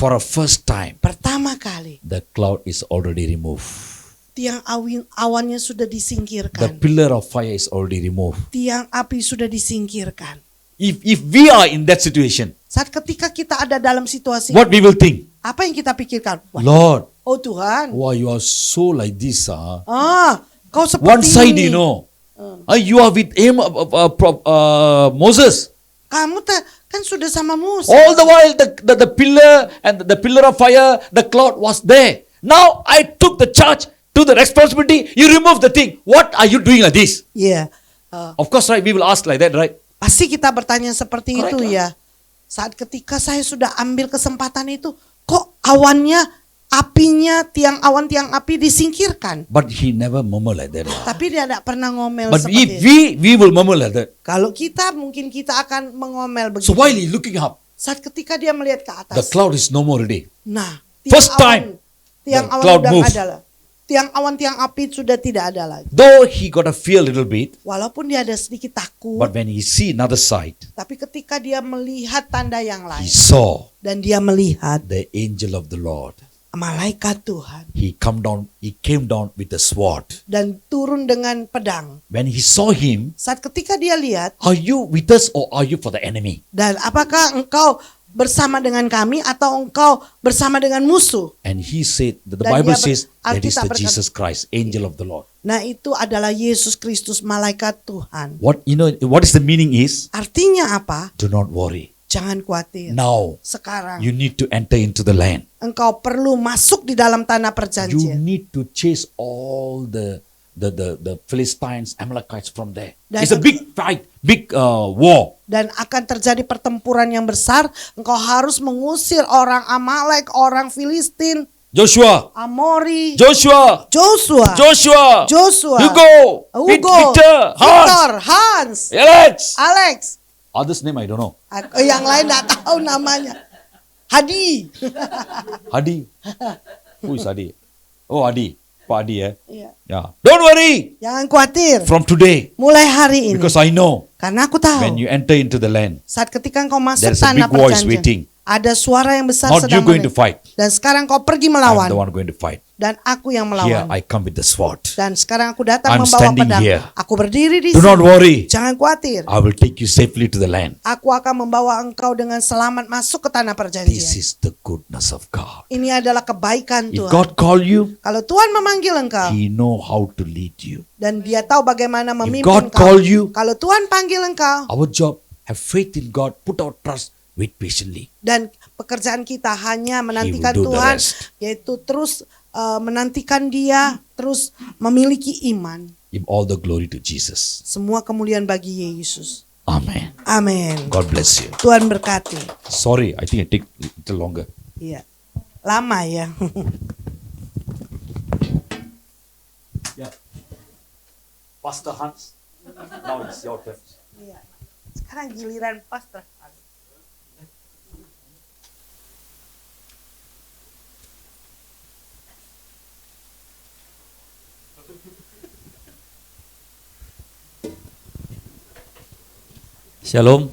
Speaker 3: Pertama kali.
Speaker 4: the cloud is already removed.
Speaker 3: Tiang awannya sudah
Speaker 4: The
Speaker 3: disingkirkan.
Speaker 4: pillar of fire is already removed.
Speaker 3: Tiang api sudah disingkirkan.
Speaker 4: If we are in that situation,
Speaker 3: Saat ketika kita ada dalam situasi,
Speaker 4: what we will think?
Speaker 3: apa yang kita pikirkan? Wah,
Speaker 4: Lord,
Speaker 3: oh Tuhan,
Speaker 4: why you are so like this?
Speaker 3: kau seperti
Speaker 4: One side,
Speaker 3: ini.
Speaker 4: you know. You are with him, Moses.
Speaker 3: Kamu kan sudah sama Musa.
Speaker 4: All the while, the pillar and the pillar of fire, the cloud was there. Now I took the charge to the responsibility. You remove the thing. What are you doing like this?
Speaker 3: Iya.
Speaker 4: Of course, right? We will ask like that, right?
Speaker 3: Pasti kita bertanya seperti
Speaker 4: Correct
Speaker 3: itu
Speaker 4: lah.
Speaker 3: ya. Saat ketika saya sudah ambil kesempatan itu, kok awannya, apinya, tiang api disingkirkan.
Speaker 4: But he never murmur like that.
Speaker 3: Tapi dia tidak pernah ngomel
Speaker 4: But
Speaker 3: seperti
Speaker 4: if
Speaker 3: itu.
Speaker 4: we will murmur like that.
Speaker 3: Kalau kita, mungkin kita akan mengomel begitu.
Speaker 4: So while he looking up,
Speaker 3: Saat ketika dia melihat ke atas.
Speaker 4: the cloud is no more already.
Speaker 3: Nah,
Speaker 4: First time,
Speaker 3: tiang
Speaker 4: the
Speaker 3: awan
Speaker 4: cloud
Speaker 3: udang
Speaker 4: move.
Speaker 3: adalah. tiang awan, tiang api sudah tidak ada lagi.
Speaker 4: Though he got a fear a little bit,
Speaker 3: Walaupun dia ada sedikit takut,
Speaker 4: but when he see another side,
Speaker 3: tapi ketika dia melihat tanda yang
Speaker 4: he
Speaker 3: lain
Speaker 4: saw
Speaker 3: dan dia melihat
Speaker 4: the angel of the Lord.
Speaker 3: malaikat Tuhan
Speaker 4: He came down with a sword.
Speaker 3: dan turun dengan pedang.
Speaker 4: When he saw him,
Speaker 3: Saat ketika dia lihat,
Speaker 4: are you with us or are you for the enemy?
Speaker 3: dan apakah engkau bersama dengan kami atau engkau bersama dengan musuh?
Speaker 4: And he said, the
Speaker 3: Dan
Speaker 4: Bible
Speaker 3: dia
Speaker 4: says, that is
Speaker 3: Alkitab
Speaker 4: the
Speaker 3: berkata-
Speaker 4: Jesus Christ, angel of the Lord.
Speaker 3: Nah, itu adalah Yesus Kristus, malaikat Tuhan.
Speaker 4: What is the meaning is,
Speaker 3: Artinya apa?
Speaker 4: do not worry.
Speaker 3: Jangan khawatir.
Speaker 4: Now,
Speaker 3: Sekarang
Speaker 4: you need to enter into the land.
Speaker 3: engkau perlu masuk di dalam tanah
Speaker 4: You
Speaker 3: perjanjian.
Speaker 4: need to chase all the Philistines, Amalekites from there.
Speaker 3: Dan-
Speaker 4: It's a big fight, big war.
Speaker 3: Dan akan terjadi pertempuran yang besar. Engkau harus mengusir orang Amalek, orang Filistin,
Speaker 4: Joshua,
Speaker 3: Amori,
Speaker 4: Joshua,
Speaker 3: Joshua,
Speaker 4: Hugo,
Speaker 3: Hugo,
Speaker 4: Victor, Hans,
Speaker 3: Victor, Hans,
Speaker 4: Alex.
Speaker 3: Alex.
Speaker 4: Others name I don't know.
Speaker 3: Yang lain tidak tahu namanya. Hadi.
Speaker 4: Hadi. Who is Hadi? Oh, Hadi. Pak Hadi ya.
Speaker 3: Iya.
Speaker 4: Yeah. Don't worry.
Speaker 3: Jangan khawatir.
Speaker 4: From today,
Speaker 3: Mulai hari ini.
Speaker 4: because I know
Speaker 3: Karena aku tahu.
Speaker 4: when you enter into the land,
Speaker 3: Saat ketika engkau masuk
Speaker 4: there's a
Speaker 3: tanah
Speaker 4: big voice
Speaker 3: perjanjian.
Speaker 4: waiting.
Speaker 3: Ada suara yang besar
Speaker 4: Not you
Speaker 3: sedang
Speaker 4: going to
Speaker 3: mendengar.
Speaker 4: fight.
Speaker 3: Dan sekarang kau pergi
Speaker 4: I'm
Speaker 3: melawan.
Speaker 4: the one going to fight.
Speaker 3: Dan aku yang
Speaker 4: Here
Speaker 3: melawan.
Speaker 4: I come with the sword.
Speaker 3: Dan sekarang aku datang
Speaker 4: I'm
Speaker 3: membawa
Speaker 4: standing
Speaker 3: pedang.
Speaker 4: here.
Speaker 3: Aku berdiri di
Speaker 4: Do not
Speaker 3: sini.
Speaker 4: worry.
Speaker 3: Jangan khawatir.
Speaker 4: I will take you safely to the land.
Speaker 3: Aku akan membawa engkau dengan selamat masuk ke tanah
Speaker 4: This
Speaker 3: perjanjian.
Speaker 4: is the goodness of God.
Speaker 3: Ini adalah kebaikan
Speaker 4: If
Speaker 3: Tuhan.
Speaker 4: God call you,
Speaker 3: Kalau Tuhan memanggil engkau
Speaker 4: He know how to lead you.
Speaker 3: dan Dia tahu bagaimana
Speaker 4: If
Speaker 3: memimpin
Speaker 4: God
Speaker 3: engkau.
Speaker 4: call you,
Speaker 3: Kalau Tuhan panggil engkau
Speaker 4: our job, have faith in God, put our trust, wait patiently.
Speaker 3: dan pekerjaan kita hanya menantikan
Speaker 4: do the
Speaker 3: Tuhan,
Speaker 4: rest.
Speaker 3: yaitu terus menantikan Dia, terus memiliki iman.
Speaker 4: Give all the glory to Jesus.
Speaker 3: Semua kemuliaan bagi Yesus.
Speaker 4: Amen.
Speaker 3: Amin.
Speaker 4: God bless you.
Speaker 3: Tuhan berkati.
Speaker 4: Sorry, I think it take a little longer.
Speaker 3: Iya. Lama ya.
Speaker 4: Pastor Hans, now it's your turn.
Speaker 3: Iya. Sekarang giliran pastor.
Speaker 1: Shalom.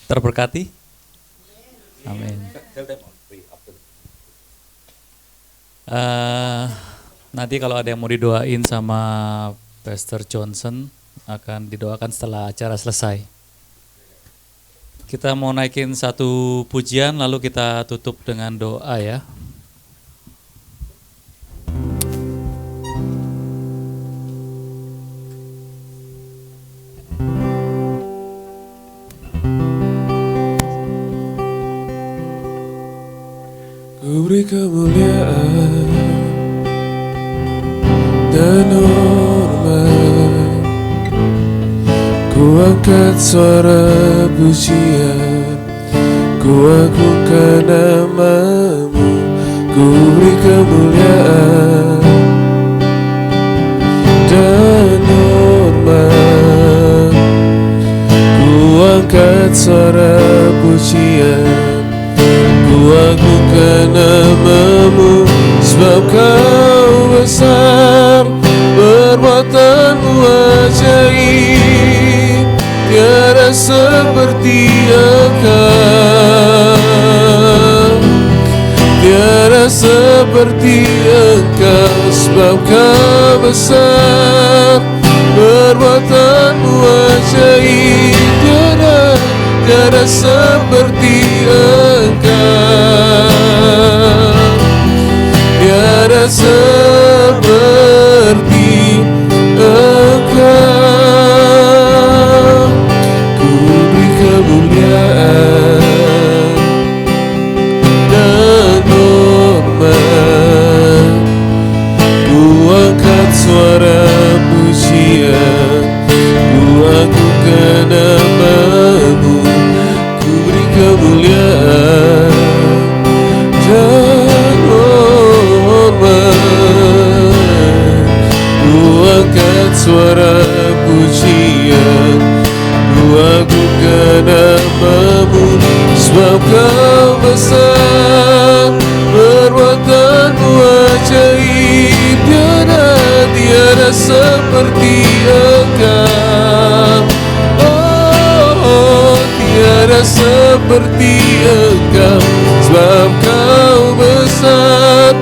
Speaker 1: Terberkati. Amin. Nanti kalau ada yang mau didoain sama Pastor Johnson akan didoakan setelah acara selesai. Kita mau naikin satu pujian lalu kita tutup dengan doa ya.
Speaker 2: Ku beri kemuliaan dan hormat, ku angkat suara pujian, ku agungkan namamu. Ku beri kemuliaan dan hormat, ku angkat suara pujian, ku agungkan namamu, sebab kau besar, perbuatanmu ajaib, tiada seperti engkau, tiada seperti engkau, sebab kau besar, perbuatanmu ajaib, tiada seperti engkau, tiada seperti engkau. Ku beri kemuliaan dan hormat, ku angkat suara pujian, ku agungkan namamu. Ku beri kemuliaan dan hormat, ku angkat suara pujian, ku agungkan namamu, sebab kau besar, perbuatanmu seperti Engkau. Oh, tiada seperti Engkau, sebab Kau besar,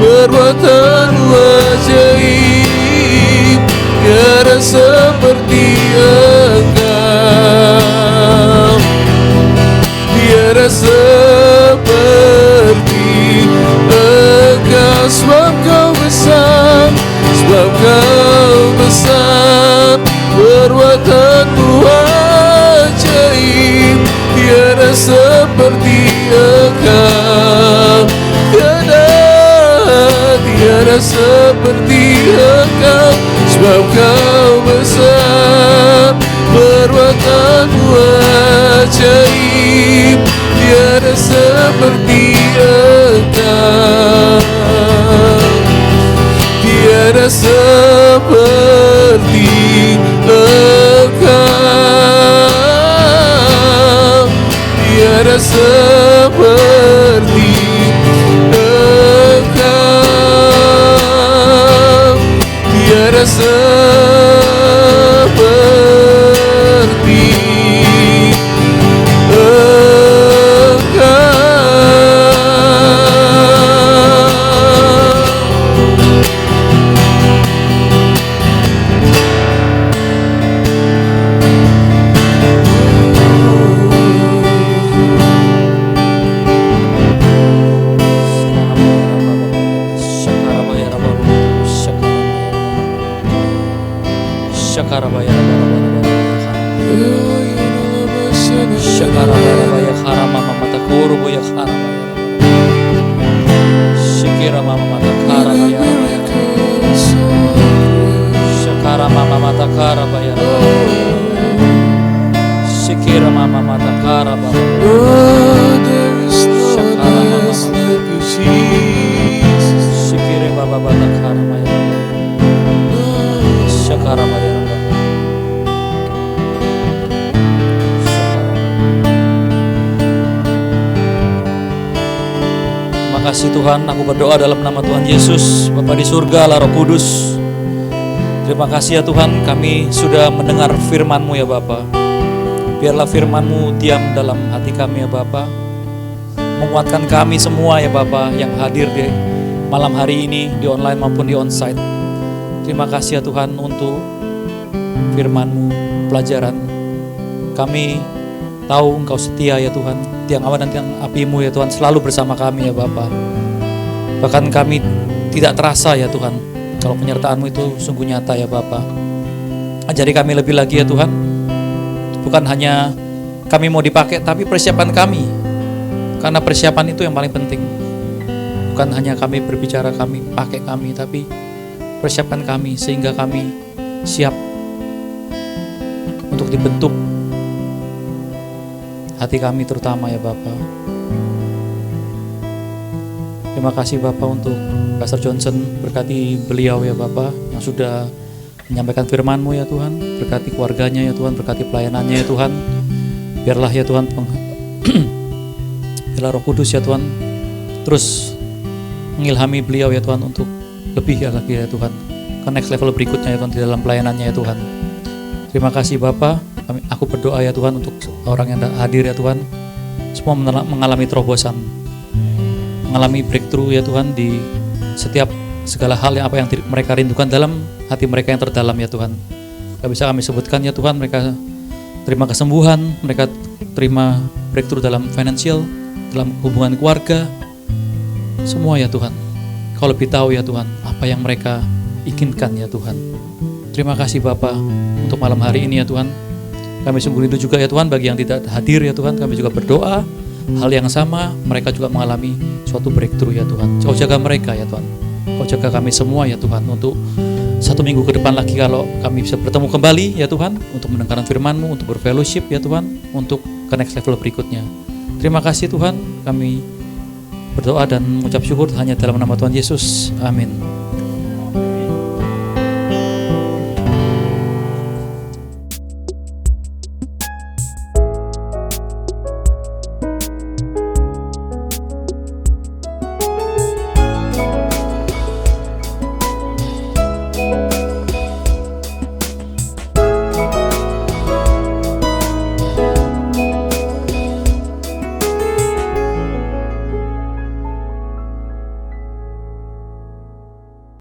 Speaker 2: perbuatanmu ajaib. Tiada seperti Engkau, tiada seperti Engkau, sebab Kau besar, sebab Kau besar, perbuatanmu ajaib. Tiada seperti Engkau, tiada seperti Engkau, sebab Kau besar, perbuatanmu ajaib. Tiada seperti Engkau, tiada seperti Engkau, tiada seperti Engkau, tiada seperti
Speaker 1: Terima kasih Tuhan, aku berdoa dalam nama Tuhan Yesus, Bapa di surga, Allah Roh Kudus. Terima kasih ya Tuhan, kami sudah mendengar firman-Mu ya Bapa. Biarlah firman-Mu diam dalam hati kami ya Bapa. Menguatkan kami semua ya Bapa yang hadir di malam hari ini, di online maupun di onsite. Terima kasih ya Tuhan untuk firman-Mu, pelajaran. Kami tahu Engkau setia ya Tuhan. Tiang awan dan tiang api-Mu ya Tuhan selalu bersama kami ya Bapa. Bahkan kami tidak terasa ya Tuhan, kalau penyertaan-Mu itu sungguh nyata ya Bapa. Ajari kami lebih lagi ya Tuhan. Bukan hanya kami mau dipakai, tapi persiapan kami. Karena persiapan itu yang paling penting. Bukan hanya kami berbicara, kami pakai kami, tapi persiapan kami sehingga kami siap untuk dibentuk hati kami terutama ya Bapa. Terima kasih Bapa untuk Pastor Johnson, berkati beliau ya Bapa yang sudah menyampaikan firman-Mu ya Tuhan, berkati keluarganya ya Tuhan, berkati pelayanannya ya Tuhan. Biarlah ya Tuhan biarlah Roh Kudus ya Tuhan terus mengilhami beliau ya Tuhan untuk lebih ya lagi ya Tuhan ke next level berikutnya ya Tuhan di dalam pelayanannya ya Tuhan. Terima kasih Bapa. Aku berdoa ya Tuhan untuk orang yang hadir ya Tuhan, semua mengalami terobosan, mengalami breakthrough ya Tuhan di setiap segala hal yang apa yang mereka rindukan dalam hati mereka yang terdalam ya Tuhan. Gak bisa kami sebutkan ya Tuhan, mereka terima kesembuhan, mereka terima breakthrough dalam financial, dalam hubungan keluarga, semua ya Tuhan. Kau lebih tahu ya Tuhan apa yang mereka inginkan ya Tuhan. Terima kasih Bapa untuk malam hari ini ya Tuhan. Kami sungguh rindu juga ya Tuhan bagi yang tidak hadir ya Tuhan. Kami juga berdoa hal yang sama, mereka juga mengalami suatu breakthrough ya Tuhan. Kau jaga mereka ya Tuhan. Kau jaga kami semua ya Tuhan untuk 1 minggu ke depan lagi kalau kami bisa bertemu kembali ya Tuhan, untuk mendengarkan firman-Mu, untuk berfellowship ya Tuhan, untuk ke next level berikutnya. Terima kasih Tuhan, kami berdoa dan mengucap syukur hanya dalam nama Tuhan Yesus. Amin.